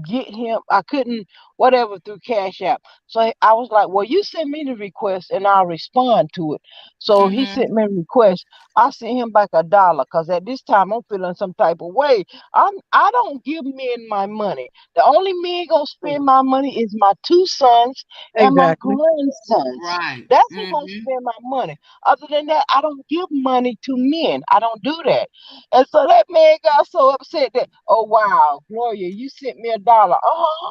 get him. I couldn't whatever through Cash App. So I was like, well, you send me the request and I'll respond to it. So he Mm-hmm. sent me a request. I sent him back $1 because at this time I'm feeling some type of way. I don't give men my money. The only men gonna spend my money is my two sons and my Exactly. grandsons. Right. That's who gonna Mm-hmm. spend my money. Other than that, I don't give money to men. I don't do that. And so that man got so upset that, oh wow, Gloria, you sent me $1. Uh-huh.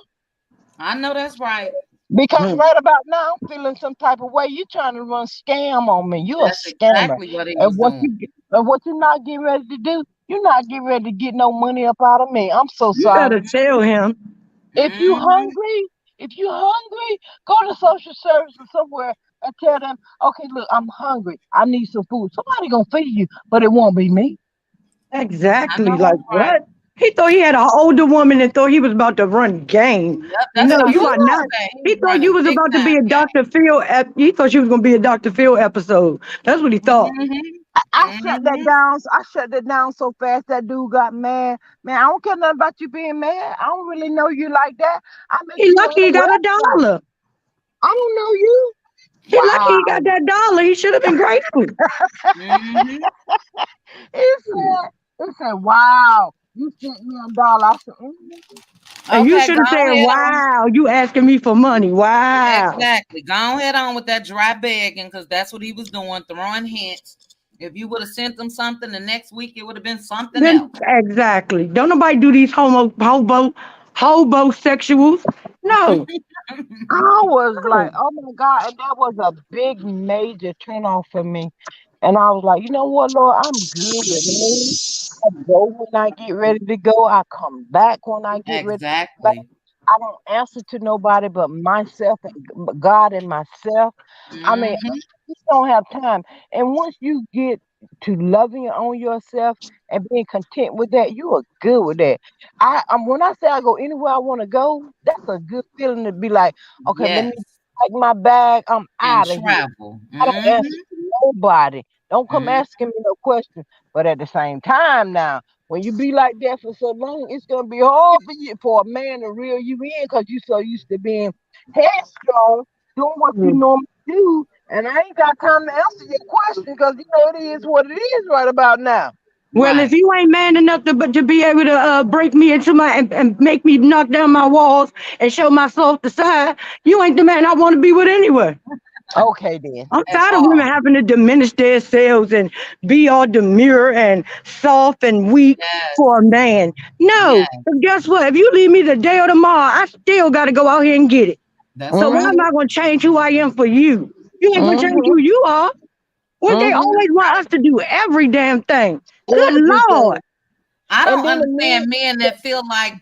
I know that's right. Because Hmm. right about now I'm feeling some type of way. You trying to run scam on me. You a That's scammer. exactly what he And was doing. what you not getting ready to do, you're not getting ready to get no money up out of me. I'm so You sorry. better tell him. If you Mm-hmm. hungry, if you hungry, go to social services somewhere and tell them, okay, look, I'm hungry. I need some food. Somebody gonna feed you, but it won't be me. I know Exactly. Like that's right. what? He thought he had an older woman and thought he was about to run game. Yep, that's No, what you he are was not. saying. He He was thought you running was big about to be time a game. Dr. Phil. He thought she was going to be a Dr. Phil episode. That's what he thought. Mm-hmm. I shut that Mm-hmm. down. I shut that down so fast that dude got mad. Man, I don't care nothing about you being mad. I don't really know you like that. I met He you on lucky he a got a website. dollar. I don't know you. He lucky Wow. he got that dollar. He should have been grateful. Mm-hmm. He said, wow, you sent me $1. I said, And you Okay, should go have said, ahead on. "Wow, you asking me for money? Wow." Exactly. Go ahead on with that dry begging because that's what he was doing, throwing hints. If you would have sent them something the next week, it would have been something Then else. exactly. Don't nobody do these hobosexuals. No, I was like, no. oh my God. And that was a big major turn off for me. And I was like, you know what, Lord, I'm good with me. I go when I get ready to go. I come back when I get ready to come back. Exactly. I don't answer to nobody but myself and God and myself. I mean, I Mm-hmm. just don't have time. And once you get to loving on yourself and being content with that, you are good with that. When I say I go anywhere I want to go, that's a good feeling to be like, okay, let me Yes. pack my bag. I'm And out of here. travel. I don't answer Mm-hmm. to nobody. Don't come Mm-hmm. asking me no questions. But at the same time now, when you be like that for so long, it's gonna be hard for a man to reel you in because you so used to being headstrong, doing what you Mm. normally do. And I ain't got time to answer your question because it is what it is right about now. Well, if Right. you ain't man enough to be able to break me into and make me knock down my walls and show myself the side, you ain't the man I want to be with anyway. Okay then. I'm At tired of women all. having to diminish themselves and be all demure and soft and weak for a Yes. man. No, Yes. but guess what? If you leave me today or tomorrow, I still got to go out here and get it. That's So why right. am Mm-hmm. I going to change who I am for you? You ain't going to change Mm-hmm. who you are. When they Mm-hmm. always want us to do every damn thing. Good Lord. Everything. I And don't then the men, understand men that feel like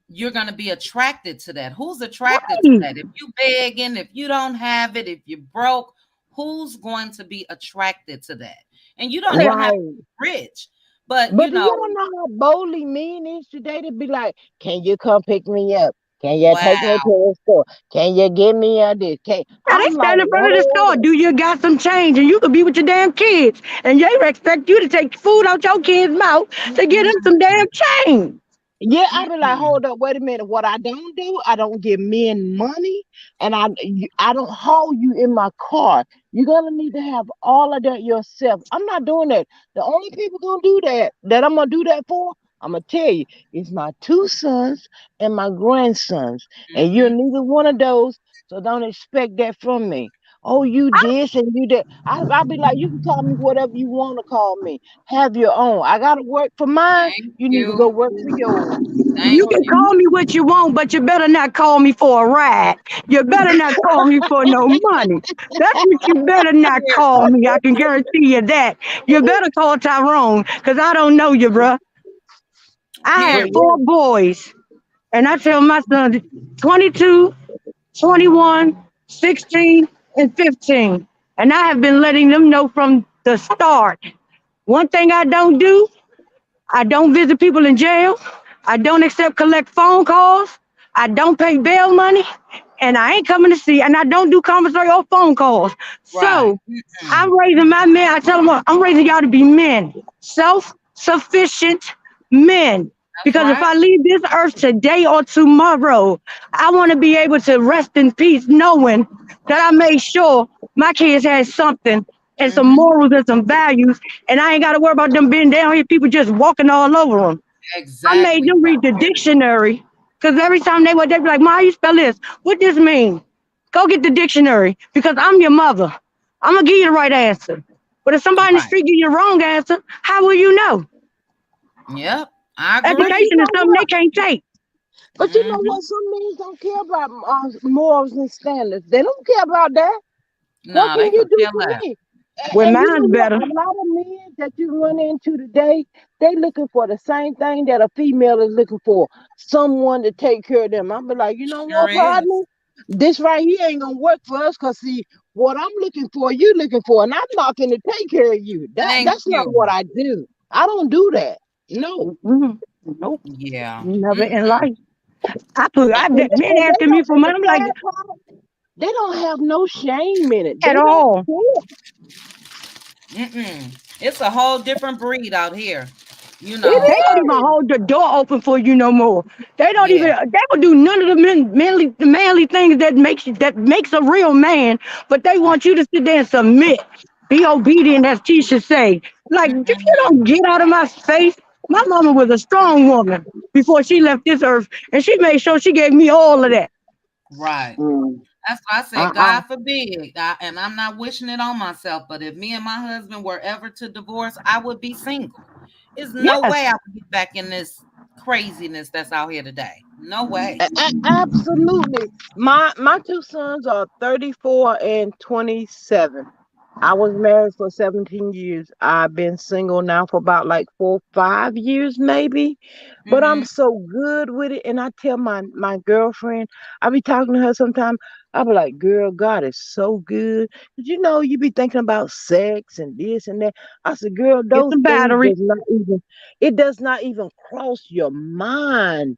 you're going to be attracted to that. Who's attracted to Right. that? If you begging, if you don't have it, if you're broke, who's going to be attracted to that? And you don't even have to right. be rich. But But do y'all know how boldly mean is today to be like, can you come pick me up? Can you take me to wow. the store? Can you give me a this? Now they I'm like, stand in front of the store. Lord. Do you got some change? And you could be with your damn kids. And they expect you to take food out your kids' mouth to get them some damn change. Yeah, I be like, Mm-mm. hold up, wait a minute. What I don't do, I don't give men money, and I don't haul you in my car. You're gonna need to have all of that yourself. I'm not doing that. The only people gonna do that I'm gonna do that for, I'm gonna tell you, is my two sons and my grandsons, and you're Mm-hmm. neither one of those. So don't expect that from me. Oh, you this and you that. I'll be like, you can call me whatever you want to call me. Have your own. I gotta work for mine. Thank You need to go you. work for yours. Thank You can you. call me what you want, but you better not call me for a ride. You better not call me for no money. That's what you better not call me. I can guarantee you that. You better call Tyrone, because I don't know you, bruh. I But had Period. yeah, 4 boys, and I tell my son 22, 21, 16, and 15. And I have been letting them know from the start. One thing I don't do, I don't visit people in jail. I don't accept collect phone calls. I don't pay bail money. And I ain't coming to see, and I don't do conversation or phone calls. Right. So Mm-mm. I'm raising my men. I tell them, I'm raising y'all to be men, self sufficient men. That's Because if right. I leave this earth today or tomorrow, I want to be able to rest in peace knowing that I made sure my kids had something and some Mm-hmm. morals and some values, and I ain't got to worry about them being down here, people just walking all over them. I made Exactly them read the right. dictionary because every time they'd be like, "Ma, how you spell this? What this mean?" Go get the dictionary because I'm your mother. I'm gonna give you the right answer. But if somebody in the Right. street give you the wrong answer, how will you know? Yep. I but you agree. Education is know something they what? can't take. But you know Mm-hmm. what? Some men don't care about morals and standards. They don't care about that. What No, can they you could do care for less. me? Well, And you know mine's what? better. A lot of men that you run into today, they looking for the same thing that a female is looking for. Someone to take care of them. I'm be like, you know Sure what, is. partner? This right here ain't gonna work for us because see, what I'm looking for, you looking for, and I'm not gonna take care of you. Thank That's not you. what I do. I don't do that. No. Mhm. Nope, Yeah. never in Mm-mm. life. Men And they asking me don't, for and the money. I'm like, sad part, they don't have no shame in it. at They don't all. care. Mm-mm. It's a whole different breed out here. You It know, They don't even is. hold the door open for you no more. They don't yeah. even. They will do none of the manly things that makes a real man. But they Right. want you to sit there and submit, be obedient, as Tisha say. Like if you don't Mm-hmm. get out of my face, my mama was a strong woman before she left this earth, and she made sure she gave me all of that. Right. Mm, That's why I said, uh-uh. God forbid. And I'm not wishing it on myself, but if me and my husband were ever to divorce, I would be single. There's no Yes, way I would get back in this craziness that's out here today. No way. Absolutely. My two sons are 34 and 27. I was married for 17 years. I've been single now for about like 4, 5 years, maybe. But I'm Mm-hmm. so good with it. And I tell my girlfriend, I be talking to her sometimes. I be like, girl, God is so good. 'Cause you know, you be thinking about sex and this and that. I said, girl, get those some things battery. it does not even cross your mind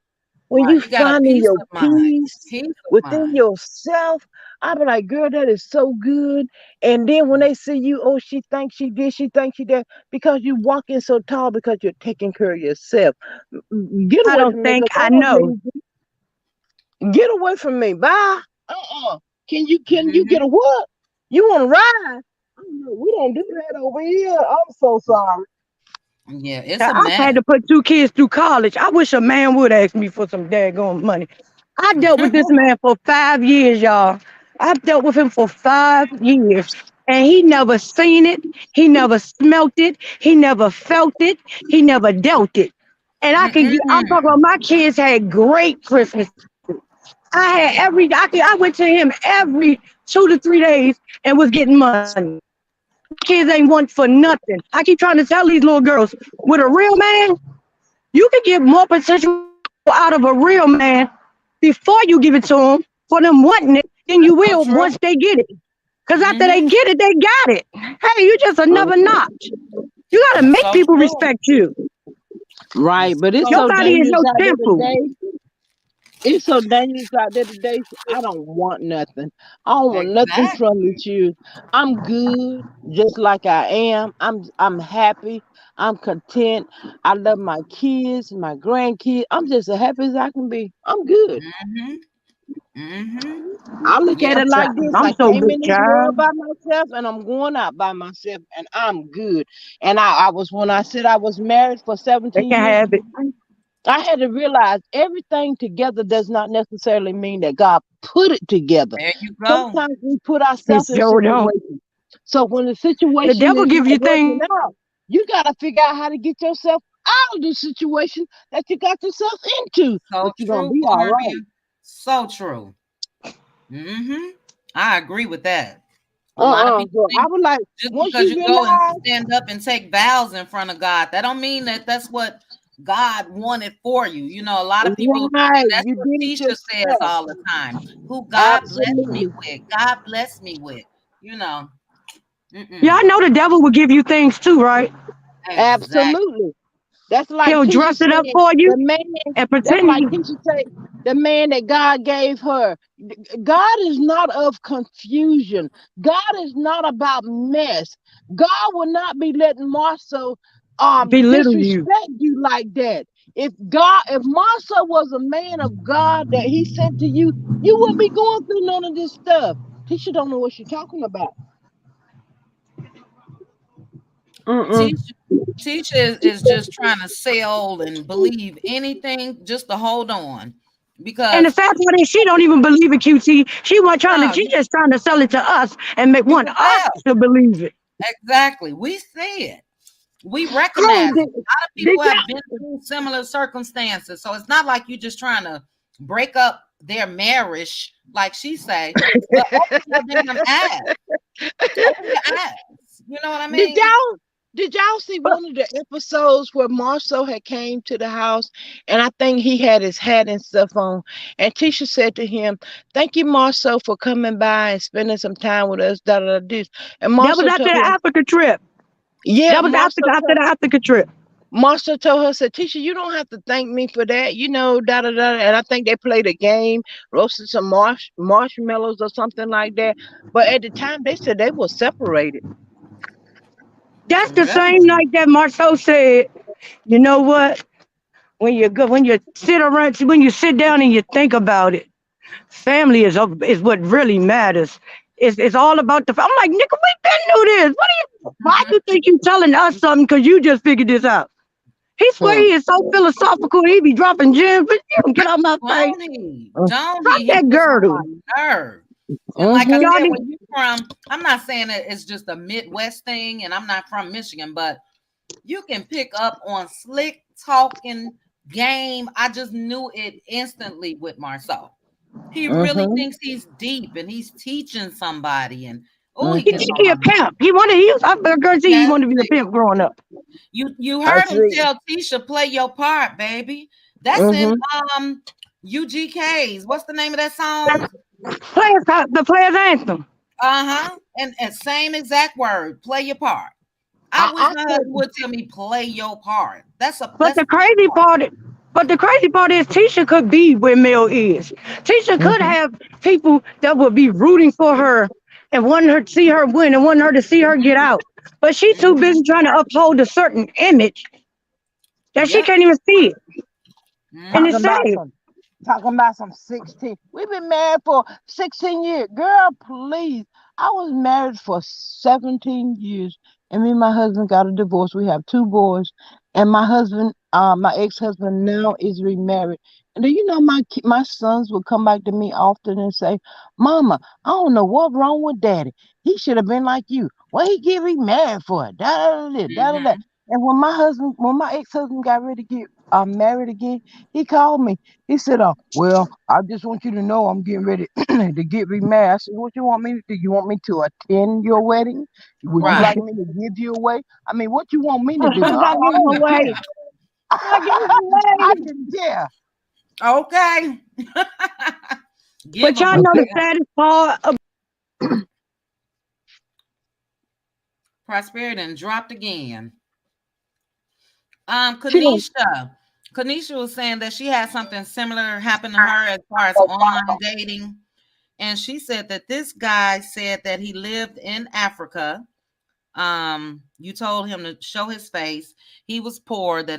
when you Right. You got a finding peace your of mind. peace Peace of within mind. yourself. I be like, girl, that is so good. And then when they see you, oh, she thinks she did, she thinks she did, because you walking so tall because you're taking care of yourself. Get I away don't from me, think because I I don't know. need you. Get away from me. Bye. Can you get Mm-hmm. a what? You want to ride? Oh, no, we don't do that over here. I'm so sorry. Yeah, it's a I've had mess. to put 2 kids through college. I wish a man would ask me for some daggone money. I dealt with this man for 5 years, y'all. I've dealt with him for 5 years. And he never seen it. He never smelt it. He never felt it. He never dealt it. And I'm Mm-mm. talking about my kids had great Christmases. I went to him every 2 to 3 days and was getting money. My kids ain't one for nothing. I keep trying to tell these little girls, with a real man, you can get more potential out of a real man before you give it to them for them wanting it than you That's will so once they true. get it. Because after they Mm-hmm. get it, they got it. Hey, you just another Uh, notch. You got to That's make so people true. respect you. right, It's but it's so Your so body true. is dangerous your out there temple. today. It's so dangerous out there today. I don't want nothing. I don't want nothing from Exactly. you. I'm good, just like I am. I'm happy. I'm content. I love my kids, my grandkids. I'm just as happy as I can be. I'm good. Mm-hmm. Mm-hmm. I look at Yeah. it like this. I'm I so came good, in this world child. by myself and I'm going out by myself and I'm good. And I was when I said I was married for They 17 can years. have it. I had to realize everything together does not necessarily mean that God put it together. There you go. Sometimes we put It ourselves in sure don't. situations. So when the The situation devil is give not you working things. out, you got to figure out how to get yourself out of the situation that you got yourself into. So But you're going to true, be all right. Gloria. So true. I agree with that. A lot of people So I think was like, just once because you you go and realize, stand up and take vows in front of God, that don't mean that that's what God wanted for you. You know, a lot of people, right, and that's you what did it Tisha says yourself. all the time. Who God blessed me Absolutely. with, God blessed me with. You know, Y'all mm-mm. know the devil will give you things too, right? Exactly. Absolutely. That's like He'll Tisha dress it up said, for you the man, and that's pretend like you Tisha said, the man that God gave her. God is not of confusion. God is not about mess. God will not be letting Marcel belittle you. disrespect you like that. If Marcel was a man of God that he sent to you, you wouldn't be going through none of this stuff. Tisha don't know what she's talking about. Mm-mm. Tisha, Tisha is just trying to sell and believe anything just to hold on And the because sad part is she don't even believe it, QT. no, She just trying to sell it to us and you want can us tell. to believe it. Exactly. We see it. We Hey, recognize it. A lot of did people have been through similar circumstances. So it's not like you just trying to break up their marriage, like she say, but open your damn eyes. Open your eyes. You know what I Did mean? y'all did y'all see one of the episodes where Marcel had came to the house and I think he had his hat and stuff on and Tisha said to him, "Thank you, Marcel, for coming by and spending some time with us." Da da da. This and That was Marcel after told the her, Africa trip. "Yeah." That was after the Africa trip. Marcel told her, said, "Tisha, you don't have to thank me for that, da da da." And I think they played a game, roasted some marshmallows or something like that. But at the time, they said they were separated. That's the same Really? night that Marceau said, you know what? When you sit around, when you sit down and you think about it, family is what really matters. It's all about the. I'm like, nigga, we been through this. Why Mhm. you think you telling us something? Because you just figured this out. He swear Hmm. he is so philosophical. He be dropping gems, but you don't get on my face. Don't he? Don't Drop he? He that gets on girdle. my nerve. And like I Mm-hmm. Y'all said, need, when you from, I'm not saying that it's just a Midwest thing, and I'm not from Michigan, but you can pick up on slick talking game. I just knew it instantly with Marceau. He really Mm-hmm. thinks he's deep and he's teaching somebody, and oh, he he gets Mm-hmm. think on he my a nerve. pimp. He was. I guarantee he Yes, wanted to be a pimp growing up. you I heard him see. tell Tisha, play your part, baby. That's in Mm-hmm. UGK's. What's the name of that song? The players anthem. Uh-huh. And same exact word, play your part. I wish I my husband said, would tell me play your part. But Let's the play crazy your part. part, but the crazy part is Tisha could be where Mel is. Tisha could mm-hmm. have people that would be rooting for her and wanting her to see her win and wanting her to see her get out. But she's too busy Mhm. trying to uphold a certain image that she Yep. can't even see it. And Mhm. it's talking about sad. some talking about some 16. We've been married for 16 years. Girl, please. I was married for 17 years. And me and my husband got a divorce. We have two boys. And my ex-husband now is remarried. And do you know my sons would come back to me often and say, "Mama, I don't know what's wrong with daddy. He should have been like you. What he get remarried for? Da da da da da da." Mhm. And when my ex-husband got ready to get married again, he called me. He said, well, I just want you to know I'm getting ready to get remarried." I said, "What you want me to do? You want me to attend your wedding? Would you like Right. me to give you away? I mean, what you want me to do? I'm Because not I giving don't away. care." I'm not giving I away. didn't care. Okay. Give But y'all them know the away. saddest part Prosperity and dropped again. She don't. Kanisha. Kanisha was saying that she had something similar happen to her as far as online dating. And she said that this guy said that he lived in Africa. You told him to show his face. He was poor, that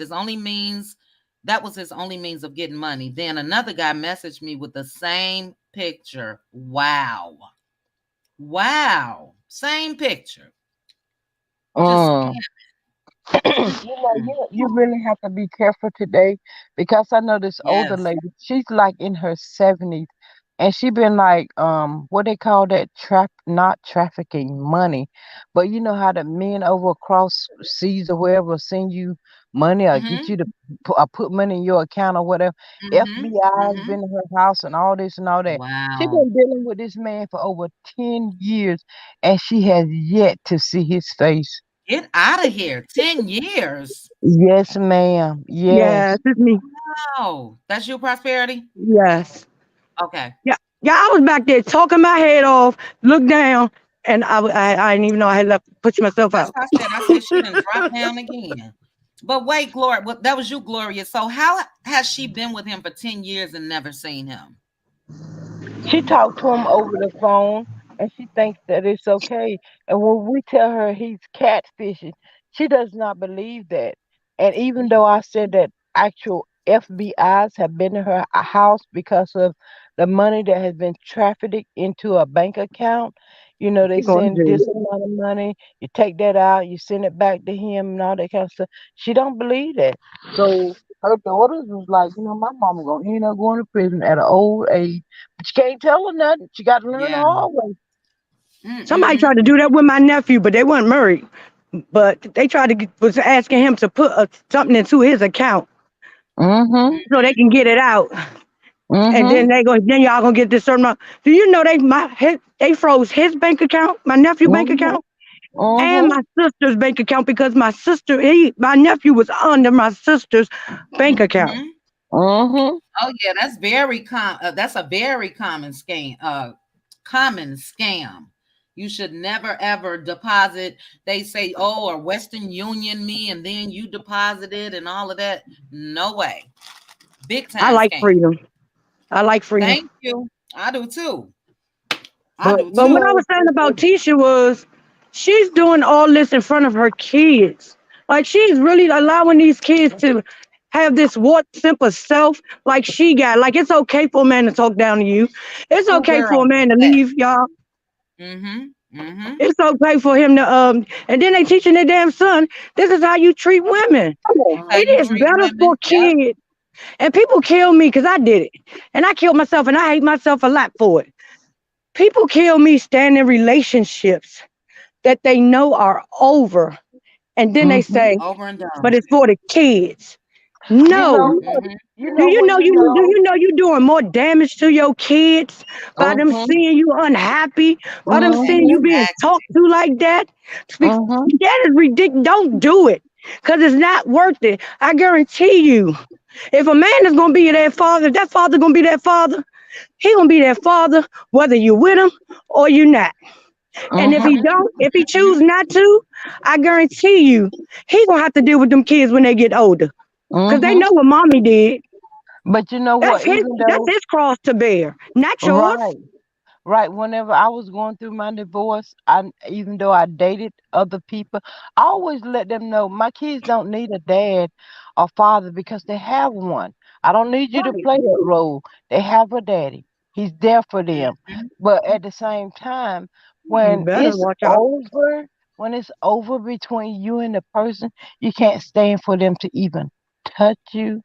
was his only means of getting money. Then another guy messaged me with the same picture. Wow. Wow. Same picture. Just Mm. You really have to be careful today because I know this older Yes. lady, she's like in her 70s and she been like what they call that not trafficking money. But you know how the men over across seas or wherever send you money or get Mhm. you to put money in your account or whatever. Mhm. FBI has Mhm. been in her house and all this and all that. She Wow. been dealing with this man for over 10 years and she has yet to see his face. Get out of here. 10 years. Yes, ma'am. Yes, Yes. it's me. Wow. That's you, Prosperity? Yes. Okay. Yeah. Yeah, I was back there talking my head off, looked down, and I didn't even know I had left, pushed myself That's out. what I said. I said she done dropped down again. But wait, Gloria, well, that was you, Gloria. So how has she been with him for 10 years and never seen him? She talked to him over the phone and she thinks that it's okay. And when we tell her he's catfishing, she does not believe that. And even though I said that actual FBI's have been to her house because of the money that has been trafficked into a bank account, they She going send to this jail. amount of money, you take that out, you send it back to him and all that kind of stuff. She don't believe that. So her daughters was like, my mama gonna end up going to prison at an old age. But you can't tell her nothing. She got to learn the Yeah. hard way. Somebody Mm-mm-mm. tried to do that with my nephew, but they weren't married. But they tried to was asking him to put something into his account Mhm. so they can get it out, and then Mhm. then y'all gonna get this certain amount. Do you know they froze his bank account, my nephew bank Mhm. account, and Mhm. my sister's bank account because my nephew was under my sister's bank account. Mhm. Mhm. Oh yeah, that's a very common scam. You should never ever deposit. They say, "Oh, or Western Union me," and then you deposit it and all of that. No way. Big I time like scam. freedom. I like freedom. Thank you. I do too. I But do But what I too. was saying about Tisha was she's doing all this in front of her kids. Like she's really allowing these kids to have this warped sense of self like she got. Like it's okay for a man to talk down to you. It's okay for a Schoolgirl man to respect. leave y'all. Mhm. Mhm. It's okay for him to and then they teaching their damn son this is how you treat women. How you It is treat better for women. Yep. kids. And people kill me because I did it. And I killed myself and I hate myself a lot for it. People kill me staying in relationships that they know are over. And then they mhm. say, Over and but done. it's for the kids. You No. know, Mhm. you know when you Do know. you know you're doing more damage to your kids by them Mhm. seeing you unhappy, by them seeing you Mhm. being Exactly. talked to like that? Mhm. That is ridiculous. Don't do it. Because it's not worth it. I guarantee you. If a man is gonna be that father, if that father gonna be that father, he gonna be that father, whether you with him or you not. And if he Mhm. don't, if he Mhm. choose not to, I guarantee you, he gonna have to deal with them kids when they get older. Cause they Mhm. know what mommy did. But you know what? Even That's though, his cross to bear, not yours. right. Right. Whenever I was going through my divorce, even though I dated other people, I always let them know my kids don't need a dad or father because they have one. I don't need you to Right. play that role. They have a daddy. He's there for them. Mhm. But at the same time, You when better it's watch out. over, when it's over between you and the person, you can't stand for them to even touch you,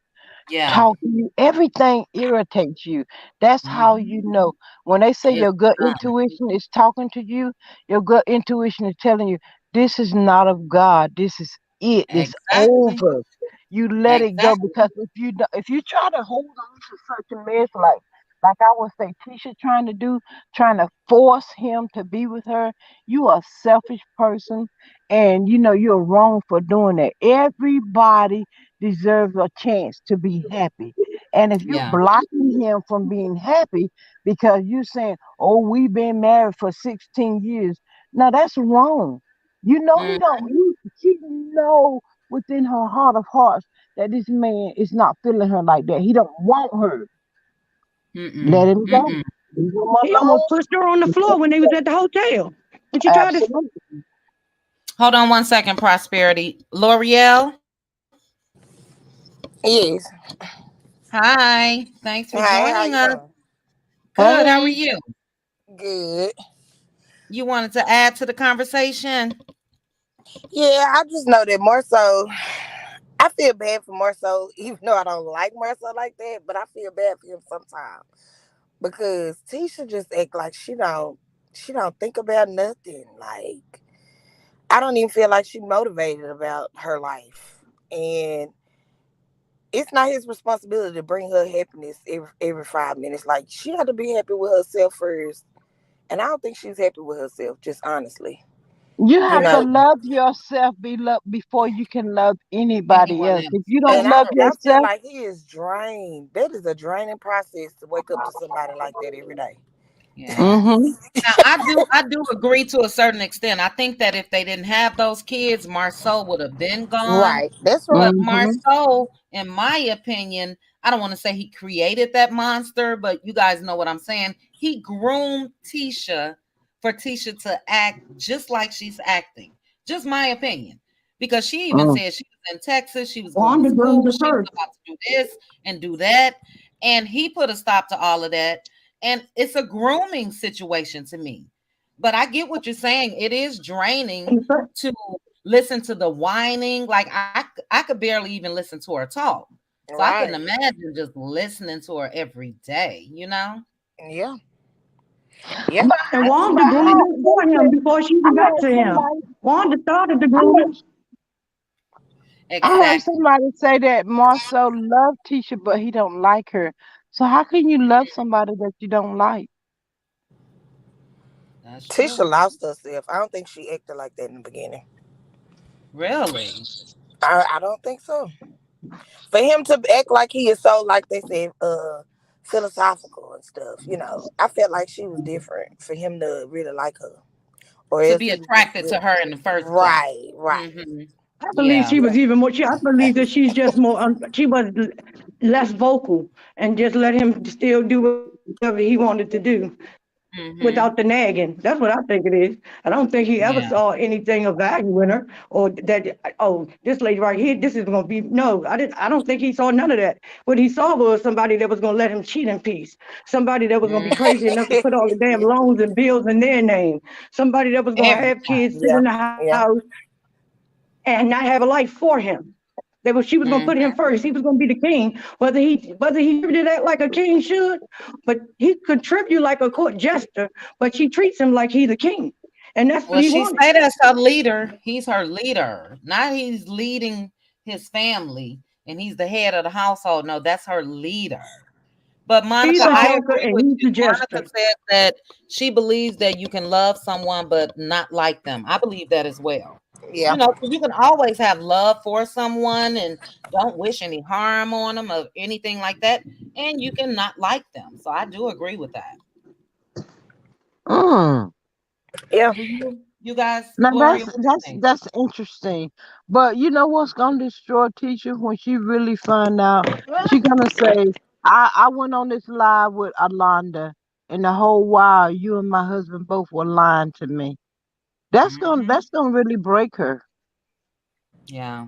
Yeah. talk to you. Everything irritates you. That's how you Mhm. know. When they say It's your gut done. intuition is talking to you, your gut intuition is telling you this is not of God. This is it. It's Exactly. over. You let it go Exactly. because if you try to hold on to such a mess like I would say Tisha trying to do, trying to force him to be with her, you are a selfish person and you're wrong for doing that. Everybody deserves a chance to be happy. And if you're Yeah. blocking him from being happy because you're saying, "Oh, we've been married for 16 years," no, that's wrong. You know he Mm, don't. She know within her heart of hearts that this man is not feeling her like that. He don't want her. mm-mm. Let him go. Mm-mm. Leave him He almost alone. pushed her on the floor when they was at the hotel. And she tried to Absolutely. Hold on one second, Prosperity. L'Oreal. Yes. Hi. Thanks for Hi, how joining you us. doing? Good. How are Hey. you? Good. You wanted to add to the conversation? Yeah, I just know that more so. I feel bad for Marcel, even though I don't like Marcel like that. But I feel bad for him sometimes because Tisha just act like she don't think about nothing. Like I don't even feel like she motivated about her life, and it's not his responsibility to bring her happiness every 5 minutes. Like she got to be happy with herself first, and I don't think she's happy with herself. Just honestly, You you have to know. love yourself, be loved before you can love anybody Anyone else. If else? you don't And love I feel yourself, like he is drained. That is a draining process to wake up to somebody like that every day. Yeah. mm-hmm, Now, I do agree to a certain extent. I think that if they didn't have those kids, Marceau would have been gone. Right. That's But right. mm-hmm, Marceau, in my opinion, I don't want to say he created that monster, but you guys know what I'm saying. He groomed Tisha for Tisha to act just like she's acting. Just my opinion. Because she even mm, said she was in Texas, she was going to Wanda groomed school, her she was first. about to do this and do that. And he put a stop to all of that, and it's a grooming situation to me. But I get what you're saying. It is draining to listen to the whining. Like I could barely even listen to her talk. So I couldn't Right. imagine just listening to her every day, you know? Yeah. Yeah. but And but Wanda I groomed heard it for they him said before she I even got heard to him. somebody Wanda started the I heard, grooming. I heard Exactly. somebody say that Marcel loved Tisha, but he don't like her. So how can you love somebody that you don't like? That's Tisha true. lost herself. I don't think she acted like that in the beginning. Really? I don't think so. For him to act like he is so, like they said, philosophical and stuff, I felt like she was different for him to really like her. Or To else be he was just attracted to her in the first place. right, right. Hmm. I believe Yeah. she was even more. I believe that she's just more. She was less vocal and just let him still do whatever he wanted to do without the Hmm. nagging. That's what I think it is. I don't think he ever Yeah. saw anything of value in her, or that. Oh, this lady right here. This is gonna be no. I didn't. I don't think he saw none of that. What he saw was somebody that was gonna let him cheat in peace. Somebody that was gonna be Mm. crazy enough to put all the damn Yeah, loans and bills in their name. Somebody that was gonna have Everybody. kids sit yeah, in the yeah. house and not have a life for him. She was gonna Hmm. put him first. He was gonna be the king, whether he treated that like a king should, but he contribute like a court jester, but she treats him like he's the king, and that's what Well, he she wanted. say that's her leader. He's her leader. Not he's leading his family and he's the head of the household. No, that's her leader. But She's Monica, a I joker agree and with he's you. the Monica jester. said that she believes that you can love someone but not like them. I believe that as well. Yeah. 'Cause you can always have love for someone and don't wish any harm on them or anything like that, and you can not like them. So I do agree with that. Mm. Yeah. Do you guys, Now Gloria, that's what you that's think? that's interesting. But you know what's gonna destroy teacher when she really find out? She gonna say, I went on this live with Alonda, and the whole while you and my husband both were lying to me. Hmm. That's gonna really break her. Yeah.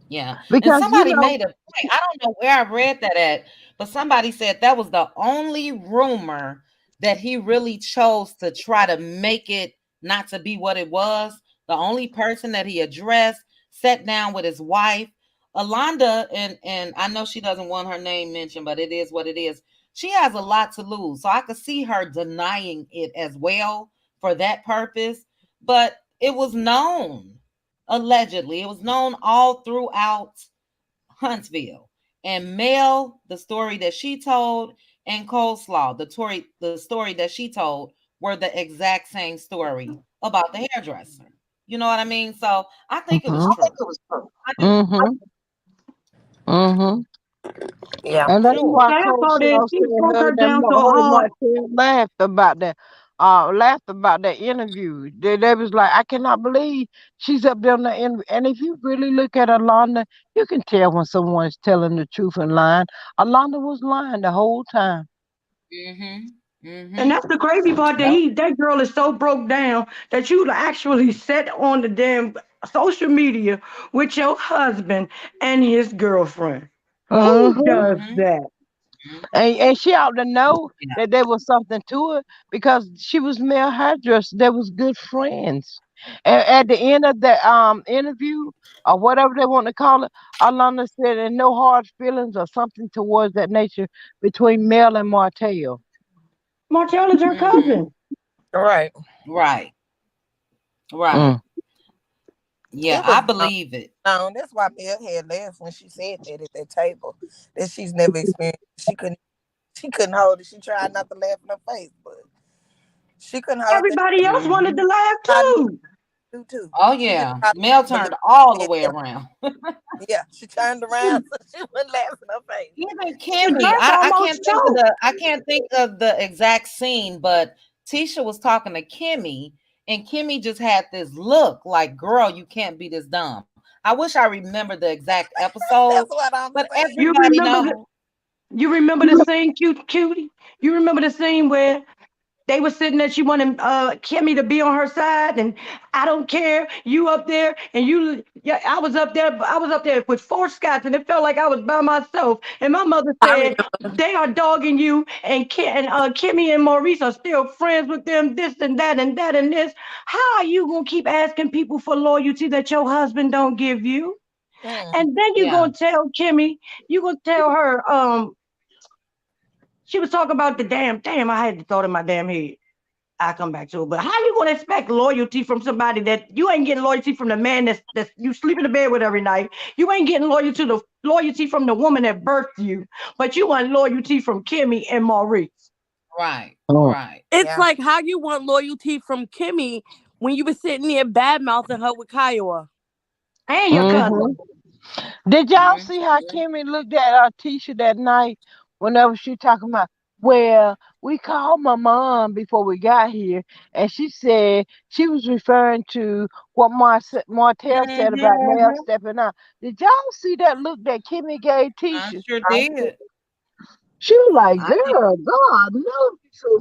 Yeah. And Because you somebody know, made a point. I don't know where I read that at, but somebody said that was the only rumor that he really chose to try to make it not to be what it was. The only person that he addressed, sat down with his wife, Alonda, and I know she doesn't want her name mentioned, but it is what it is. She has a lot to lose. So I could see her denying it as well for that purpose, but it was known. Allegedly, it was known all throughout Huntsville. And Mel, the story that she told, and Coleslaw, the story that she told, were the exact same story about the hairdresser. You know what I mean? So I think it was hmm true. I do. hmm hmm Yeah. and that's Sure. The why sad Coach part is Slow he said broke her her and that down so whole hard. Martell laughed about that interview. They was like, I cannot believe she's up there on the interview. And if you really look at Alana, you can tell when someone's telling the truth and lying. Alana was lying the whole time. Mhm. And Mhm. that's the crazy part that Yep. that girl is so broke down that you actually sat on the damn social media with your husband and his girlfriend. Who hmm does Mhm. that? Mhm. And she ought to know Yeah. that there was something to it because she was male hairdresser. They was good friends. At the end of the interview or whatever they want to call it, Alana said, "And no hard feelings or something towards that nature between Mel and Martell." Martell is her Mm-hmm. cousin. Right. Right. Right. Mm. Yeah, It I was believe it. That's why Mel had laughed when she said that at that table. That she's never experienced. She couldn't hold it. She tried not to laugh in her face, but she couldn't hold that. Everybody else wanted Hmm. to laugh I too. do too. Oh She just yeah, tried Mel to believe turned all the it. way around. Yeah, she turned around so she wouldn't laugh in her face. Even The Kimmy, dress almost choked. I can't think of the exact scene, but Tisha was talking to Kimmy, and Kimmy just had this look like, "Girl, you can't be this dumb." I wish I remember the exact episode, That's what I'm but saying. You everybody remember the knows. you remember the scene, cutie? You remember the scene where they were sitting there. She wanted Kimmy to be on her side, and I don't care. You up there, and you, yeah, I was up there. I was up there with four Scots, and it felt like I was by myself. And my mother I said remember. they are dogging you, and Kimmy and Maurice are still friends with them. This and that and that and this. How are you gonna keep asking people for loyalty that your husband don't give you? Mm. And then you Yeah, gonna tell Kimmy, you gonna tell her, she was talking about the damn. I had the thought in my damn head. I come back to it. But how you gonna expect loyalty from somebody that you ain't getting loyalty from the man that's you sleep in the bed with every night? You ain't getting loyalty from the woman that birthed you, but you want loyalty from Kimmy and Maurice right, Mm. right. It's Yeah. like how you want loyalty from Kimmy when you were sitting there bad mouthing her with Kiowa. and your Hmm. cousin. Did y'all see how Mm-hmm. Kimmy looked at Tisha that night whenever she talking about, well, we called my mom before we got here, and she said she was referring to what Martell said about Mel Mm-hmm. stepping out. Did y'all see that look that Kimmy gave I Tisha? sure I did. She was like, I did. girl, God, no.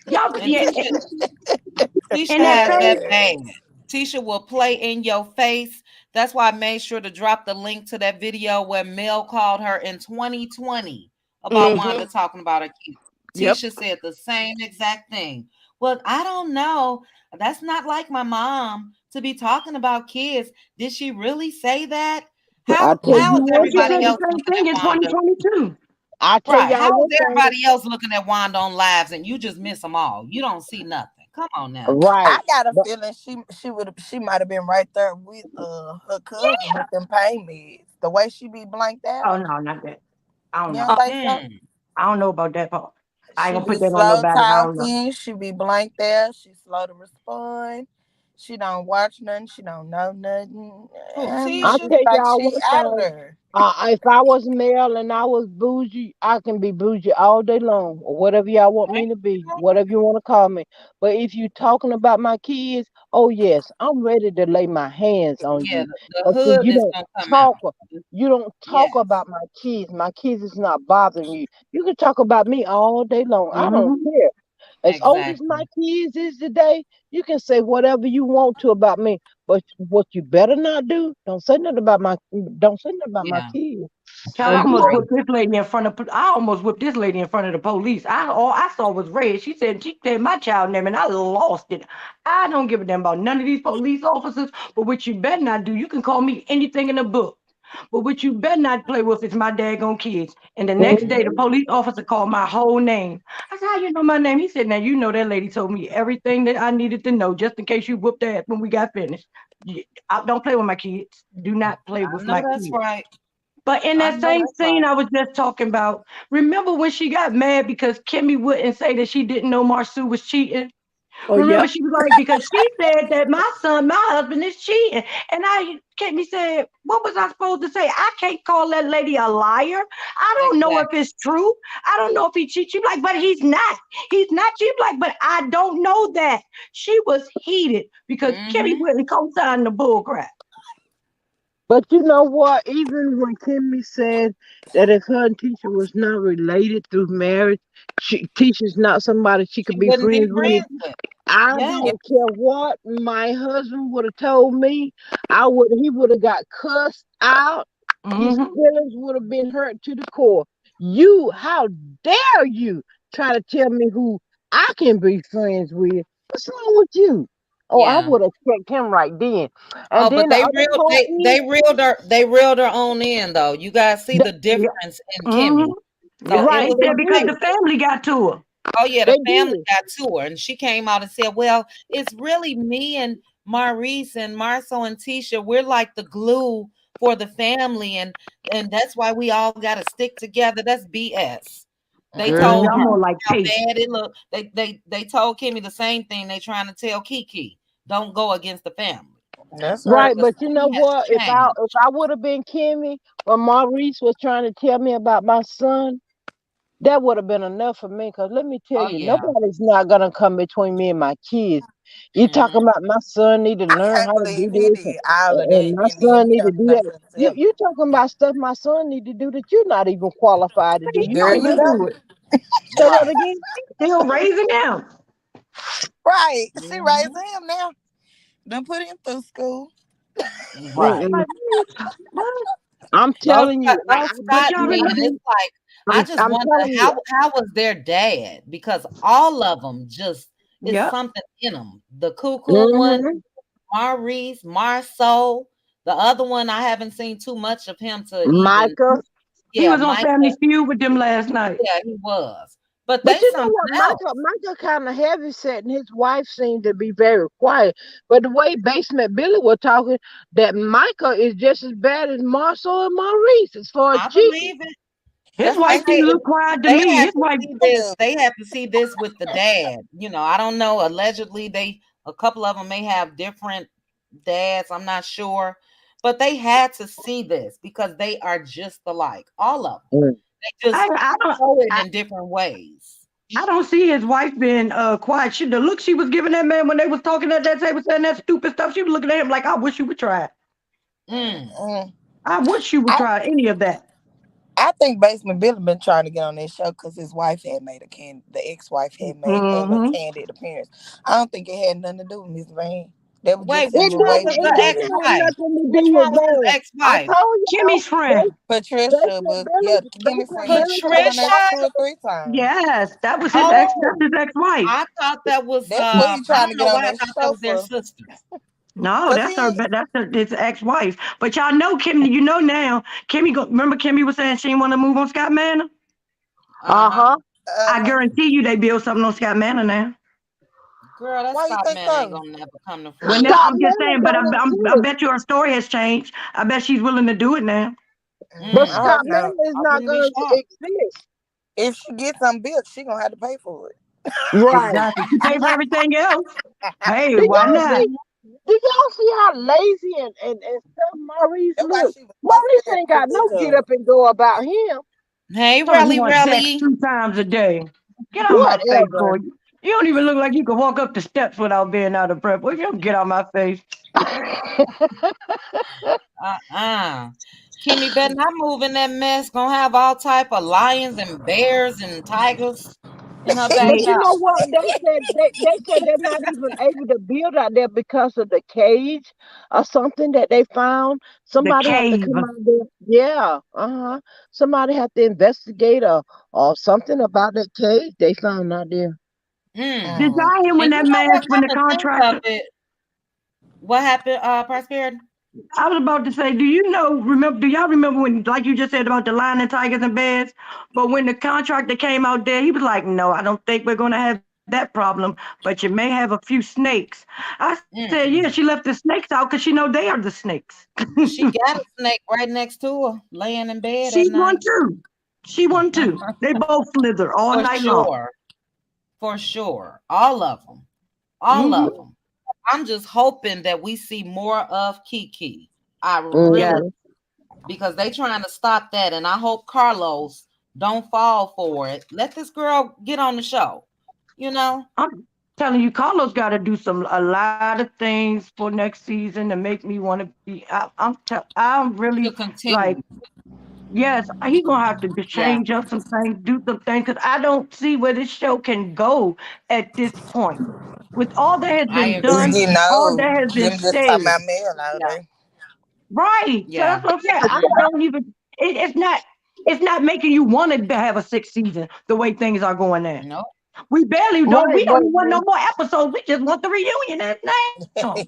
Y'all, And yeah, Tisha and that has same that bad. Tisha will play in your face. That's why I made sure to drop the link to that video where Mel called her in 2020 about Mm-hmm. Wanda talking about her kids. Yep. Tisha said the same exact thing. Well, I don't know. That's not like my mom to be talking about kids. Did she really say that? I tell How you is and what she everybody said though. the else same looking thing at in Wanda? 2022. I tell Right. y'all How is what though. everybody else looking at Wanda on lives and you just miss them all? You don't see nothing. Come on now. I Right. got a But feeling she might have been right there with her cousin with them pain meds. The way she be blanked Oh out. no, not that. I don't You know. don't think so? Mm. I don't know about that part. I ain't She gonna put be that on slow nobody. I don't know. talking. She be blank there. She slow to respond. She don't watch nothing. She don't know nothing. Who, I It's Tisha? tell like y'all she one out of thing. there. If I was male and I was bougie, I can be bougie all day long, or whatever y'all want me to be, whatever you want to call me. But if you talking about my kids, oh yes, I'm ready to lay my hands on Yeah, you. the But see, hood is gonna come talk, out. you don't talk Yes, about my kids. My kids is not bothering you. You can talk about me all day long. I don't Hmm. care. As old as my exactly. kids is today, you can say whatever you want to about me. But what you better not do, don't say nothing about my Yeah, kids. Child, I I And almost plus, agree. whipped this lady in front of. I almost whipped this lady in front of the police. All I saw was red. She said my child name, and I lost it. I don't give a damn about none of these police officers. But what you better not do, you can call me anything in the book. But what you better not play with is my daggone kids. And the next day, the Mhm. police officer called my whole name. I said, "How you know my name?" He said, "Now you know that lady told me everything that I needed to know, just in case you whooped ass when we got finished. Don't play with my kids. Do not play I with know my that's kids." right. But in I that know same that's scene right. I was just talking about, remember when she got mad because Kimmy wouldn't say that she didn't know Marsu was cheating? Oh, Remember, yep. she was like, because she said that my husband is cheating. And Kimmy said, what was I supposed to say? I can't call that lady a liar. I don't know if Exactly. it's true. I don't know if he cheats. She's like, but he's not. He's not. She's like, but I don't know that. She was heated because Kimmy Mm-hmm. wouldn't co-sign the bull crap. but you know what? Even when Kimmy said that if her and Tisha was not related through marriage, Tisha's not somebody she She could be wouldn't be friends with. friends with. I Yeah. Yeah. don't care what my husband would have told me. He would have got cussed out. His Hmm. feelings would have been hurt to the core. How dare you try to tell me who I can be friends with? What's wrong with you? Oh, I Yeah. would have checked him right then. And Oh, but then the other part is they reeled her on in though. You guys see that, the Yeah. difference in Mm-hmm. Kimmy. So Yeah. it right, They was they said because like, did. the family got to her. oh yeah, the They family did. got to her, and she came out and said, "Well, it's really me and Maurice and Marcel and Tisha. We're like the glue for the family, and that's why we all got to stick together." That's BS. They Girl, told y'all Kimmy Hmm. more like how Pace. bad it looked. They told Kimmy the same thing they trying to tell Kiki. Don't go against the family That's right. Right, because but you know Kimmy has what? to change. If I would have been Kimmy or Maurice was trying to tell me about my son, that would have been enough for me. Cause let me tell Oh you, yeah. nobody's not gonna come between me and my kids. You talking Hmm. about my son need to I learn can't how to do believe he this, did all of and that, my and then son he need to don't do do that. nothing for himself. You talking about stuff my son need to do that you're not even qualified to do. He You Girl, don't can't you even do know. do it. say that Right. again. Still raising them. Right. She raising Hmm. him now. Don't put him through school. Right. Mm-mm. Like, what? I'm Those telling you, But Scott y'all men, remember? it's like I just I'm wonder telling you. how was their dad because all of them just it's Yep. something in them. The cuckoo one, Hmm. Maurice, Marceau, the other one I haven't seen too much of him to even Micah. He yeah, was on Mike. Family Feud with them last night. Yeah, he was. But But they you know something what, else. Michael kind of heavy set, and his wife seemed to be very quiet. But the way Basement Billy was talking, that Michael is just as bad as Marcel and Maurice as far as I cheating. believe it. His That's why I wife And say seemed a if little quiet to they me. had His to wife, see I this. do. They have to see this with the dad. I don't know. Allegedly, a couple of them may have different dads. I'm not sure, but they had to see this because they are just alike. All of them. Mm. They I, just I don't, show it I, in different ways. I don't see his wife being quiet. The look she was giving that man when they was talking at that table saying that stupid stuff, she was looking at him like, I wish you would try it. Mm. Mm. I wish you would I try any of that. I think Basement Billy been trying to get on that show because his wife had made the ex-wife had made a little Mm-hmm. candid appearance. I don't think it had nothing to do with Miss Van. That was Wait, just him which It the one way doesn't. was he It the did doesn't it. have ex-wife? nothing to Which do one with was his that. I ex-wife? told y'all, Kimmy's friend. Patricia, but yeah, Kimmy Basement friend, Billy she told on told that Patricia? y'all. 2 or 3 times. Yes, that was his ex. That's Oh, his ex-wife. I thought that was That's what he I trying to don't get know on why I that thought that show was their for. sister. No, Cause that's her. he, His ex-wife. But y'all know Kimmy. You know now. Kimmy. Remember Kimmy was saying she didn't want to move on Scott Manor. Uh Uh-huh. huh. I uh-huh. guarantee you they build something on Scott Manor now. Girl, that Why you Scott think man ain't so? gonna never come to Well, now Scott fruition. I'm just Manor saying. But don't I exist. bet you her story has changed. I bet she's willing to do it now. But I Mm, Scott hope not. Manor is I not wouldn't be going to shocked. exist. If she gets something built, she gonna have to pay for it. Right. Exactly. She pay for everything else. Hey, Do why y'all not? see? Mhm. Do y'all see how lazy and stuff Maurice That's why look? she was busting Maurice that ain't got no get privilege up and go about him. Hey, Tell you Relly, want sex Relly. 2 times a day. Get on my face, boy. Whatever. You don't even look like you can walk up the steps without being out of breath. Boy, you don't get on my face. Uh-uh. Kimmy better not move in that mess. Gonna have all type of lions and bears and tigers in her But Me, you backyard. know what? They said they're not even able to build out there because of the cage or something that they found. the Somebody have to cave. come out there. Yeah, somebody have to investigate or something about that cage they found out there. Mm. Did Mm. y'all hear when And you that know man, what? when Come the to think of contractor, it, what happened, Prosperity? I was about to say, do you know, do y'all remember when, like you just said about the lion and tigers and bears, but when the contractor came out there, he was like, no, I don't think we're going to have that problem, but you may have a few snakes. I said, yeah, she left the Mm-mm. snakes out because she know they are the snakes. She got a snake right next to her, laying in bed She at won night. too. She won too. They both slither all For night long. sure. For sure. All of them. All of Hmm. them. I'm just hoping that we see more of Kiki. I really Yes. Hmm. because they trying to stop that, and I hope Carlos don't fall for it. Let this girl get on the show. You know, I'm telling you, Carlos got to do a lot of things for next season to make me want to be. I'm really to like, continue. yes, he gonna have to Yeah, change up some things, do some things, because I don't see where this show can go at this point. With all that has I been It's done, agree. getting all old. that has been Them just talking said, about mail all Yeah, day. right? So yeah. that's what I'm saying. I don't even. It's not. It's not making you want to have a sixth season the way things are going now. Nope. We barely don't. Right, We don't but even want no more episodes. We just want the reunion now.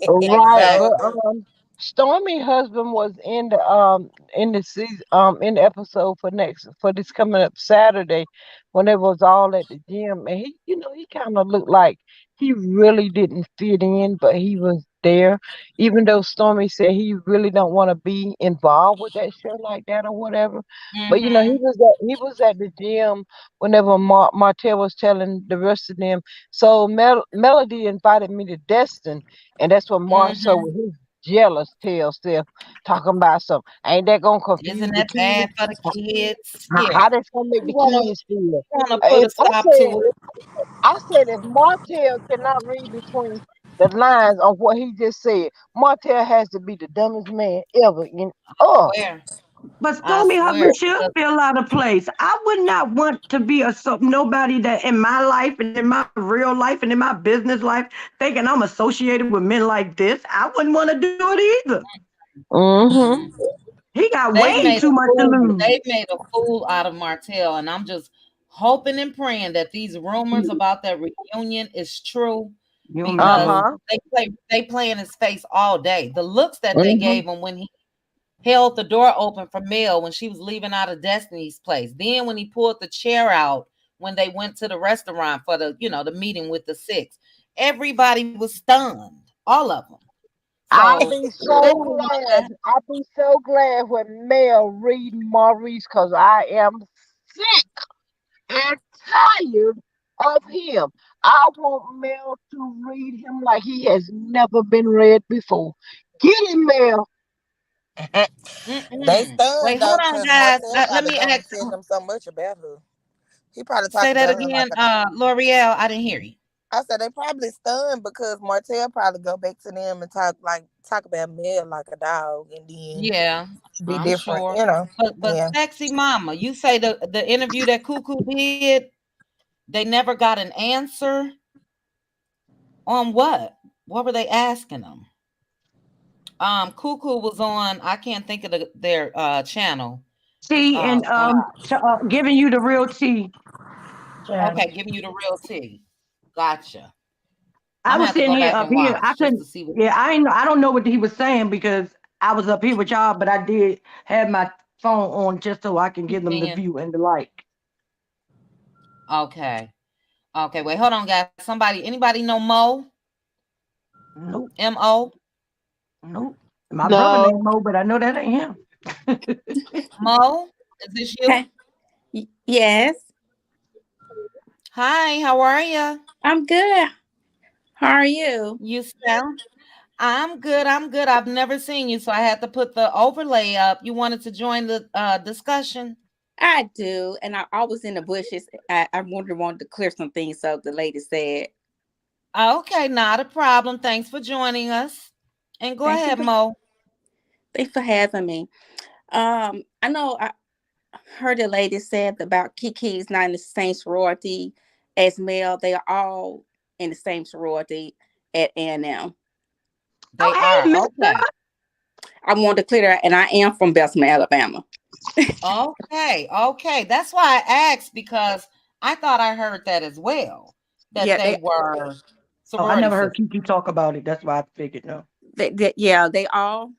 right, but Exactly. Stormy husband was in the season in the episode for this coming up Saturday when it was all at the gym, and he kind of looked like he really didn't fit in, but he was there, even though Stormy said he really don't want to be involved with that show like that or whatever. But Mm-hmm. he was at the gym whenever Martell was telling the rest of them. So Melody invited me to Destin, and that's what Marcel Mm-hmm. with his jealous tail self talking about some. Ain't that gonna confuse Isn't the that bad kids? for the kids? How Yeah. that's gonna make We the wanna kids feel? wanna put If a stop to it. I said if Martell cannot read between the lines on what he just said, Martell has to be the dumbest man ever in Where? But I Stormy swear. husband should feel out of place. I would not want to be nobody that in my life and in my real life and in my business life thinking I'm associated with men like this. I wouldn't want to do it either. Mm-hmm. Mm-mm. He got They've way made too a much to fool. lose. They've made a fool out of Martell, and I'm just hoping and praying that these rumors about that reunion is true, You don't make because no. Uh-huh. they play in his face all day. The looks that they Mm-hmm. gave him when he held the door open for Mel when she was leaving out of Destiny's place. Then when he pulled the chair out when they went to the restaurant for the meeting with the six, everybody was stunned, all of them. I'll So be they so don't want glad. that. I'll be so glad when Mel read Maurice, because I am sick and tired of him. I want Mel to read him like he has never been read before. Get him, Mel. They Mm-mm. stunned Wait, hold though, on, because guys. Marcel Let probably me gonna ask. tell them so much about her. He probably talk Say that about her like again, a. L'Oreal. I didn't hear you. I said they probably stunned because Martell probably go back to them and talk about Mel like a dog, and then Yeah, be I'm different, sure. you know. But Yeah. sexy mama, you say the interview that Cuckoo did, they never got an answer on what? What were they asking them? Cuckoo was on. I can't think of their channel. Tea and God. giving you the real tea. Channel. Okay, giving you the real tea. Gotcha. I I'm gonna was have to sitting go here back up and here. I watch just to couldn't. see what. Yeah, I don't know what he was saying because I was up here with y'all, but I did have my phone on just so I can give them the Then view and the like. okay, okay. Wait, hold on, guys. Anybody know Mo? Nope, Mo. nope. My brother named No. Mo, but I know that ain't him. Mo, is this you? Okay. Yes, Hi, how are you? I'm good. How are you? You sound. I'm good. I'm good. I've never seen you, so I had to put the overlay up. You wanted to join the discussion? I do, and I was in the bushes. I wanted to clear some things up. The lady said, Okay, not a problem. Thanks for joining us. And go "Thank you ahead, for Mo. thanks for having me." I know I heard the lady said about Kiki's not in the same sorority as Mel. They are all in the same sorority at A&M. They Oh, hey, are Mister. okay. I wanted to clear that, and I am from Bessemer, Alabama. Okay, okay. That's why I asked, because I thought I heard that as well, that Yeah, they were Oh, I sorority never heard sisters. Kiki talk about it. That's why I figured no. they all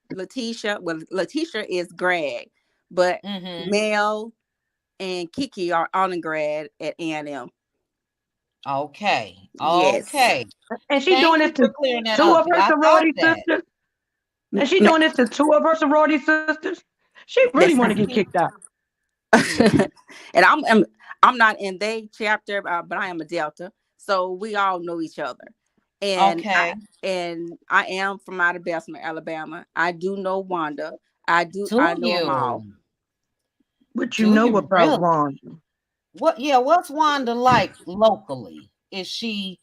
Letitia is grad, but Mm-hmm. Mel and Kiki are undergrad at A&M. Okay, Yes. okay. And she doing Thank this you for to clearing that two up, of because her I thought sorority that. sisters. M- And she ma- doing this to two of her sorority sisters. She really That's want to get kicked out. Mm-hmm. and I'm not in they chapter, but I am a Delta, so we all know each other. And I Okay. and I am from out of Bessemer, Alabama. I do know Wanda. I Do know them all. you? What you Do know you about really? Ron? What? Yeah. What's Wanda like locally? Is she?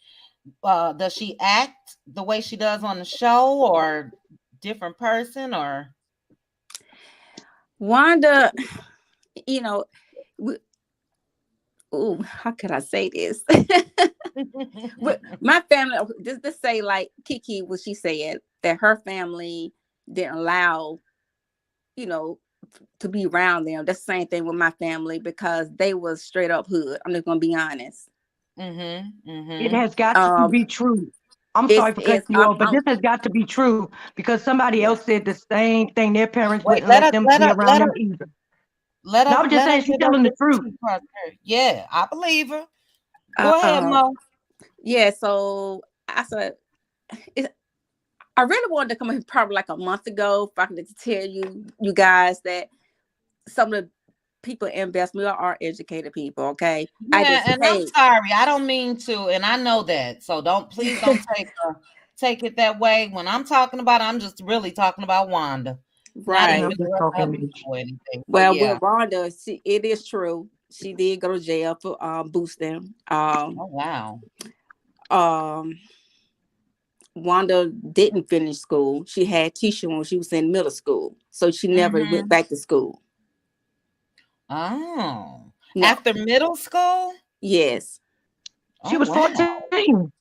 Does she act the way she does on the show, or different person, or? Wanda, you know, we, ooh, how could I say this? My family, just say like Kiki, what she said that her family didn't allow, you know, to be around them. That's the same thing with my family because they was straight up hood. I'm just gonna be honest. It has got to Um, be true. I'm sorry for cutting it's you off, but this has got to be true because somebody yeah. else said the same thing. Their parents Wait, wouldn't let them be around let her them either. No, I'm just let her saying she's get her telling the truth. tea, Prosperity. Yeah, I believe her. Go ahead, Uh, Mo. yeah. So I said, it, I really wanted to come here probably like a month ago. If I could tell you guys that some of the people in Bessemer are educated people. Okay, I Yeah, just and I'm can't. sorry. I don't mean to, and I know that. So please don't take it that way. When I'm talking about it, I'm just really talking about Wanda. Not Yeah, Right. even I'm the just rest of talking her to you. people or anything. But Well, yeah. with Rhonda, it is true. She did go to jail for boosting. Oh wow. Um, Wanda didn't finish school. She had Tisha when she was in middle school, so she never went Mm-hmm. back to school. Oh. No. After middle school? Yes. She Oh was wow. 14.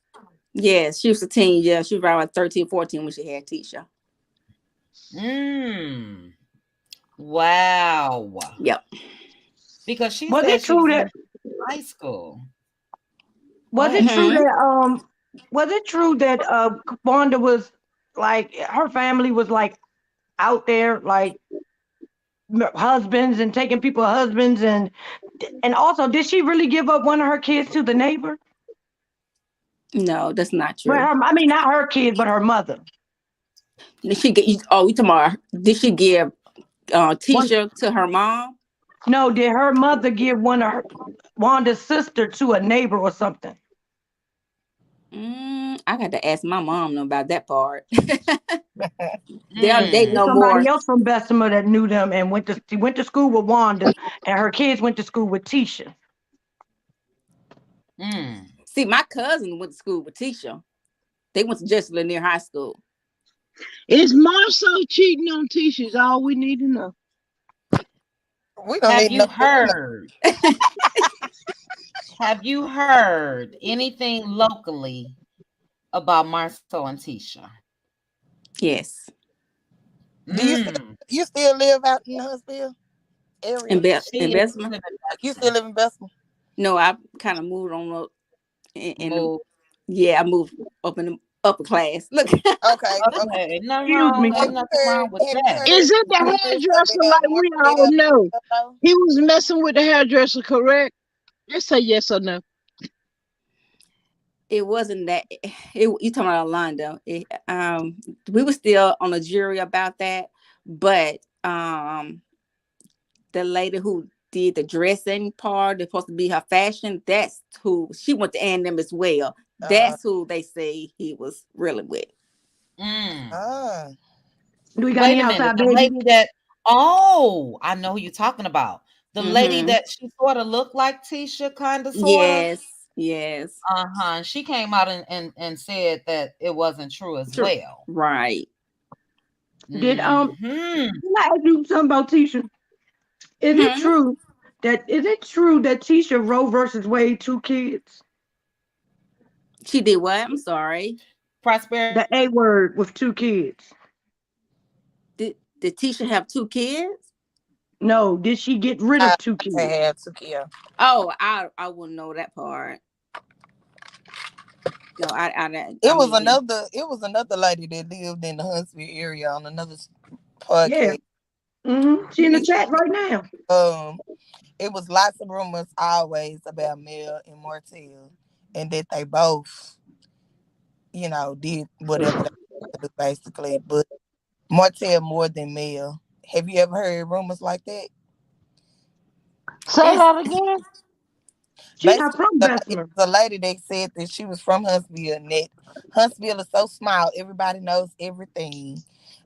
Yes, she was a teen. Yeah, she was around like 13, 14 when she had Tisha. Mm. Wow. Yep. Because she Was said it she true was that in high school. Go was it ahead. true Hmm. that was it true that Wanda was like her family was like out there like husbands and taking people husbands and also did she really give up one of her kids to the neighbor? No, that's not But true. I mean not her kids but her mother. Did she get? Oh, you talking about? Did she give One, Tisha to her mom? no, did her mother give one of her Wanda's sister to a neighbor or something? I got to ask my mom about that part. They don't date There's no Mm. somebody more. else from Bessemer that knew them and went to school with Wanda, and her kids went to school with Tisha. Mm. See, my cousin went to school with Tisha. They went to Jesselyn near high school. Is Marcel cheating on Tisha? Is all we need to know. We don't Have need no. you heard? Have you heard anything locally about Marcel and Tisha? Yes, Do Mm. you still live out in Huntsville in area? In She is Bessemer. living You still live in Bessemer? No, I kind of moved on up in the. move. Yeah, I moved up in the upper class. Look. Okay, okay. Okay, nothing Excuse wrong. me. Have Ain't you nothing heard? wrong with Have you that. heard Is it the rumors hairdresser about like we all Martel? know? Though? He was messing with the hairdresser, correct? Just say yes or no. It wasn't that. You talking about Orlando? We were still on a jury about that, but the lady who did the dressing part, that's supposed to be her fashion. That's who she went to A&M as well. Uh, That's who they say he was really with. Mm. uh. Do we got Wait any a minute. outside The babies? lady that, oh, I know who you're talking about. The lady Mm-hmm. that she sort of looked like Tisha, kind of, sort of. Yes, yes, Uh-huh. She came out and said that it wasn't true as true. well. Right. Did Hmm. can I ask you something about Tisha? Hmm. Is it true that Tisha Roe versus Wade 2 kids? She did what? I'm sorry. Prosperity. The A word with 2 kids. Did Tisha have 2 kids? No, did she get rid I of 2 kids? had to kill. Oh, I wouldn't know that part. No, It I was mean, another. It was another lady that lived in the Huntsville area on another Yeah. podcast. She in the chat right now. Um, it was lots of rumors always about Mel and Martel, and that they both, did whatever they do basically. But Martel more than Mel. Have you ever heard rumors like that? Say it's that again. She not Basically, from it Bessemer. was a lady that said that she was from Huntsville, and that Huntsville is so small, everybody knows everything.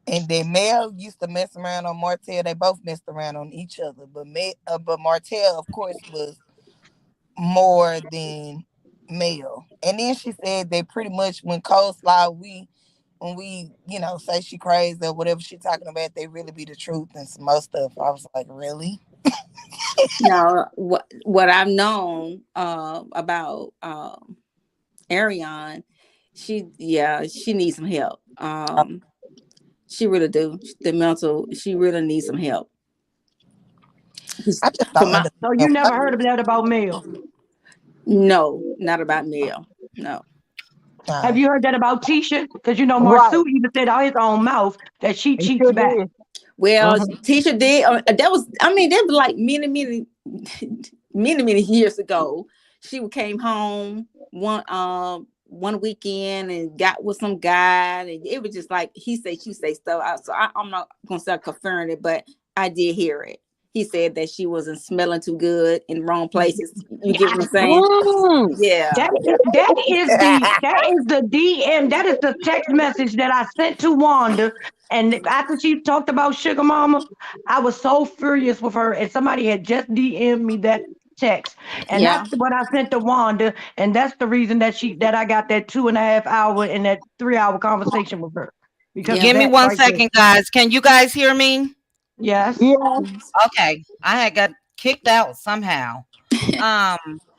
And then Mel used to mess around on Martel. They both messed around on each other, but Martel, of course, was more than Mel. And then she said that pretty much when we, say she crazy or whatever she talking about, they really be the truth and some more stuff. I was like, really? no what I've known about Ariane. She needs some help. She really do. The mental. She really needs some help. I just For don't my So you never understand. heard of that about Mel? no, not about Mel. No. Have you heard that about Tisha? Because you know Right. Marsu even said out his own mouth that she He cheats sure back. did. Well, Mhm. Tisha did. That was. I mean, that was like many years ago. She came home one weekend and got with some guy, and it was just like he say, she say stuff. So I'm not gonna start confirming it, but I did hear it. He said that she wasn't smelling too good in wrong places. You get what I'm saying? Mm. Yeah. That is the DM. That is the text message that I sent to Wanda. And after she talked about Sugar Mama, I was so furious with her. And somebody had just DM'd me that text. And Yeah. that's what I sent to Wanda. And that's the reason that I got that 2.5 hour and that 3 hour conversation with her. Because Yeah. of Give me that one right there. second, guys. Can you guys hear me? Yes. Yeah. Okay. I had got kicked out somehow.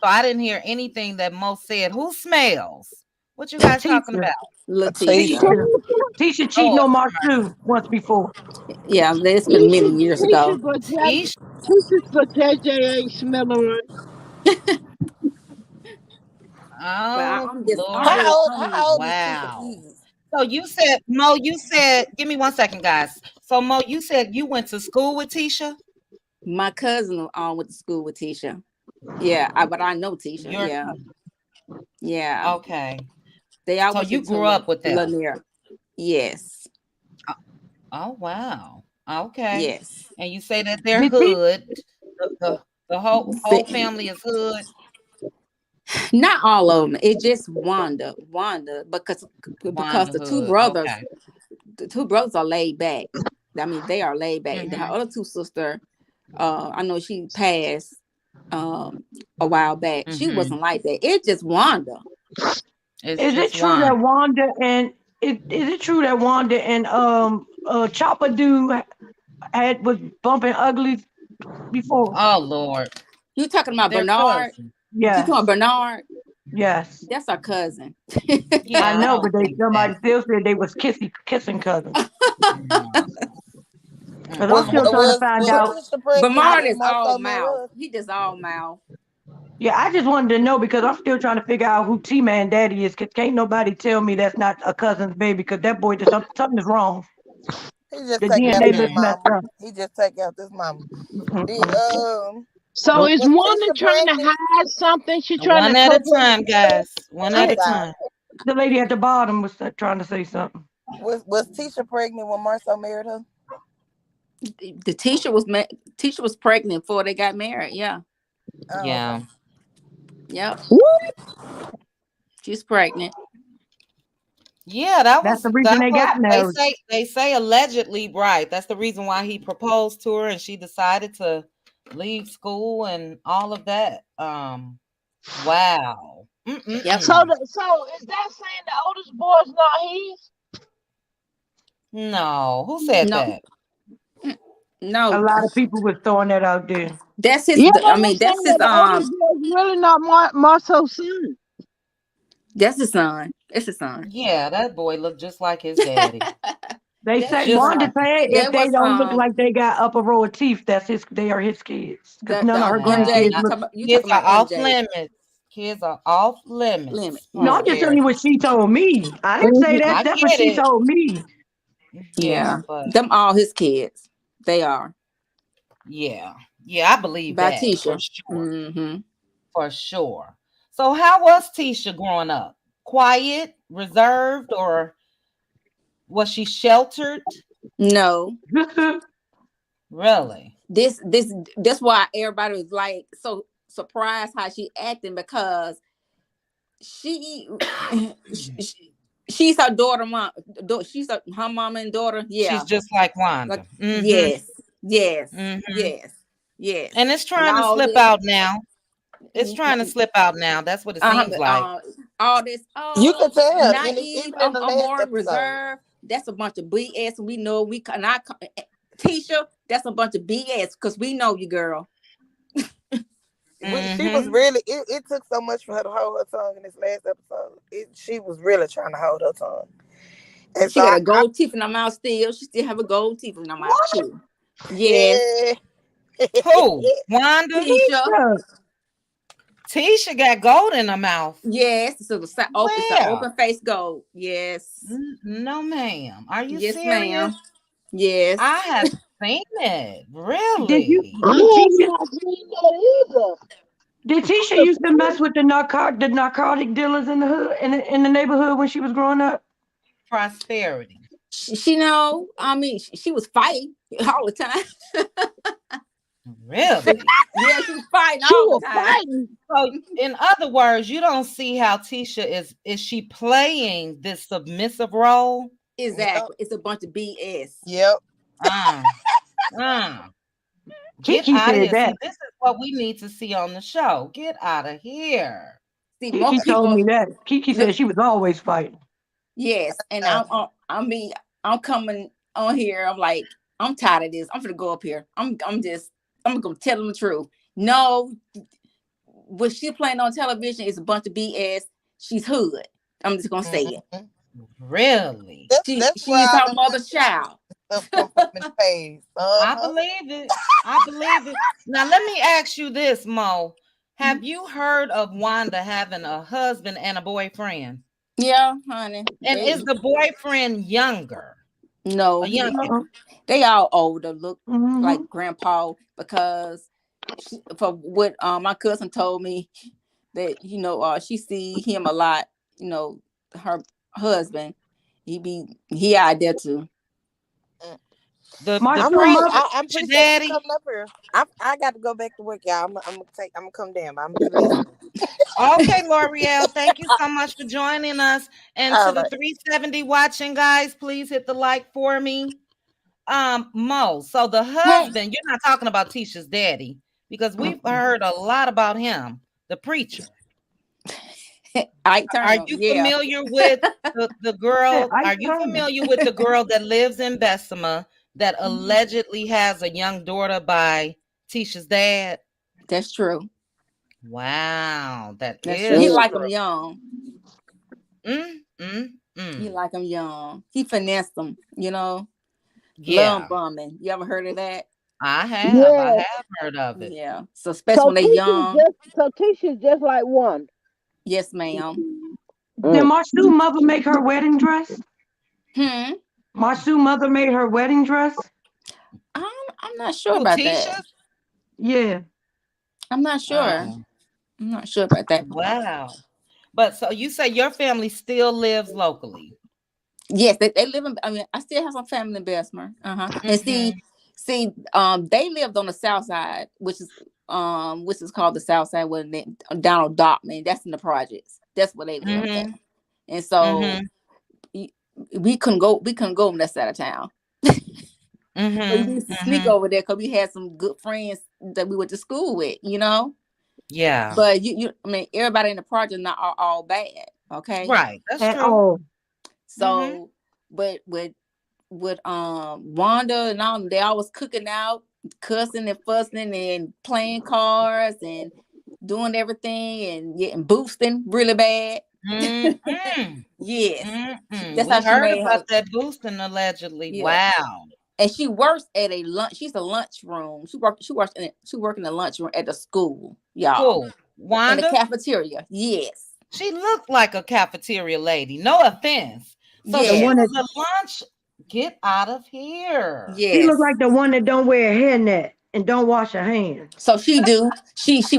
So I didn't hear anything that Mo said. Who smells? What you guys talking Tisha. about? Letitia. Tisha. Tisha cheating Lord on have Marsu once before. Yeah, it's been many years ago. mercy. Teachers for JJ ain't smelling right. But Oh I'm just Lord. always How old is Tisha Wow. Keys? So you said, Mo, you said, give me one second, guys. So Mo, you said you went to school with Tisha? my cousin went to school with Tisha. Yeah, but I know Tisha. You're Yeah, yeah. okay. They So always you into grew up with them. Lanier. Yes, Oh wow. Okay. yes. And you say that they're Did she? hood. The whole family is hood. Not all of them. It's just Wanda. Because Wanda the hood. Okay. two brothers are laid back. I mean, they are laid back. The Mm-hmm. other two sister, I know she passed a while back. She Mm-hmm. wasn't like that. It's just Wanda. It's Is it just true one. that Wanda and is it true that Wanda and Chopper Dude was bumping uglies before? Oh Lord. You talking about They're Bernard? cousins. You talking Yes, about Bernard? yes. That's our cousin. I Yeah, I know, don't but think somebody that. still said they was kissing cousins. No. Cause I'm still trying to find Was out. Tisha pregnant Bernard when is all Marceau met mouth. her? He just all mouth. Yeah, I just wanted to know because I'm still trying to figure out who T-Man daddy is. Cause can't nobody tell me that's not a cousin's baby. Cause that boy, something is wrong. He just The taking out DNA this looks Mm-mm. messed mama. up. He just taking out this mama. Did Mm-mm. So is was Wanda Tisha trying to pregnant? hide something? She trying One to at a cover. time, guys. One I'm at a sorry. time. The lady at the bottom was trying to say something. Was Tisha pregnant when Marceau married her? The Tisha was pregnant before they got married. Yeah. Oh, Yeah. okay. Yep. What? She's pregnant. Yeah, that That's was the reason they got they married. say allegedly, right. That's the reason why he proposed to her and she decided to leave school and all of that. Wow. Yep. So Mm-mm-mm. so is that saying the oldest boy's not his? No, who said No. that? A No. lot of people was throwing that out there. That's his. Yeah, I they were mean, saying that the oldest boy's really not Marcel's son. that's his son. It's his son. Yeah, that boy looked just like his daddy. They That's say his Just Wanda son. like said if There they was don't look like they got upper row of teeth, they are his kids. Because none of her MJ. grandkids look. You kids talking are about off MJ limits. Kids are off limit? limits. No, I'm Oh, Yeah. just telling you very. what she told me. I didn't say Mhm. that. I That's what get she it. told me. Yeah, Yeah. but Them all his kids. They are. yeah. Yeah, I believe By that for Tisha. sure. Mm-hmm. For sure. So how was Tisha growing up? Quiet, reserved, or was she sheltered? No. Really? That's why everybody was like so surprised how she acting because she she's her daughter mom. She's her mama and daughter. She's Yeah. just like Like Wanda. Mm-hmm. yes, yes, Mm-hmm. yes, yes. And it's And trying to slip out now. It's trying to this slip out now. That's what it seems like. all this You can tell, naive, even in the last more episode. reserved. That's a bunch of BS. We know we cannot. Tisha, that's a bunch of BS because we know you, girl. She was Mm-hmm. really. It took so much for her to hold her tongue in this last episode. She was really trying to hold her tongue, and She so got a gold teeth in her mouth still. She still have a gold teeth in her mouth too. Yes. yeah, Who? Wanda? Tisha. Yeah. Tisha got gold in her mouth. Yes, so it's an Where? open face gold. Yes. No, ma'am. Are you Yes, serious? ma'am. Yes. I have seen it. Did you? Really? I Did have Tisha? not seen that either. Did Tisha used to mess with the narcotic dealers in the hood in the neighborhood when she was growing up? Prosperity. She know, I mean, she was fighting all the time. Really? Yeah, she was fighting She all was the time. fighting. So, in other words, you don't see how Tisha is she playing this submissive role? Exactly. It's a bunch of BS. Yep. Uh, uh. Get Kiki out of said here. See, that. this is what we need to see on the show. Get out of here. See, Kiki most told people me that. Kiki look, said she was always fighting. yes, and I mean, I'm coming on here. I'm like, I'm tired of this. I'm gonna go up here. I'm gonna tell them the truth. No, what she playing on television is a bunch of BS. She's hood. I'm just gonna say it. Mhm. Really? That's where She's all her the mother's child. stuff come from in the face. I believe it. I believe it. Now let me ask you this, Mo. Have you heard of Wanda having a husband and a boyfriend? Yeah, honey. And is the boyfriend younger? No, A young they all older, look Mhm. like grandpa, because for what my cousin told me that she see him a lot, her husband, he out there too. The My I'm true preacher mother. I'm pretty sure daddy. she's coming up here. I got to go back to work, y'all. I'm gonna come down. But I'm gonna be listening. Okay, L'Oreal, thank you so much for joining us. And to All the right. 370 watching, guys, please hit the like for me. Mo, so the Hey, husband, you're not talking about Tisha's daddy, because we've heard a lot about him, the preacher. Ike Are Turner, you yeah, familiar with the Yeah, girl? I Are you told her. familiar with the girl that lives in Bessemer that allegedly has a young daughter by Tisha's dad? that's true. Wow, that That's true. He is like true. him young. Mm, mm, He mm. like him young. He finessed him, love Yeah, bombing. You ever heard of that? I have. I Yes. have heard of it. Yeah. So especially when they young. So Tisha's just like one. Yes, ma'am. Did Marsu's mother make her wedding dress? Hmm. Marsu's mother made her wedding dress? I'm not sure Who, about that. Tisha? Yeah. I'm not sure. Oh, I'm not sure about that. wow. But so you say your family still lives locally? Yes, they live in. I mean, I still have some family in Bessemer. And Mhm. they lived on the south side, which is called the south side, where Donald Dockman. That's in the projects. That's where they lived at. Mhm. And so Mhm. we couldn't go. We couldn't go on that side of town. So we Mhm. used to sneak Mhm. over there because we had some good friends that we went to school with. Yeah. But I mean, everybody in the project not all bad. Okay. Right. That's At true. all. Mhm. So, but with Wanda and all, they always cooking out, cussing and fussing and playing cards and doing everything and getting boosting really bad. Mm-mm. Yes, Mm-mm. that's how We she heard made her. about that boosting allegedly. Yeah, Wow. and she works at a lunch. She's a lunchroom. She works in the lunchroom at the school, y'all, Who? in the Wanda? cafeteria. Yes, She looked like a cafeteria lady. No offense. So The she yes, one that was a lunch. Get out of here. she looked yes. like the one that don't wear a hairnet and don't wash her hands. So she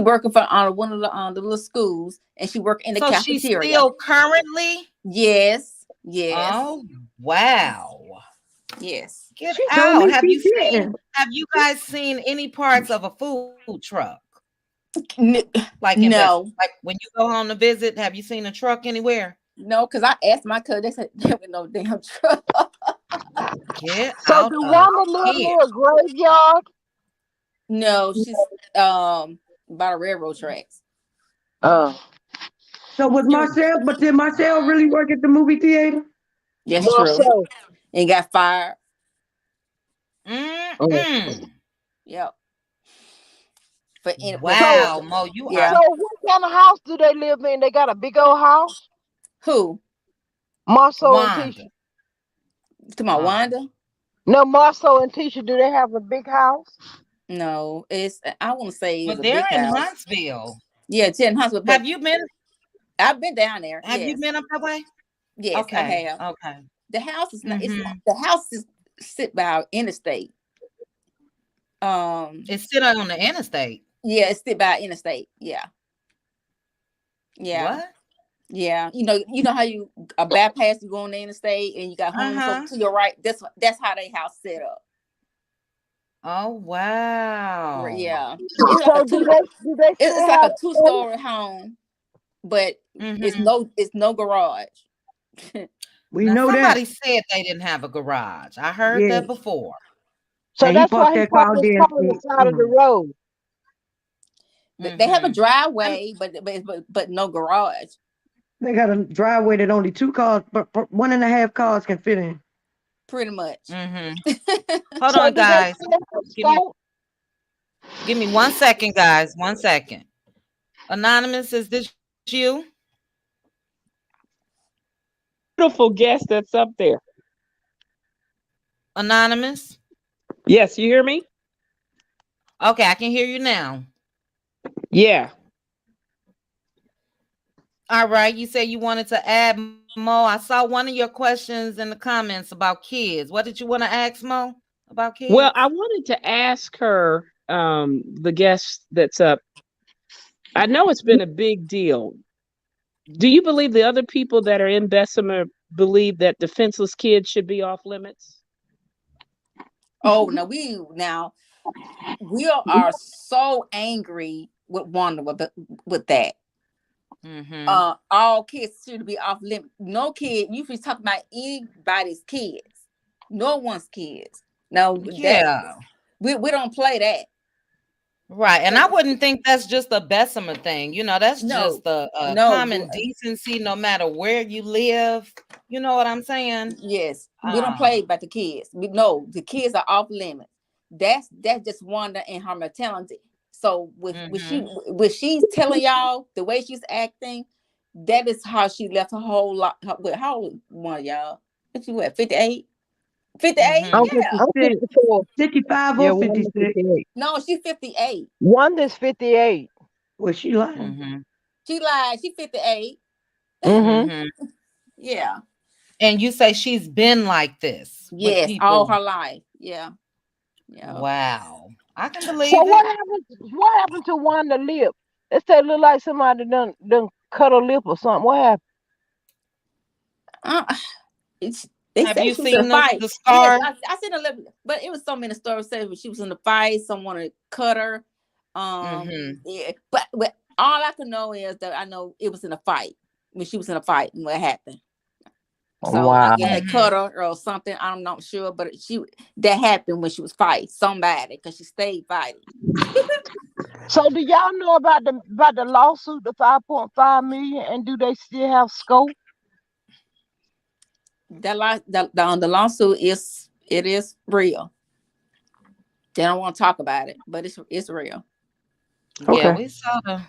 working for one of the little schools, and she work in the So she's cafeteria. still currently? Yes, yes, Oh, wow. yes. Get She told out. me she didn't. Have you guys seen any parts of a food truck? N- Like no, like when you go home to visit, have you seen a truck anywhere? no, because I asked my cousin. They said there was no damn truck. Get So out do of Wanda live here. near a graveyard? No, she's by the railroad tracks. Oh. So was Marcel, but did Marcel really work at the movie theater? That's More true. so. And got fired. Mm-mm. Yep. For So Wow, Mo, you yeah. are what kind of house do they live in? They got a big old house? Who? Marceau and Wanda. Tisha. To my Oh, Wanda? No, Marceau and Tisha, do they have a big house? No, I want to say it's But a they're big in house. Huntsville. Yeah, it's in Huntsville, but Have you been? I've been down there. Have you Yes, been up that way? yes, I Okay. have. Okay. The house is not. It's Mm-hmm. not. The house is sit by interstate. It's still on the interstate. Yeah, it's sit by interstate. Yeah, yeah, What? yeah. You know how you a bypass you go on the interstate and you got homes over Uh-huh. to your right. That's how they house set up. Oh wow. Yeah, it's like a So two. do they It's still like have a 2-story home, but Mm-hmm. it's no garage. We Now know that. somebody said they didn't have a garage. I heard Yeah. that before. so And he that's why parked he that car out parked his there. car on the side of the road. They have a Mm-hmm. driveway, but no garage. They got a driveway that only 2 cars, but 1.5 cars can fit in. Pretty much. Mm-hmm. Hold So on, do they guys. still have Give me scope? give me 1 second, guys. 1 second. Anonymous, is this you? Beautiful guest that's up there. Anonymous? Yes, you hear me? Okay, I can hear you now. Yeah. All right. You said you wanted to add Mo. I saw one of your questions in the comments about kids. What did you want to ask Mo about kids? Well, I wanted to ask her, the guest that's up. I know it's been a big deal. Do you believe the other people that are in Bessemer believe that defenseless kids should be off limits? Oh no, we are so angry with Wanda with that. Mm-hmm. All kids should be off limit. No kid. You should talk about anybody's kids. No one's kids. No, Yeah. we don't play that. Right. And I wouldn't think that's just a Bessemer thing. That's No, just a no. common decency, no matter where you live. You know what I'm saying? Yes, we don't play about the kids. No, the kids are off limits. That's just Wanda and her mentality. So when she's telling y'all the way she's acting, that is how she left her whole lot. How old one of y'all? What you at? 58? 58? I'm Yeah. 54. 55 Yeah, or one is 56. 58. No, she's 58. One is 58. Was she lying? Mm-hmm. She lied. She's 58. Mm-hmm. Mm-hmm. Yeah. And you say she's been like this with Yes, people all her life. Yeah. Yeah. Wow. I can So believe it. what happened to Wanda lip? It said look like somebody done cut her lip or something. What happened? They Have said you she was in a seen fight. the scar? Yes, I seen a little, but it was so many stories saying she was in the fight. Someone had cut her. Yeah, but all I can know is that I know it was in a fight when she was in a fight and what happened. So I guess they cut her or something. I'm not sure, but that happened when she was fighting somebody because she stayed fighting. So do y'all know about the lawsuit, the 5.5 million, and do they still have scope? The lawsuit is real. They don't want to talk about it, but it's real. Yeah, we saw the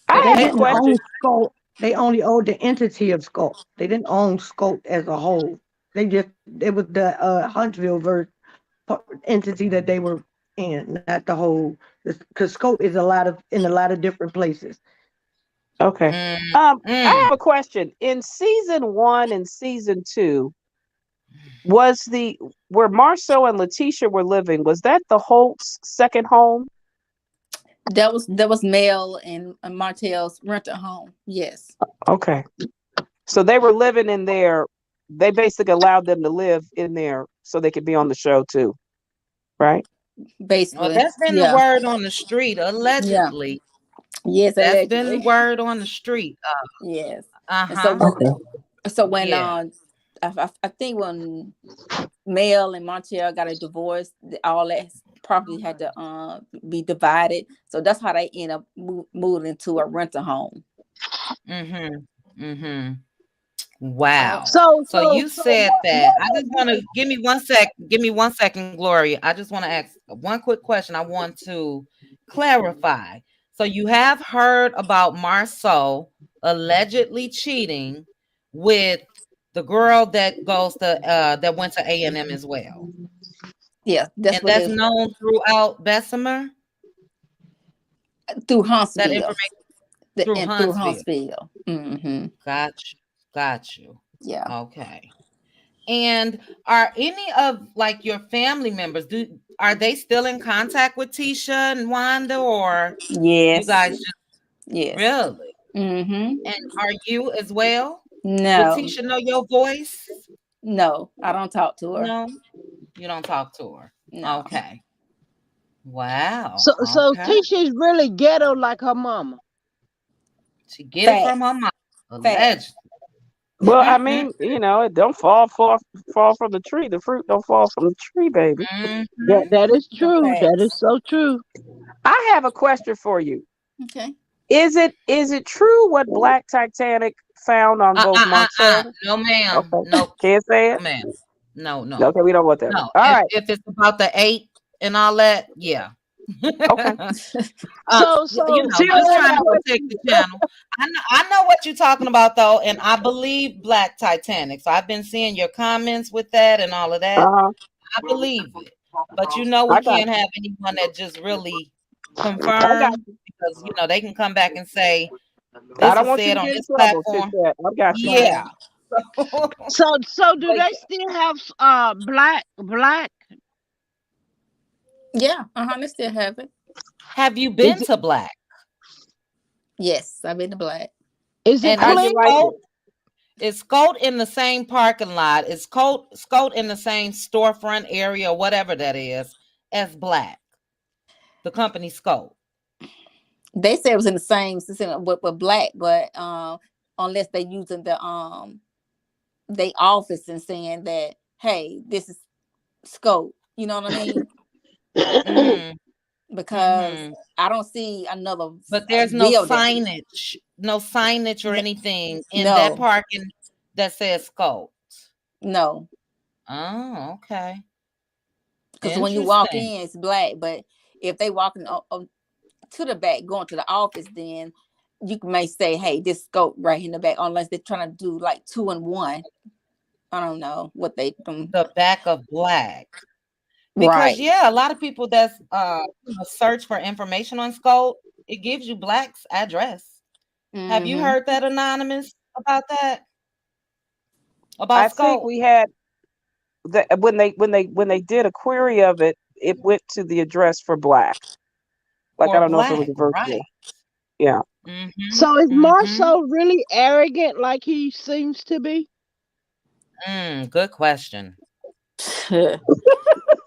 I They have a didn't question. own Scope. They only owned the entity of Scope. They didn't own Scope as a whole. It was the Huntsville entity that they were in, not the whole. Because Scope is in a lot of different places. Okay. I have a question. In season 1 and season 2, where Marceau and Letitia were living, was that the Holt's second home? That was Mel and Martel's rental home. Yes. Okay. So they were living in there. They basically allowed them to live in there so they could be on the show too, right? Basically. Well, that's been the word on the street, allegedly. Yeah. Yes, that's allegedly. been the word on the street. Yes. Uh-huh. So when I think when Mel and Martel got a divorce, all that property had to be divided. So that's how they end up moving into a rental home. Wow. So you said that. I just want to give me 1 second, Gloria. I just want to ask one quick question. I want to clarify. So you have heard about Marceau allegedly cheating with the girl that goes to that went to A&M as well. Yeah, that's And what that's they known throughout Bessemer. through That Huntsville. information through And through Huntsville. Huntsville. Mm-hmm. Got you. Got you. Yeah. Okay. And are any of like your family members are they still in contact with Tisha and Wanda, or you Yes. guys just Yes. really? Mm-hmm. And are you as well? Would No. Tisha know your voice? No, I don't talk to her. No, you don't talk to her. No. Okay. Wow. So Okay. Tisha is really ghetto like her mama. She get it from her Facts. mom. Facts. Allegedly. Well, I Mm-mm. mean, it don't fall from the tree. The fruit don't fall from the tree, baby. Mm-hmm. That is Some true. That is facts. so true. I have a question for you. Okay. Is it true what Black Titanic found on both Martel? No, ma'am. Okay, Nope. can't say No, it. ma'am. No, no. Okay, we don't want that one. No. All right. If it's about the 8 and all that, yeah. Okay. So She just don't trying to know. protect the channel. I know what you're talking about though, and I believe Black Titanic. So I've been seeing your comments with that and all of that. Uh-huh. I believe it. But we I got can't have anyone that just really I got confirm, you. because they can come back and say I this don't was want you said to on get in this trouble, platform. Tisha. I got you. Right. Yeah. so do they still have black? Yeah. They still have it. Have you been to Black? Yes, I've been to Black. Is it And How'd you clean? like it? Is Scout in the same parking lot? Is Scout in the same storefront area or whatever that is as Black? The company Scout. They said it was in the same system with Black, but unless they using they office and saying that, hey, this is Scope. You know what I mean? Mm-hmm. Because Mm-hmm. I don't see another But there's no building. signage or anything in No. that parking that says Scout. No. Oh, okay. Because when you walk Interesting. in, it's Black. But if they walking to the back, going to the office, then you may say, hey, this Scope right in the back, unless they're trying to do like 2 in 1. I don't know what they The back of Black. right. Because a lot of people that's search for information on Scout, it gives you Black's address. Have you heard that, Anonymous, about that? About I think Scout? we had when they did a query of it, it went to the address for Black. Like I For don't know if it was Black, a virtual. right. Yeah. Mm-hmm. So is Mm-hmm. Marceau really arrogant like he seems to be? Good question.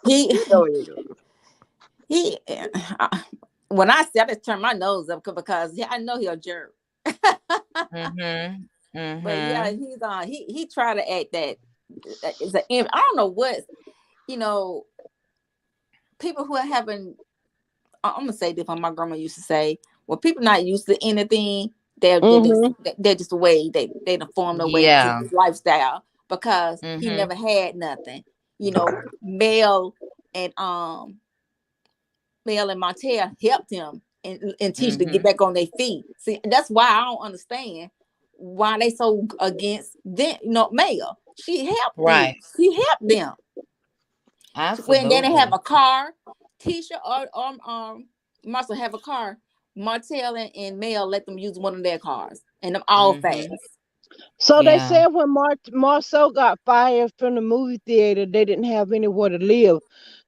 he when I see, I just turn my nose up because I know he'll jerk. Mm-hmm. Mm-hmm. But yeah, he tried to act that is I don't know what, people who are having, I'm gonna say this, what my grandma used to say, well, people not used to anything, they're just the way they done form their way to this lifestyle, because he never had nothing. Mel and Martel helped him and teach to get back on their feet. See, that's why I don't understand why they so against them. Mel, she helped them. She helped them. Absolutely. When they didn't have a car, Tisha or Marcel have a car, Martel and Mel let them use one of their cars, and them all fast. So they said when Marceau got fired from the movie theater, they didn't have anywhere to live.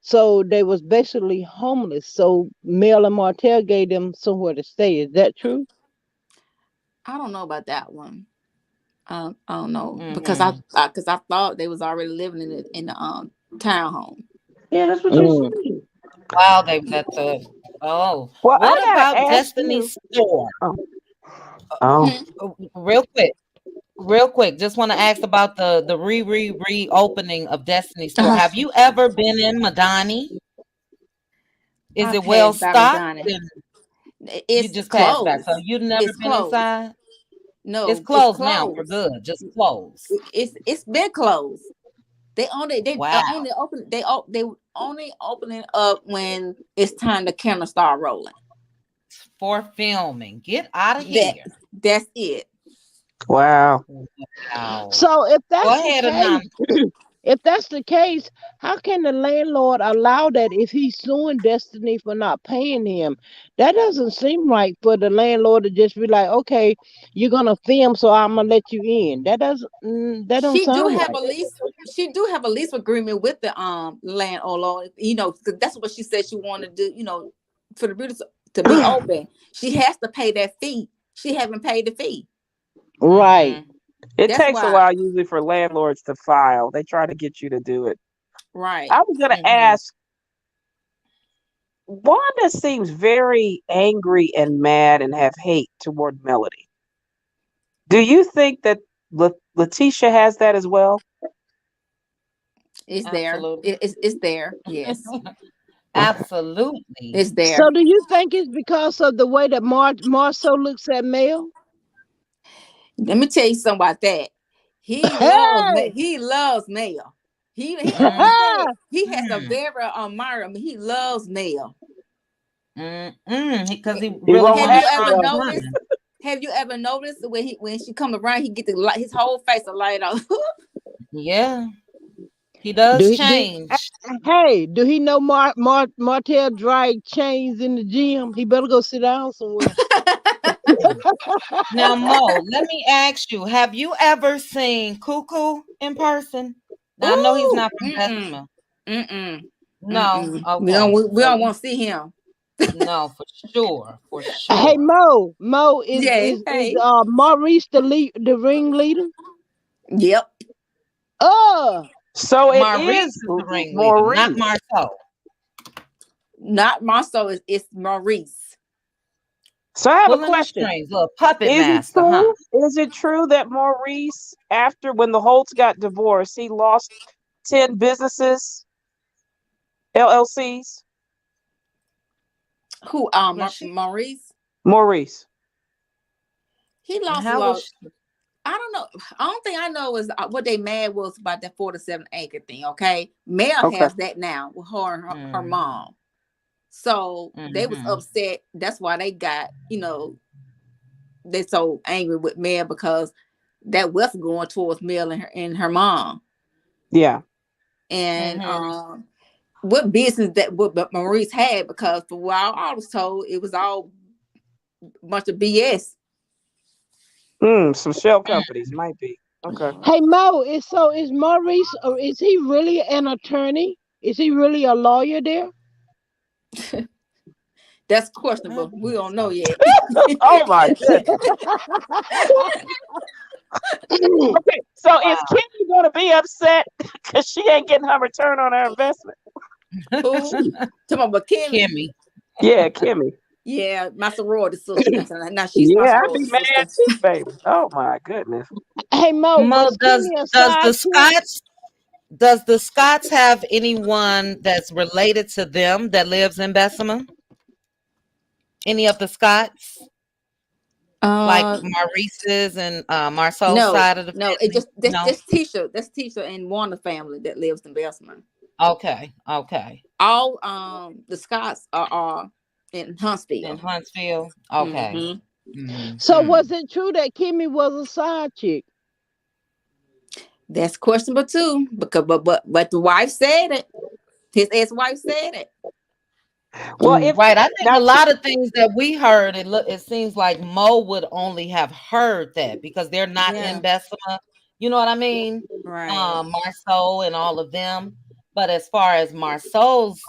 So they was basically homeless. So Mel and Martel gave them somewhere to stay. Is that true? I don't know about that one. I don't know, because I thought they was already living in the townhome. Yeah, that's what you said. Wow, they was at the Well, what I about gotta ask Destiny's you. Store? Real quick, just want to ask about the reopening of Destiny's Store. Have you ever been in Madani? Is it well stocked? It's you just closed. passed by, so you've never been inside? No, it's closed now for good. Just closed. It's been closed. They only opening up when it's time the camera start rolling for filming. Get out of here. That's it. Wow. So if that's go ahead, the case, if that's the case, how can the landlord allow that if he's suing Destiny for not paying him? That doesn't seem right for the landlord to just be like, okay, you're gonna film, so I'm gonna let you in. That don't She do sound have right. a lease. She do have a lease agreement with the landlord. You know, 'cause that's what she said she wanted to do. You know, for the beauty to be open, she has to pay that fee. She haven't paid the fee. Right. Mm-hmm. It That's takes a why. while usually for landlords to file. They try to get you to do it. Right. I was going to Mm-hmm. ask, Wanda seems very angry and mad and have hate toward Melody. Do you think that Letitia has that as well? It's there. Absolutely. It's there. Yes, Okay. Absolutely. it's there. So do you think it's because of the way that Marceau looks at Mel? Let me tell you something about that. Hey! He loves Mel. He like I Mm-hmm. said, he has a very admire him. He loves Mel. Because he He really won't Have want to you have ever trust the noticed? women. Have you ever noticed when she come around, he get his whole face a light on. Yeah, he Do does he do change. Hey, do he know Martel drag chains in the gym? He better go sit down somewhere. Now, Mo, let me ask you, have you ever seen Cuckoo in person? Now, I know he's Ooh, not from mm-mm, Bessemer. mm-mm, No, mm-mm. okay. We So don't you want to see him. no, for Hey sure. Mo Yeah. is Hey. Maurice the ringleader? Yep. Uh So it Maurice is is the ringleader, not Maurice. Marceau. Not Marceau. It's Maurice. So I have a Pulling the question. strings, little puppet Is it master, huh? true? Is it true that Maurice, after when the Holtz got divorced, he lost 10 businesses, LLCs? Who? Well, she Maurice. Maurice. He and lost a how was lot. she? I don't know. Only thing I know is what they mad was about that 47-acre thing. Okay, Mel Okay. has that now with her and her Mm, mom. So they was mm-hmm. upset. That's why they got they so angry with Mel because that was going towards Mel and her mom. Yeah. And Mm-hmm. what business that what Maurice had because for what I was told it was all a bunch of BS. Some shell companies might be. Okay. Hey Mo, is Maurice or is he really an attorney? Is he really a lawyer there? That's I questionable. We think don't know so. yet. Oh my goodness. Okay. So is Wow. Kimmy going to be upset because she ain't getting her return on her investment? Who? Talking about Kimmy. Kimmy. Yeah, Kimmy. Yeah, my sorority sister. Now she's my Yeah, I'd be sorority mad sister. too, baby. Oh my goodness. Hey Mo, Mo, was Kimmy a does side the chick? Scots have anyone that's related to them that lives in Bessemer? Any of the Scots? Like Uh, Maurice's and Marceau's no, side of the no. It family? just No. that's Tisha. That's Tisha and Wanda family that lives in Bessemer. Okay. Okay. All the Scots are in In Huntsville. Huntsville. Okay. Hmm. So Mm-hmm. was it true that Kimmy was a side chick? That's questionable too, because but the wife said it. His ex-wife said it. Well, Mm. if Right. I think now, a lot of things that we heard, it seems like Mo would only have heard that because they're not in Yeah, Bessemer. You know what I mean? right. Marceau and all of them. But as far as Marceau's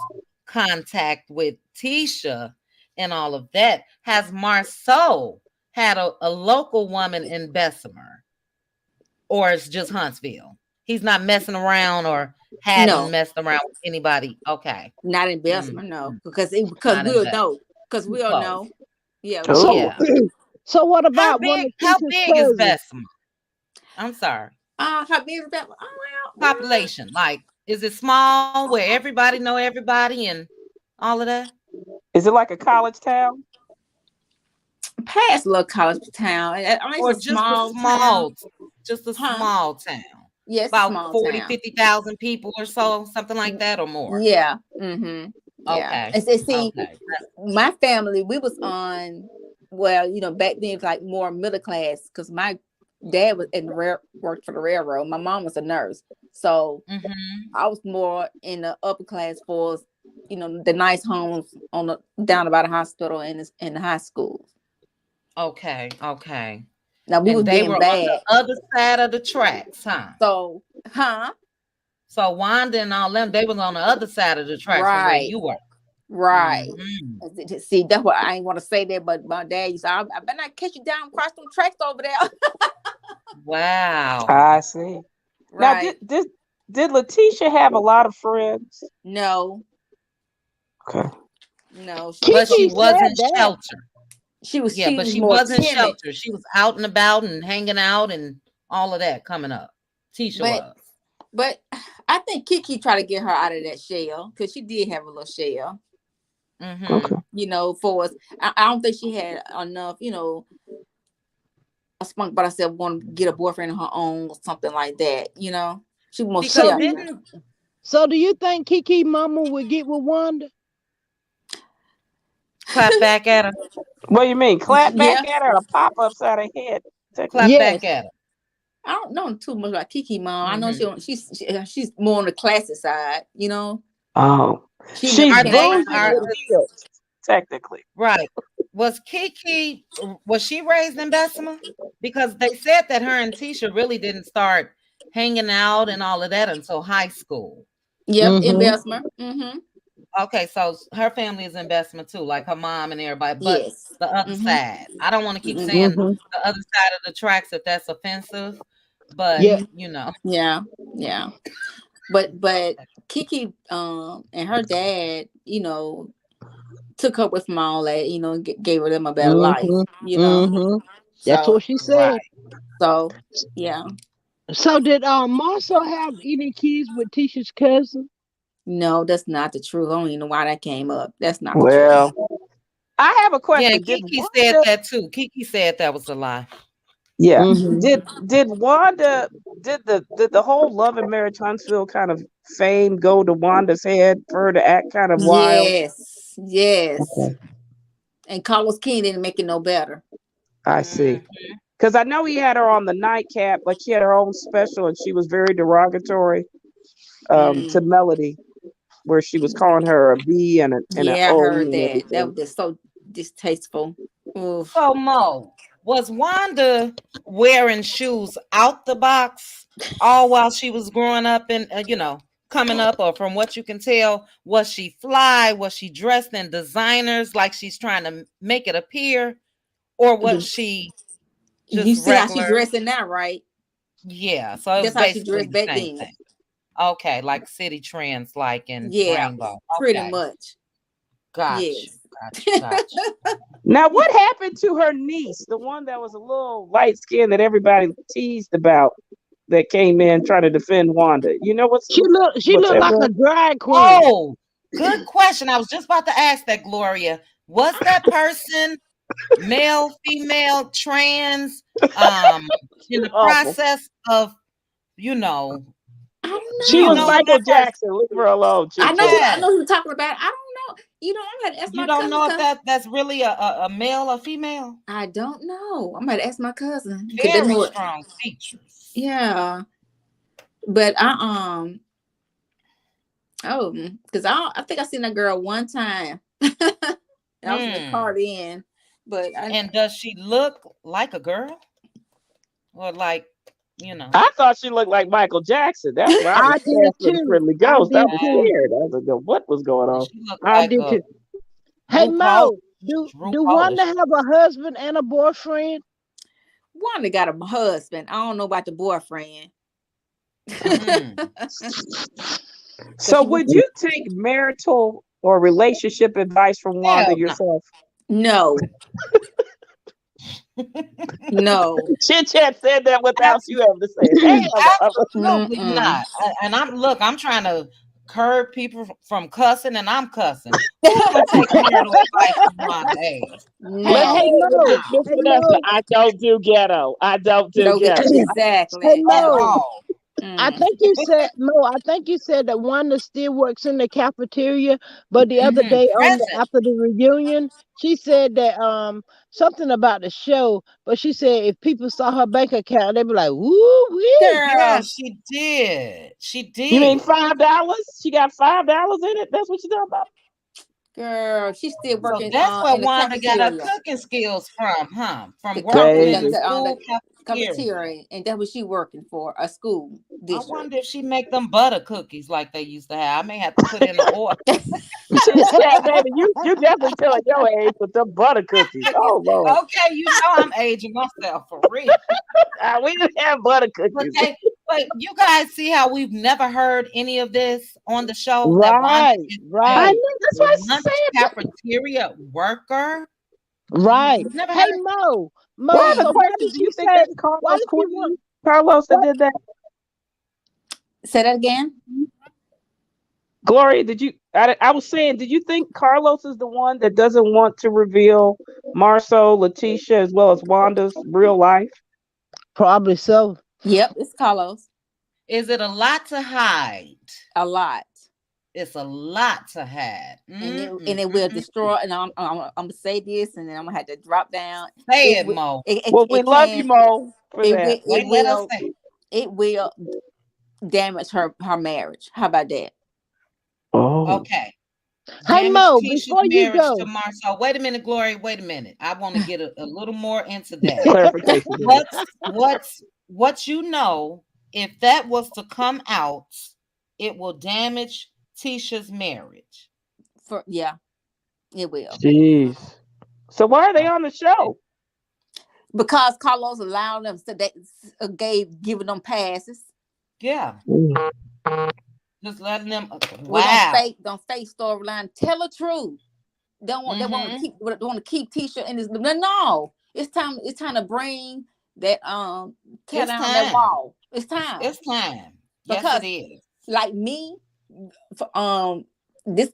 contact with Tisha and all of that, has Marceau had a local woman in Bessemer, or it's just Huntsville? He's not messing around or hadn't No, messed around with anybody. Okay. not in Mm, Bessemer. No, mm, because not in we'll Bessemer. know. Because Too we'll close. know. Yeah, we'll So oh, Yeah. know. so what about one of How Tisha's big is cousins? Bessemer? I'm sorry. How big is that? Oh well, Population. Like, is it small where everybody know everybody and all of that? is it like a college town? past little college town. It's Or a small town. just a Huh? small town? Yes, a About small 40, town. 50,000 people or so, something like that or more. Yeah. Mm-hmm. Yeah. Okay. It's see, Okay. my family, we was on. Well, back then it's like more middle class because my dad was in the worked for the railroad. My mom was a nurse, So Mm-hmm. I was more in the upper class for, the nice homes on the down by the hospital and in the high school. Okay, okay. Now we And was they getting were on bad. the other side of the tracks, huh? So, huh? So Wanda and all them, they was on the other side of the tracks from where Right, you were. right. Mm-hmm. See, that's what I ain't want to say that, but my dad used to, I better not catch you down across them tracks over there. Wow. I see. Now, Right. did Letitia have a lot of friends? No, Okay. no, But she Kiki said wasn't that. sheltered. she Yeah, but was she more wasn't timid. sheltered. She was out and about and hanging out and all of that coming up. Tisha But was. but I think Kiki tried to get her out of that shell because she did have a little shell. Mm-hmm. Okay. For us, I don't think she had enough, a spunk about herself want to get a boyfriend of her own or something like that. She was more Because So do you, sheltered. didn't so do you think Kiki mama would get with Wanda? clap back at her, What do you mean? Clap back Yeah, at her or pop upside her head? clap Technically. back Yes. at her. I don't know too much about Kiki mom. I know Mm-hmm. she's more on the classy side. Oh, She never she's Are been they bougie around. are with heels, technically. right? Was she raised in Bessemer? Because they said that her and Tisha really didn't start hanging out and all of that until high school. Yep, in Mm-hmm. Bessemer. Mm-hmm. Okay, so her family is in Bessemer too, like her mom and everybody, but Yes. the other Mm-hmm. side. I don't want to keep Mm-hmm. saying Mm-hmm. the other side of the tracks if that's offensive, but Yeah. Mm-hmm. you know. Yeah. Yeah. But Kiki and her dad, took her with from all that, gave her them a better life, Mm-hmm. Mm-hmm. That's So what she Right. said. so yeah. So did Marcel have any kids with Tisha's cousin? No, that's not the truth. I don't even know why that came up. That's not the truth. Well, I have a Yeah, and question. Did Kiki said Wanda? that too. Kiki said that was a lie. Yeah. Mm-hmm. Did Wanda? Did the whole Love and Marriage Huntsville kind of fame go to Wanda's head for her to act kind of wild? Yes, yes. Okay. And Carlos King didn't make it no better. I see. Mm. Because I know he had her on the nightcap, but she had her own special, and she was very derogatory to Mm. Melody, where she was calling her a B and an Yeah, I O heard and that. That everything. was just so distasteful. Oof. So Mo, was Wanda wearing shoes out the box all while she was growing up and coming up, or from what you can tell, was she fly? Was she dressed in designers like she's trying to make it appear, or was she You just see how she regular? dressing now, right? Yeah, so it was That's how she basically dressed the back same then. thing. Okay, like city trends, like in Yeah, Rainbow. pretty Okay, much. got you, Yes. got you, got you. Now, what happened to her niece, the one that was a little light skinned that everybody teased about, that came in trying to defend Wanda? You know She what's looked that like was? a drag queen. Oh, good question. I was just about to ask that, Gloria. Was that person male, female, trans, in the Awful. process of, you know, I do She you don't was know know. if Michael that person? Jackson. Leave her alone, Chit Chat. I Yes. know who you're talking about. I don't know. I'm gonna ask You my don't cousin know if because that's really a male or female? I don't know. I'm gonna ask my cousin because they Very know it. strong features. Yeah, but because I think I seen that girl one time. I was in the Hmm. car then, but And does she look like a girl? Or like, you know? I thought she looked like Michael Jackson. That's why I was I did Casper the too. Friendly I Ghost. I did was Yeah, too. scared. I was like, what was going on? she looked I like did a too. Hey Drew Polish. Mo, Drew do Polish. Wanda have a husband and a boyfriend? Wanda got a husband. I don't know about the boyfriend. Mm. Cause So, she was would you take marital or relationship advice from Wanda Hell no. yourself? no, no. Chit Chat said that without you having to say it. Hell no. Absolutely not. And I'm trying to curb people from cussing, and I'm cussing. Who's gonna take marital advice from Wanda Hayes? Hey, Let's No, say hey it with Mo, Miss hey Vanessa. Mo, I don't do ghetto. I don't do don't get ghetto. hey exactly At at Mo. all. all. I Mm. think you said Mo. I think you said that Wanda still works in the cafeteria, but the other Hmm. day on Present. after the reunion, she said that something about the show, but she said if people saw her bank account, they'd be like, "Woo wee." Yeah, Girl, she did. She You mean did. $5? She got $5 in it. That's what you talking about? girl, she's still So working that's where in the Wanda got her cafeteria. cooking skills from, huh? The From com working in Baby. the school the cafeteria. cafeteria, and that's what she working for, a school I district. wonder if she make them butter cookies like they used to have. I may have to put in the order. Yeah, baby, you definitely telling your age with the butter cookies. Oh Lord, Okay, you know I'm aging myself for real. we didn't have butter But cookies. but you guys see how we've never heard any of this on the show that Wanda Right, is I a right, know that's what I lunch said. cafeteria worker. right. We've never Hey heard. I Mo. have a So why question. did Do she you think that's say? Why Carlos did she want? Queen? Carlos that What? did that? Say that again. Gloria, did you? I was saying, did you think Carlos is the one that doesn't want to reveal Marceau, Letitia, as well as Wanda's real life? Probably so. Yep, it's Carlos. Is it a lot to hide? A lot. It's a lot to hide. And it will destroy. And I'm gonna say this, and then I'm gonna have to drop down. Say It it, will. Mo. Well, we It love you, can. Mo, for It that. will. It Wait, let us will. say it. It will damage her marriage. How about that? Oh, Okay. Hey Damage Mo, Tisha's before you marriage to go, Marcel. Wait a minute, Glory. Wait a minute. I want to get a little more into that. clarification. Gloria. What you know, if that was to come out, it will damage Tisha's marriage. Yeah, it will. Jeez. So why are they Okay. on the show? Because Carlos allowed them, so they giving them passes. Yeah. Mm. Just letting them We wow. don't fake storyline. Tell the truth. Don't want They want to Mm-hmm. keep Tisha in this. No, it's time to bring that tear It's down that time. wall. It's time It's time. Yes, it because is. like me, this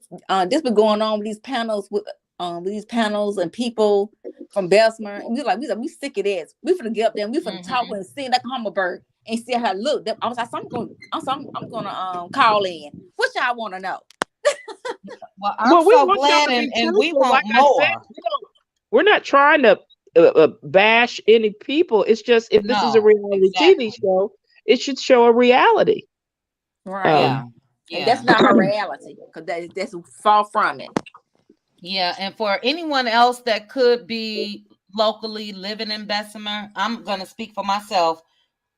this been going on with these panels and people from Bessemer, and we sick of this. We finna get up there and we finna talk Mm-hmm. and sing like a hummingbird and see how I look. I was like, I'm gonna call in. What y'all want to know? Well, I'm Well, we so want y'all glad to be and we truthful. want Like I said, more. we're not trying to bash any people. It's just if this is a No, reality TV exactly. show, it should show a reality. Right. Yeah. Um, And that's Yeah. not her reality, because that's far from it. Yeah. And for anyone else that could be locally living in Bessemer, I'm gonna speak for myself.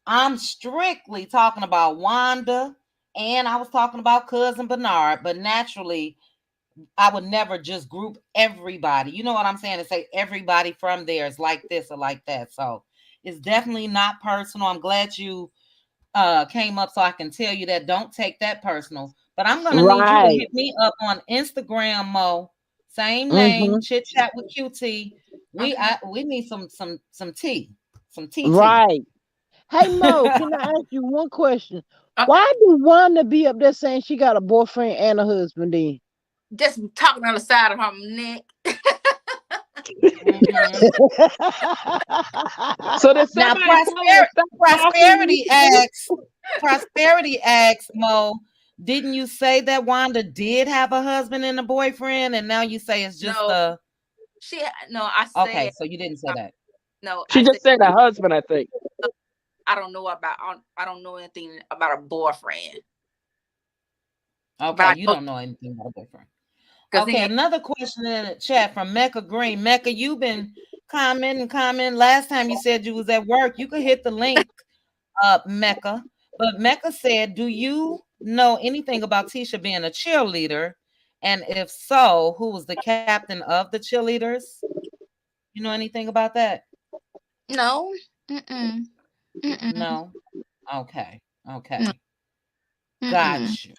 I'm strictly talking about Wanda and I was talking about cousin Bernard, but naturally I would never just group everybody. You know what I'm saying? And say everybody from there is like this or like that. So it's definitely not personal. I'm glad you came up so I can tell you that. Don't take that personal. But I'm gonna need you to right. hit me up on Instagram, Mo. Same name, Mm-hmm. chit chat with QT. Okay. We need some tea, some TT. Right. Hey Mo, can I ask you one question? Okay. Why do Wanda be up there saying she got a boyfriend and a husband then? Just talking on the side of her neck. Mm-hmm. so did Now, somebody tell her to stop talking? Prosperity asks Mo, didn't you say that Wanda did have a husband and a boyfriend, and now you say it's just No, a no, I okay? said, So you didn't say that. no, She I said, just said her husband, I think. I don't know anything about a boyfriend. But Okay, I you know, don't know anything about a boyfriend. because Okay, another question in the chat from Mecca Green. Mecca, you've been commenting. Last time you said you was at work. You could hit the link up, Mecca. But Mecca said, do you know anything about Tisha being a cheerleader? And if so, who was the captain of the cheerleaders? You know anything about that? no. Mm-mm. Mm-mm. No. Okay. No. Okay. Mm-mm. Got you.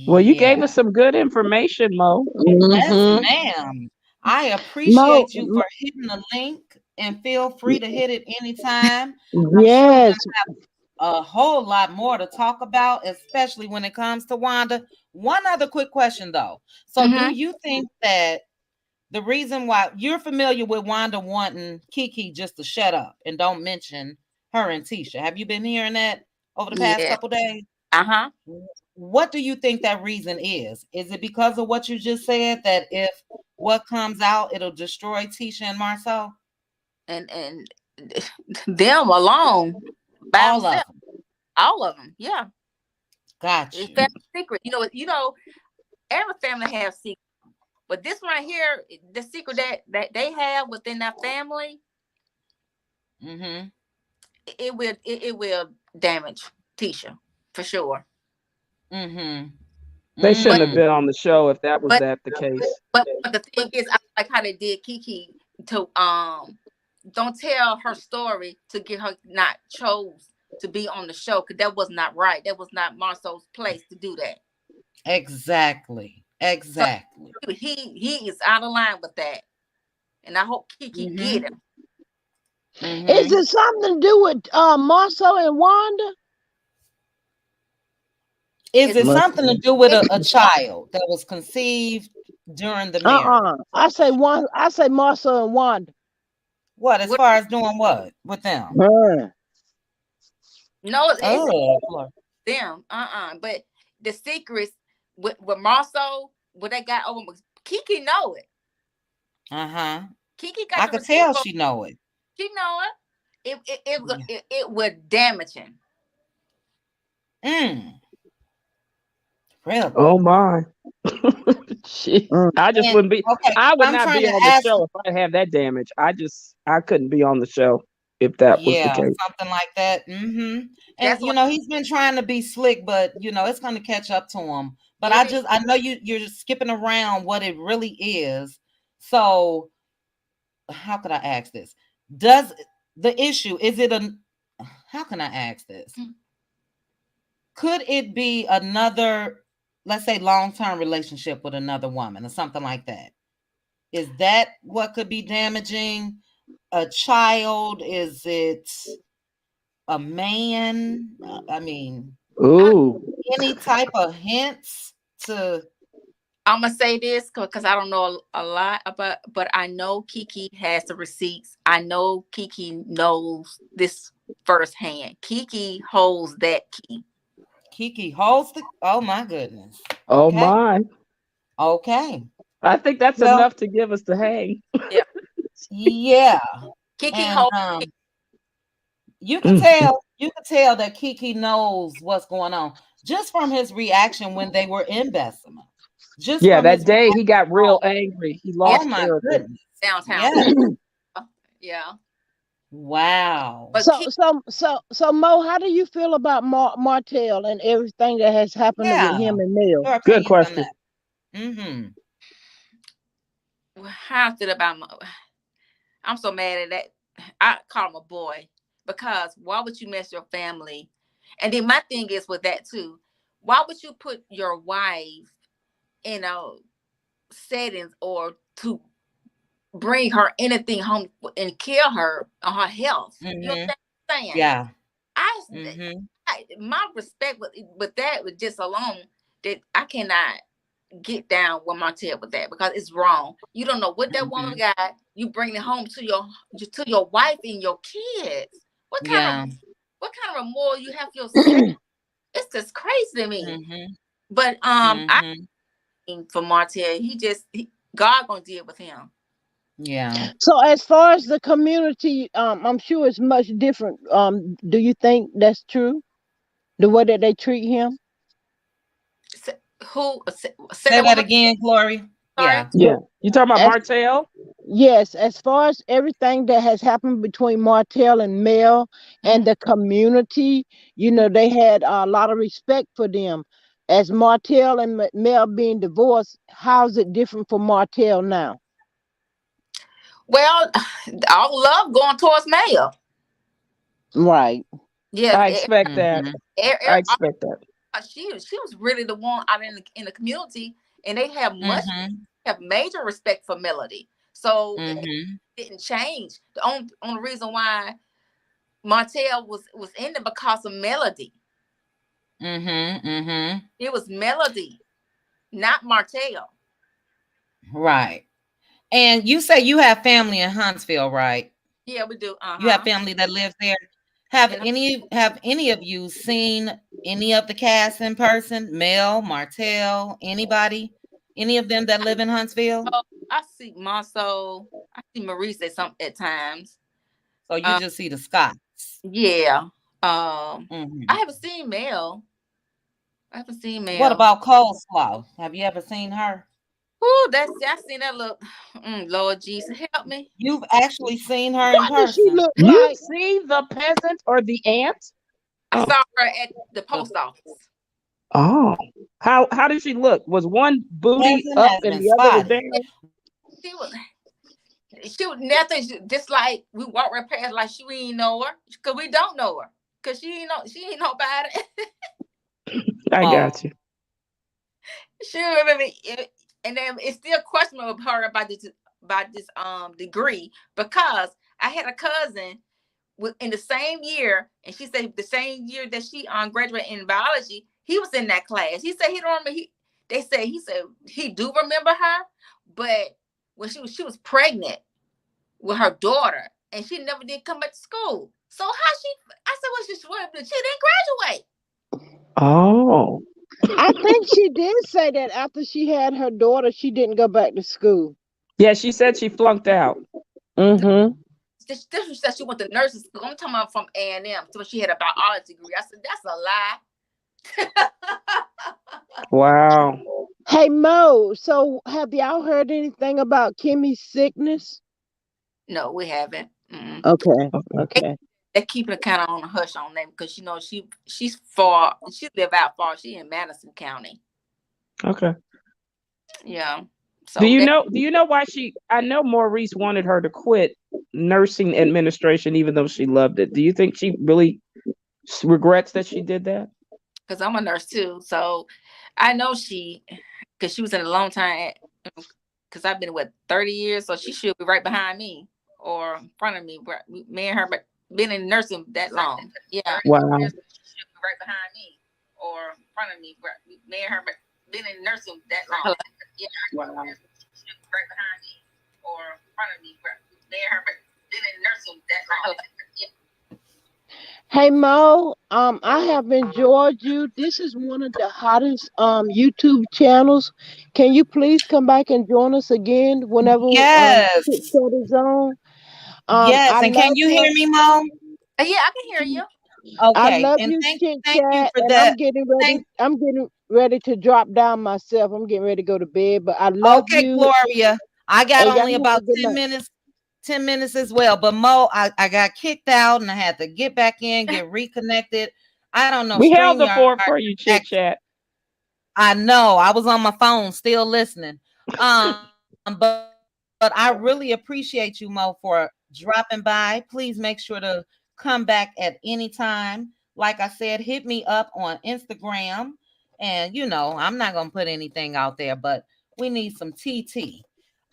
Well, you gave us Yeah. some good information, Mo. Yes, Mm-hmm. ma'am. I Mo, appreciate you for hitting the link and feel free to hit it anytime. I'm sure we're yes. gonna have a whole lot more to talk about, especially when it comes to Wanda. One other quick question though. So do Mm-hmm. you think that the reason why you're familiar with Wanda wanting Kiki just to shut up and don't mention her and Tisha? Have you been hearing that over the past Yeah. couple days? Uh-huh. what do you think that reason is? Is it because of what you just said, that if what comes out, it'll destroy Tisha and Marcel? And them alone by All of themselves, them. all of them. Yeah, Got it's you. family secret. Every family has secrets, but this one right here, the secret that they have within their family, Mm-hmm. it will damage Tisha for sure. Mm-hmm. They shouldn't But have Mm. been on the show if that was but the case. but the thing is, I like how they did Kiki to don't tell her story to get her not chose to be on the show, because that was not right. That was not Marcel's place to do that. Exactly. So Exactly. he is out of line with that, and I hope Kiki get Mm-hmm. him. Is Mm-hmm. it something to do with Marcel and Wanda? Is It's it Must something to be. do with it's a child that was conceived during the marriage? I say Marcel and Wanda. What, as what far as doing what with them? Huh. no, it's Oh, Lord. them. But the secrets with Marcel, what they got over Kiki know it. Uh-huh. Kiki got I the could receipt. tell she know it. She know it. Yeah. It would damage him. Mm. Really? Oh my. Jeez. Mm. I just And wouldn't be. okay, I would I'm not trying be to on the ask. show if I have that damage. I couldn't be on the show if that was the Yeah, case. something like that. Mm-hmm. And That's what he's been trying to be slick, but it's going to catch up to him. But it is. I know you're just skipping around what it really is. So how could I ask this? Does the issue is it a? How can I ask this? Could it be another, let's say, long-term relationship with another woman or something like that? Is that what could be damaging? A child? Is it a man? I mean, I, Ooh. any type of hints to? I'm gonna say this because I don't know a lot about, but I know Kiki has the receipts. I know Kiki knows this firsthand. Kiki holds that key. Kiki holds the. Oh my goodness. Oh Okay. my. Okay. I think that's Well, enough to give us the hang. Yeah, yeah. Kiki And holds. you could Mm. tell that Kiki knows what's going on just from his reaction when they were in Bessemer. Just Yeah, from his that day he got real reaction. angry. He Yeah, Oh lost my character. goodness. downtown. Yes. Yeah, Wow. but So Mo, how do you feel about Martel and everything that has happened with Yeah. him and Mel? Your Good opinions on question. that. Mm-hmm. how I feel about I'm so mad at that. I call him a boy because why would you mess your family? And then my thing is with that too. Why would you put your wife in a settings or to bring her anything home and kill her on her health? You know Mm-hmm. what I'm saying? Yeah. I, Mm-hmm. my respect with that was just alone that I cannot get down with Martell with that because it's wrong. You don't know what that woman Mm-hmm. got. You bring it home to your wife and your kids. What Yeah. kind of a moral you have for yourself? It's just crazy to me. Mm-hmm. But I Mm-hmm. think for Martell, God gonna deal with him. Yeah. So as far as the community, I'm sure it's much different. Do you think that's true? The way that they treat him? Say Say that one that more. again, Glory. Sorry. Yeah. Yeah. You talking about As Martell? Yes, as far as everything that has happened between Martel and Mel and Mhm. the community, they had a lot of respect for them. As Martel and Mel being divorced, how's it different for Martel now? Well, all love going towards Mayo. Right. Yeah, I expect that. Mm-hmm. I expect that. she was really the one out in the community, and they Mm-hmm. have major respect for Melody. So it Mm-hmm. didn't change. The only reason why Martell was in it because of Melody. Mm-hmm. Mm-hmm. It was Melody, not Martell. Right. And you say you have family in Huntsville, right? Yeah, we do. You have Uh-huh. family that lives there. Have And any of you seen any of the cast in person? Mel, Martell, anybody? Any of them that live in Huntsville? I see Monso. I see Maurice at times. So you Uh, just see the Scots. yeah. I Mhm. haven't seen Mel. I haven't seen What Mel. about Coleslaw? Have you ever seen her? Ooh, I seen that look. Lord Jesus, help me. You've actually seen her in What does she person. look You like? see the peasant or the ant? I Oh, saw her at the The post office. oh. How did she look? Was one booty peasant up has and been the other was spotted. down? She was nothing. Just like we walk right past, like she we ain't know her, cause we don't know her, cause she ain't nobody. I got Mo. you. She remember, and then it's still questionable of her about this degree, because I had a cousin in the same year, and she said the same year that she graduated in biology, he was in that class. He said he don't remember. He said he do remember her, but when she was pregnant with her daughter, and she never did come back to school. So how she? I said, well, she didn't graduate. Oh. I think she did say that after she had her daughter, she didn't go back to school. Yeah, she said she flunked out. Mm-hmm. This said she went to nursing school. I'm talking about from A&M. So she had a biology degree. I said, that's a lie. Wow. Hey Mo, so have y'all heard anything about Kimmy's sickness? No, we haven't. Mm-mm. Okay, Okay. They, okay. they keeping it kind of on a hush on them, because she's far. She live out far. She in Madison County. Okay. Yeah. Do So you they know do you know why I know Maurice wanted her to quit nursing administration even though she loved it. Do you think she really regrets that she did that? because I'm a nurse too. So I know because she was in a long time. Because I've been with 30 years, so she should be right behind me or in front of me. Me and her, but been in nursing that long. Yeah. 30 Wow. years, she should be right behind me or in front of me. Me and her, but been in nursing that long. Hello. Yeah. Wow. She should be right behind me or in front of me. Me and her, but been in nursing that long. Hello. Yeah. Hey Mo, I have enjoyed you. This is one of the hottest YouTube channels. Can you please come back and join us again whenever Chit Yes. Chat is on? Yes. I And can love you hear your me, Mo? Yeah, I can hear you. I Okay. love And you, thank Chit thank you Chat, for and that. Thank I'm getting ready to drop down myself. I'm getting ready to go to bed, but I love okay, you, Gloria. I got and y'all only have a about good 10 night. minutes 10 minutes as well. But Mo, I got kicked out and I had to get back in, get reconnected. I don't know. We held the StreamYard fort for you, Chit Chat. I know. I was on my phone still listening. But I really appreciate you, Mo, for dropping by. Please make sure to come back at any time. Like I said, hit me up on Instagram. And I'm not gonna put anything out there, but we need some TT.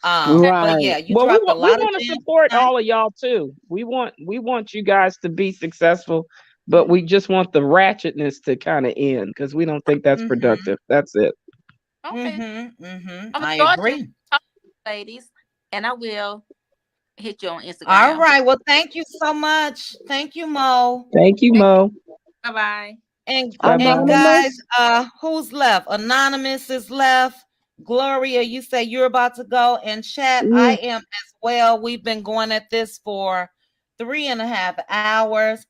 But yeah, Right. you Well, dropped a we lot of want to gems support tonight. all of y'all too. We want you guys to be successful, but we just want the ratchetness to kind of end because we don't think that's Mm-hmm. productive. That's it. Okay. Mm-hmm. Mm-hmm. I'm I enjoying agree. talking to you ladies, and I will hit you on All Instagram. right. Well, thank you so much. Thank you, Mo. Thank you, Thank you. Mo. Bye bye. And Bye and bye. guys, Anonymous. who's left? Anonymous is left. Gloria, you say you're about to go. And chat, I Yeah. am as well. We've been going at this for 3.5 hours.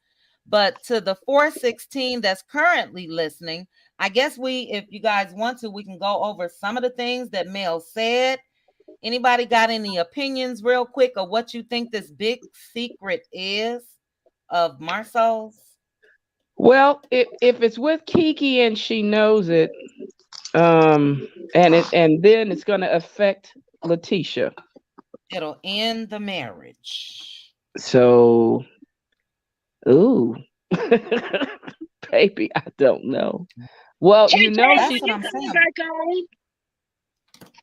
But to the 416 that's currently listening, I guess if you guys want to, we can go over some of the things that Mel said. Anybody got any opinions real quick of what you think this big secret is of Marcel's? Well, if it's with Kiki and she knows it, and then it's going to affect Letitia. It'll end the marriage. So, ooh, baby, I don't know. Well, Chit Chat, That's when what you I'm coming saying. back on?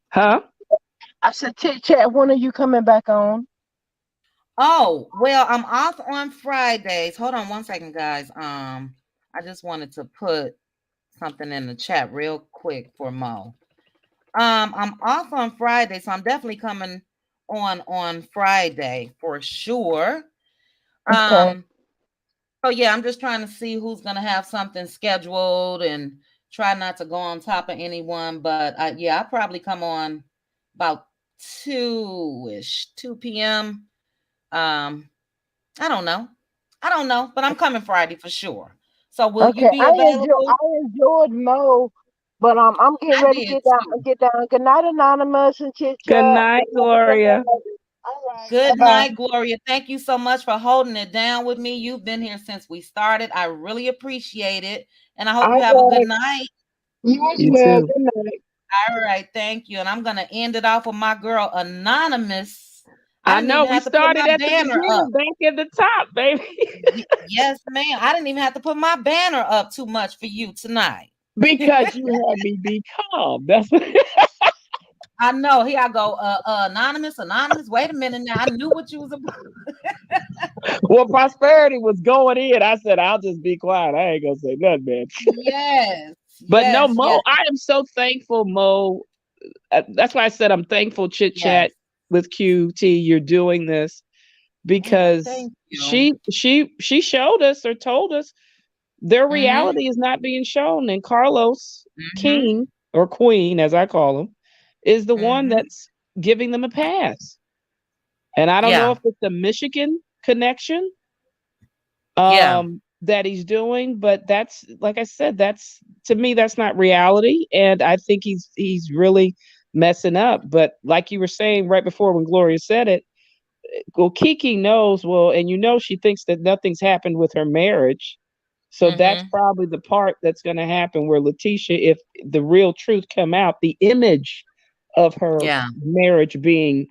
huh? I said, Chit Chat, when are you coming back on? Oh, well, I'm off on Fridays. Hold on one second, guys. I just wanted to put something in the chat real quick for Mo. I'm off on Friday, so I'm definitely coming on Friday for sure. Okay. Um, So yeah, I'm just trying to see who's gonna have something scheduled and try not to go on top of anyone. But yeah, I'll probably come on about 2-ish, 2 p.m. Um, I don't know. I don't know, but I'm coming Friday for sure. So will you Okay, be available? I enjoyed Mo, but I'm getting I ready to did get down. too. Get down. Good night, anonymous and chit Good chat. night, Good night, Gloria. everybody. All right, bye Good bye. night, Gloria. Thank you so much for holding it down with me. You've been here since we started. I really appreciate it. And I hope you All have a good right, night. you as You well. too. Good night. All right, thank you. And I'm gonna end it off with my girl Anonymous. I I didn't know even we have to put my started at the banner up. beginning, back at the top, baby. Yes, ma'am. I didn't even have to put my banner up too much for you tonight. Because you had me be calm. That's what I know. Here I go. Anonymous, anonymous. Wait a minute now. I knew what you was about. well, prosperity was going in. I said, I'll just be quiet. I ain't gonna say nothing, man. Yes, But no, yes, yes, Mo, I am so thankful, Mo. That's why I said I'm thankful, Chit yes. Chat with QT. You're doing this Oh, because thank you. she showed us or told us their Mm-hmm. reality is not being shown, and Carlos Mm-hmm. King or Queen, as I call him, is the one Mm-hmm. that's giving them a pass. And I don't know Yeah. if it's a Michigan connection Yeah. that he's doing, but that's like I said, that's to me that's not reality, and I think he's really messing up. But like you were saying right before when Gloria said it, well, Kiki knows well, and she thinks that nothing's happened with her marriage. So that's Mm-hmm. probably the part that's going to happen where Letitia, if the real truth come out, the image of her Yeah. marriage being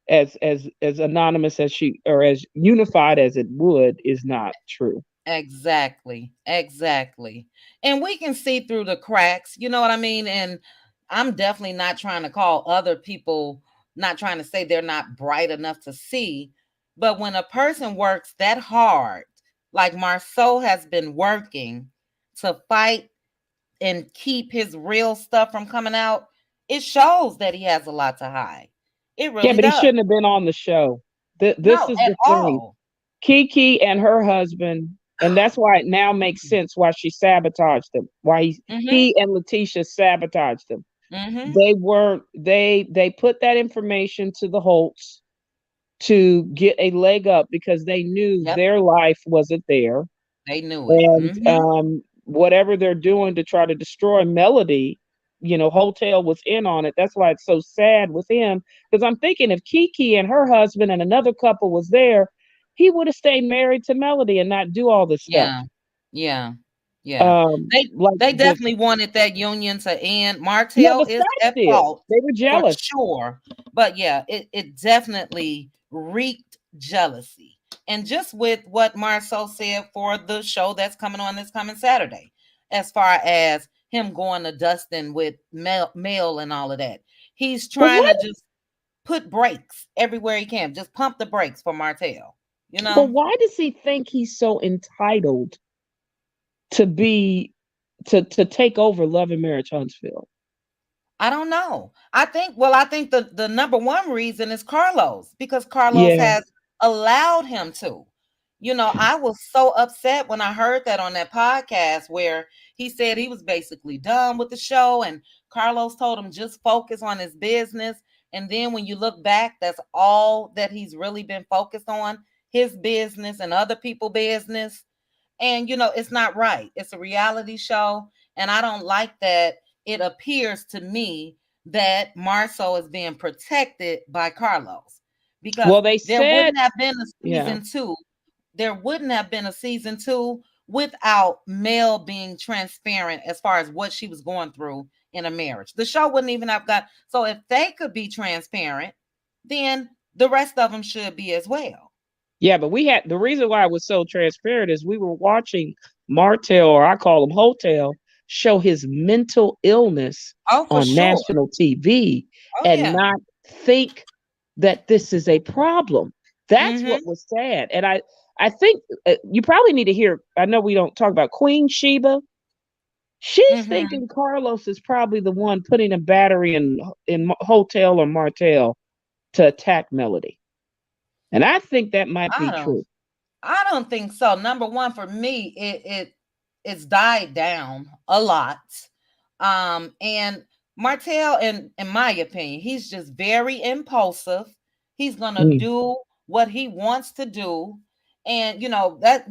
as anonymous as she or as unified as it would is not true. Exactly. Exactly. And we can see through the cracks, you know what I mean? And I'm definitely not trying to call other people, not trying to say they're not bright enough to see. But when a person works that hard, like Marceau has been working to fight and keep his real stuff from coming out, it shows that he has a lot to hide. It Yeah, really but he does. shouldn't have been on the show. This No, is at the thing. all. Kiki and her husband, and that's why it now makes sense why she sabotaged him. Why Mm-hmm. he and Letitia sabotaged him. Mm-hmm. They put that information to the Holtz to get a leg up because they knew Yep. their life wasn't there. They knew it. And Mm-hmm. whatever they're doing to try to destroy Melody, Hotel was in on it. That's why it's so sad with him. Because I'm thinking if Kiki and her husband and another couple was there, he would have stayed married to Melody and not do all this stuff. Yeah. Yeah. Yeah. They Like they the definitely wanted that union to end. yeah, Martell the is Stacks at did. fault They were for jealous. sure. But yeah, it definitely reeked jealousy. And just with what Marceau said for the show that's coming on this coming Saturday, as far as him going to Dustin with mail and all of that. He's But trying why? to just put brakes everywhere he can. Just pump the brakes for Martell, you But know? why does he think he's so entitled to be to take over Love and Marriage Huntsville? I don't know. I think the number one reason is Carlos because Carlos Yeah. has allowed him to. I was so upset when I heard that on that podcast where he said he was basically done with the show and Carlos told him just focus on his business. And then when you look back, that's all that he's really been focused on, his business and other people's business. And it's not right. It's a reality show, and I don't like that. It appears to me that Marceau is being protected by Carlos because Well, they there said, wouldn't have been a yeah. season two. There wouldn't have been a season two without Mel being transparent as far as what she was going through in a marriage. The show wouldn't even have got. So if they could be transparent, then the rest of them should be as well. Yeah, but we had the reason why I was so transparent is we were watching Martel, or I call him Hotel, show his mental illness Oh, for on sure. national TV Oh and yeah. not think that this is a problem. That's Mm-hmm. what was sad. And I think you probably need to hear. I know we don't talk about Queen Sheba. She's Mm-hmm. thinking Carlos is probably the one putting a battery in Hotel or Martel to attack Melody. And I think that might I be don't. true. I don't think so. Number one, for me, it's died down a lot. And Martell, in my opinion, he's just very impulsive. He's gonna Mm. do what he wants to do. And that,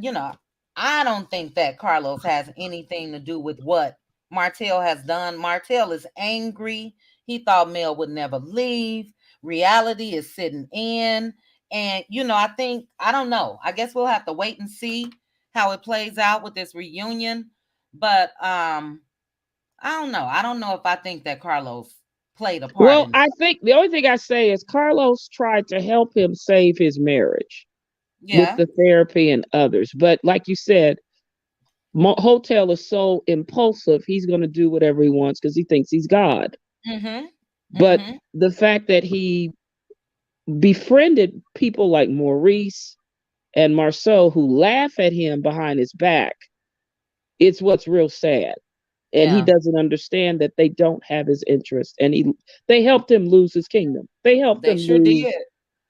I don't think that Carlos has anything to do with what Martell has done. Martell is angry. He thought Mel would never leave. Reality is sitting in. And I don't know. I guess we'll have to wait and see how it plays out with this reunion. But I don't know. I don't know if I think that Carlos played a part Well, in it. I think the only thing I say is Carlos tried to help him save his marriage with Yeah. the therapy and others. But like you said, Hotel is so impulsive, he's going to do whatever he wants because he thinks he's God. Mhm. But Mhm. the fact that he befriended people like Maurice and Marceau who laugh at him behind his back, it's what's real sad. And he Yeah. doesn't understand that they don't have his interest. And they helped him lose his kingdom. They helped They him sure lose did.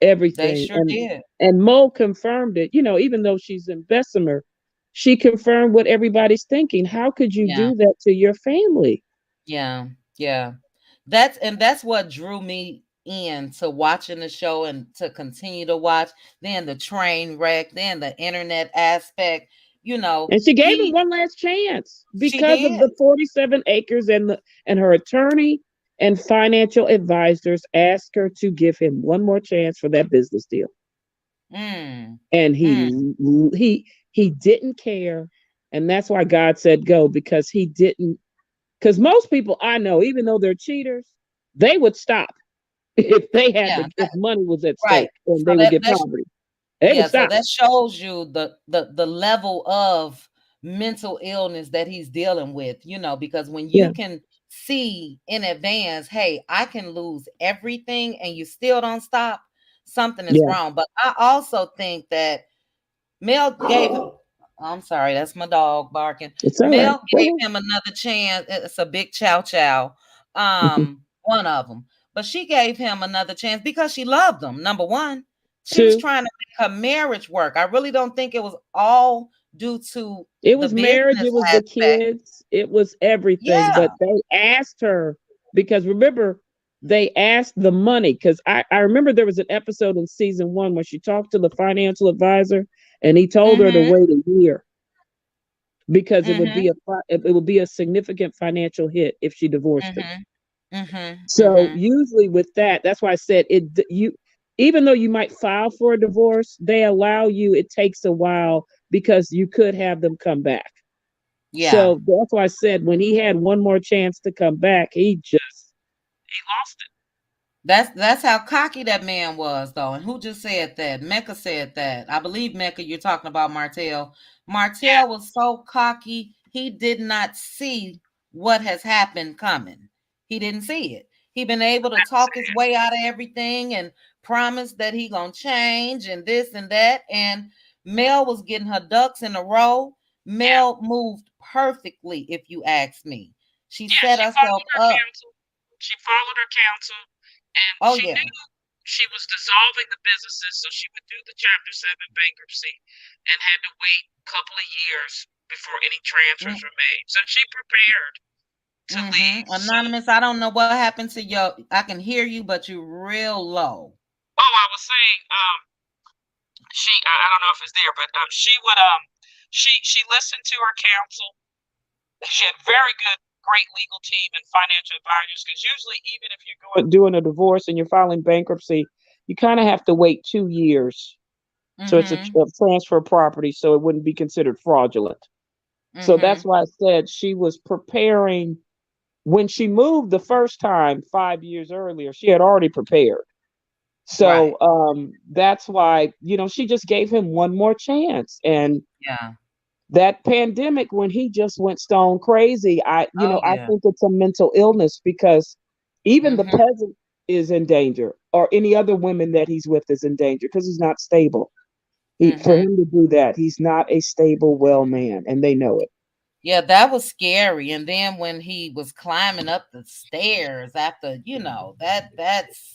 They everything. sure did. And Mo confirmed it. Even though she's in Bessemer, she confirmed what everybody's thinking. How could you Yeah. do that to your family? Yeah. Yeah. That's what drew me in to watching the show and to continue to watch. Then the train wreck, then the internet aspect. And she gave him He one last chance she because of did. the 47 acres, and her attorney and financial advisors asked her to give him one more chance for that business deal. Mm. And Mm. he didn't care. And that's why God said go, because he didn't. Because most people I know, even though they're cheaters, they would stop if they had Yeah. if money was at Right. stake and So they would that get that's poverty. They would yeah, so stop. that shows you the level of mental illness that he's dealing with, because when you Yeah, can see in advance, hey, I can lose everything and you still don't stop, something is yeah. wrong. But I also think that Mel gave I'm sorry, that's my dog barking. It's all right. Mel gave Go him another chance. It's a big chow chow. ahead. One of them. But she gave him another chance because she loved him. Number one, she was Two, trying to make her marriage work. I really don't think it was all due to it the was marriage, business it was the aspect. kids, it was everything. But Yeah. they asked her because remember, they asked the money. Because I remember there was an episode in season one where she talked to the financial advisor and he told her to Mm-hmm. wait a year because Mm-hmm. it would be a significant financial hit if she divorced him. Mm-hmm. Mm-hmm. So Mm-hmm. usually with that's why I said you even though you might file for a divorce, they allow you, it takes a while because you could have them come back. Yeah. So that's why I said when he had one more chance to come back, he lost it. That's how cocky that man was, though. And who just said that? Mecca said that. I believe Mecca. You're talking about Martell. Yeah, Martell was so cocky. He did not see what has happened coming. He didn't see it. He been able to that's talk his way out of everything and promise that he gonna change and this and that. And Mel was getting her ducks in a row. yeah, Mel moved perfectly, if you ask me. She yeah. set herself up. She followed her counsel, and Oh she yeah. knew she was dissolving the businesses, so she would do the Chapter 7 bankruptcy and had to wait a couple of years before any transfers were made. So she prepared to Mm-hmm. leave. So, Anonymous, I don't know what happened to your. I can hear you, but you're real low. oh, I was saying, I don't know if it's there, but she listened to her counsel. She had very good, great legal team and financial advisors. Because usually, even if you're doing a divorce and you're filing bankruptcy, you kind of have to wait 2 years. So it's Mm-hmm. a transfer of property, so it wouldn't be considered fraudulent. So that's Mm-hmm. why I said she was preparing when she moved the first time 5 years earlier. She had already prepared. Right. So that's why she just gave him one more chance. And Yeah. that pandemic when he just went stone crazy, Oh I yeah. think it's a mental illness because even the Mm-hmm. peasant is in danger, or any other women that he's with is in danger because he's not stable. For Mm-hmm. him to do that, he's not a stable, well man, and they know it. Yeah, that was scary. And then when he was climbing up the stairs after, that's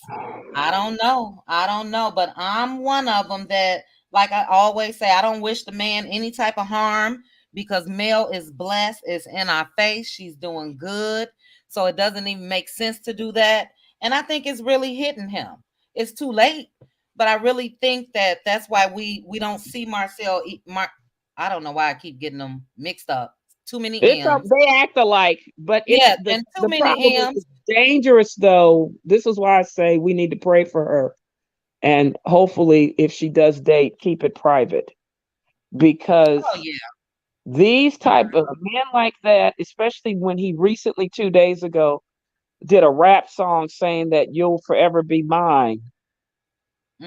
I don't know. I don't know, but I'm one of them that like I always say, I don't wish the man any type of harm because Mel is blessed. It's in our face. She's doing good. So it doesn't even make sense to do that. And I think it's really hitting him. It's too late. But I really think that that's why we don't see Marcel. I don't know why I keep getting them mixed up. Too many It's M's. they act alike, but it's Yeah, and too the many problem is M's. it's dangerous though. This is why I say we need to pray for her. And hopefully if she does date, keep it private. Because Oh yeah. these type of men like that, especially when he recently 2 days ago did a rap song saying that you'll forever be mine.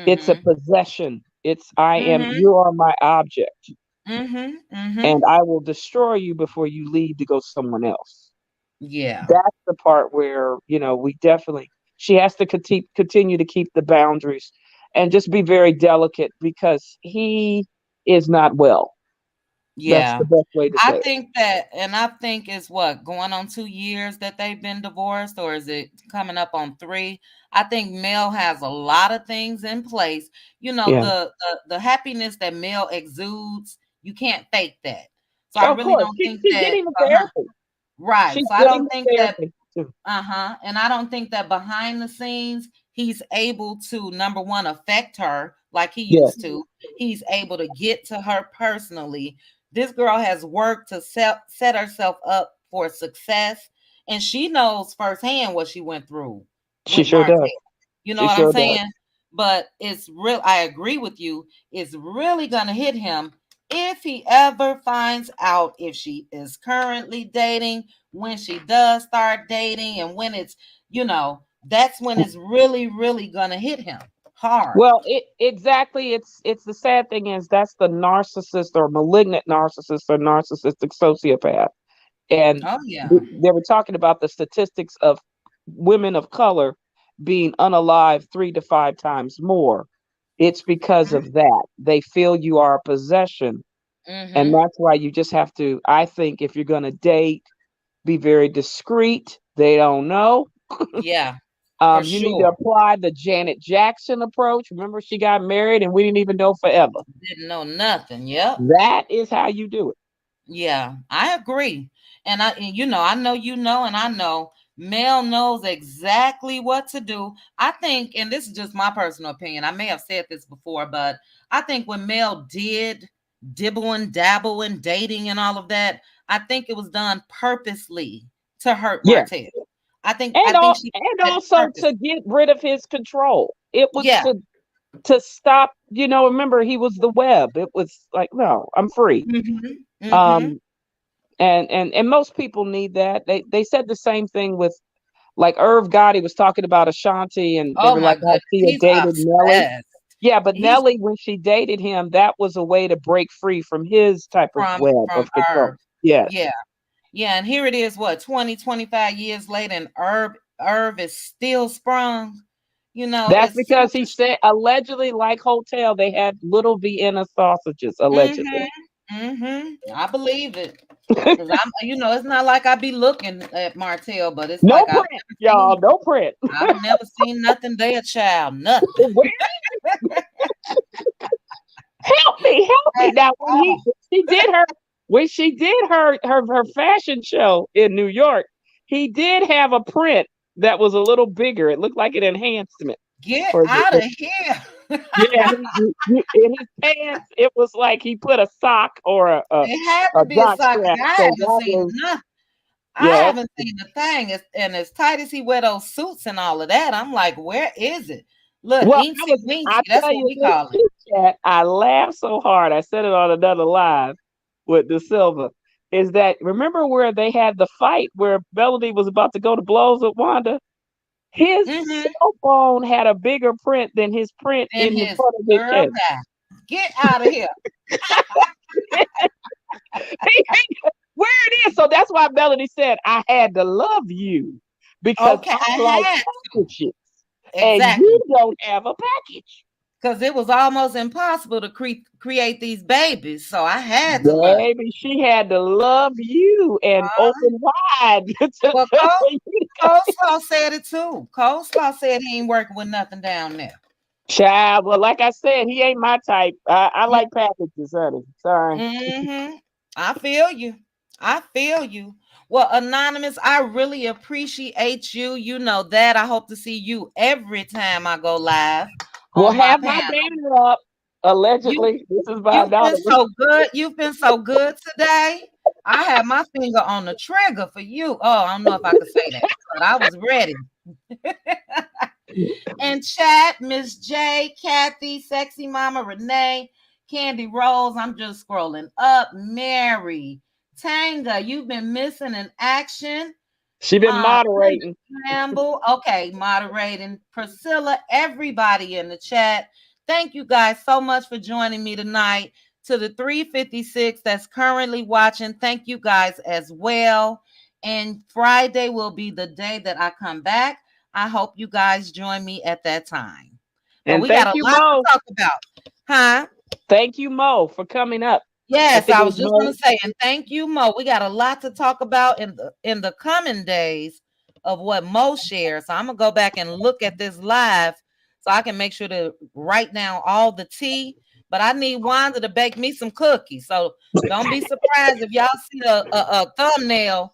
It's a Mhm. possession. It's I am Mhm. you are my object. Mhm. And Mhm. I will destroy you before you leave to go someone else. Yeah. That's the part where, we definitely she has to continue to keep the boundaries and just be very delicate because he is not well. That's Yeah. the best way to I say it. think that, and I think it's what, going on 2 years that they've been divorced, or is it coming up on three? I think Mel has a lot of things in place. Yeah. The happiness that Mel exudes, you can't fake that. So I Of really course. don't think She's that, getting the therapy. right. She's So I getting don't the think that, therapy too. and I don't think that behind the scenes he's able to, number one, affect her like he Yeah. used to. He's able to get to her personally. This girl has worked to set herself up for success, and she knows firsthand what she went through She with sure Martell. does. You know She what I'm sure does. saying? But it's real. I agree with you. It's really gonna hit him if he ever finds out if she is currently dating, when she does start dating, and when that's when it's really, really gonna hit him hard. Well, exactly. It's the sad thing is that's the narcissist or malignant narcissist or narcissistic sociopath. And Oh yeah. they were talking about the statistics of women of color being unalive 3 to 5 times more. It's because of that. They feel you are a possession. And Mm-hmm. that's why you just have to, I think, if you're going to date, be very discreet. They don't know. Yeah, for You need to sure. apply the Janet Jackson approach. Remember, she got married and we didn't even know forever. Didn't know nothing. Yep. That is how you do it. Yeah, I agree. I know and I know Mel knows exactly what to do. I think, and this is just my personal opinion, I may have said this before, but I think when Mel did dibble and dabble and dating and all of that, I think it was done purposely to hurt Yeah. Martell. I And think she and did it also purpose. to get rid of his control. It was Yeah. to stop, remember he was the web. It was like, no, I'm free. Mhm. Mhm. Um and most people need that. They said the same thing with like Irv Gotti was talking about Ashanti and they Oh were my like how goodness, she had he's dated Nelly. obsessed. Yeah, but He's Nelly, when she dated him, that was a way to break free from his type of web from of control. Irv. Yes. Yeah. Yeah, and here it is, what, 20, 25 years later, and Irv is still sprung. That's It's because such he a said allegedly, like Hotel, they had little Vienna sausages, allegedly. mhm. Mhm. I believe it. Because it's not like I be looking at Martell, but it's No like I've print, never y'all, seen no print. I've never seen nothing there, child. Nothing. Where help me At now all. when she did her fashion show in New York, he did have a print that was a little bigger. It looked like an enhancement Get for out of here. yeah, in his pants it was like he put a sock or It had a to be a jock sock. strap. I So haven't that seen was nothing. I yeah. haven't seen a thing. And as tight as he wear those suits and all of that, I'm like, where is it? Look, Well, eensy weensy. I That's tell what you we this call it. chit chat, I laughed so hard. I said it on another live with De Silva. Is that remember where they had the fight where Melody was about to go to blows with Wanda? His Mm-hmm. cell phone had a bigger print than his print And in the his front of his girl chest. guy. Get out of here. Where it is. So that's why Melody said, I had to love you because Okay, I I like had to. packages and Exactly. you don't have a package. Because it was almost impossible to create these babies. So I had to love. Baby, she had to love you and Uh, open wide well, for you to come. Coleslaw said it too. Coleslaw said he ain't working with nothing down there. Child, well, like I said, he ain't my type. I like packages, honey. Sorry. Mm-hmm. I feel you. I feel you. Well, Anonymous, I really appreciate you. You know that. I hope to see you every time I go live Well, on my have my panel. banner up. You Allegedly, this is you've been $5. so good. You've been so good today. I had my finger on the trigger for you. Oh, I don't know if I could say that, but I was ready. And chat, Miss J, Kathy, Sexy Mama, Renee, Candy Rose. I'm just scrolling up. Mary, Tanga, you've been missing in action. She been Linda moderating. Campbell, okay, moderating. Priscilla, everybody in the chat. Thank you guys so much for joining me tonight. To the 356 that's currently watching, thank you guys as well. And Friday will be the day that I come back. I hope you guys join me at that time. But And we got thank a you, lot to Mo. talk about. Huh? Thank you, Mo, for coming up. I Yes, think I it was was just Mo. gonna say, and thank you, Mo. We got a lot to talk about in the coming days of what Mo shares. So I'm gonna go back and look at this live so I can make sure to write down all the tea. But I need Wanda to bake me some cookies. So don't be surprised if y'all see a thumbnail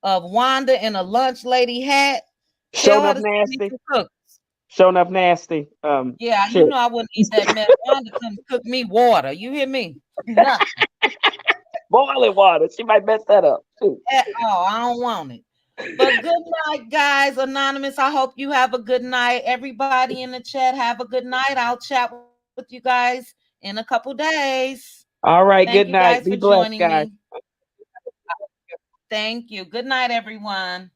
of Wanda in a lunch lady hat. Tell Showing her up to send me nasty. some cookies. Showing up nasty. Yeah, you Shit. know I wouldn't eat that mess. Wanda couldn't cook me water. You hear me? Nothing. Boiling water. She might mess that up too. At all. I don't want it. But good night, guys. Anonymous, I hope you have a good night. Everybody in the chat, have a good night. I'll chat with you guys in a couple days. All right. Thank you Good guys night. for Be blessed, joining guys. me. Thank you. Good night, everyone.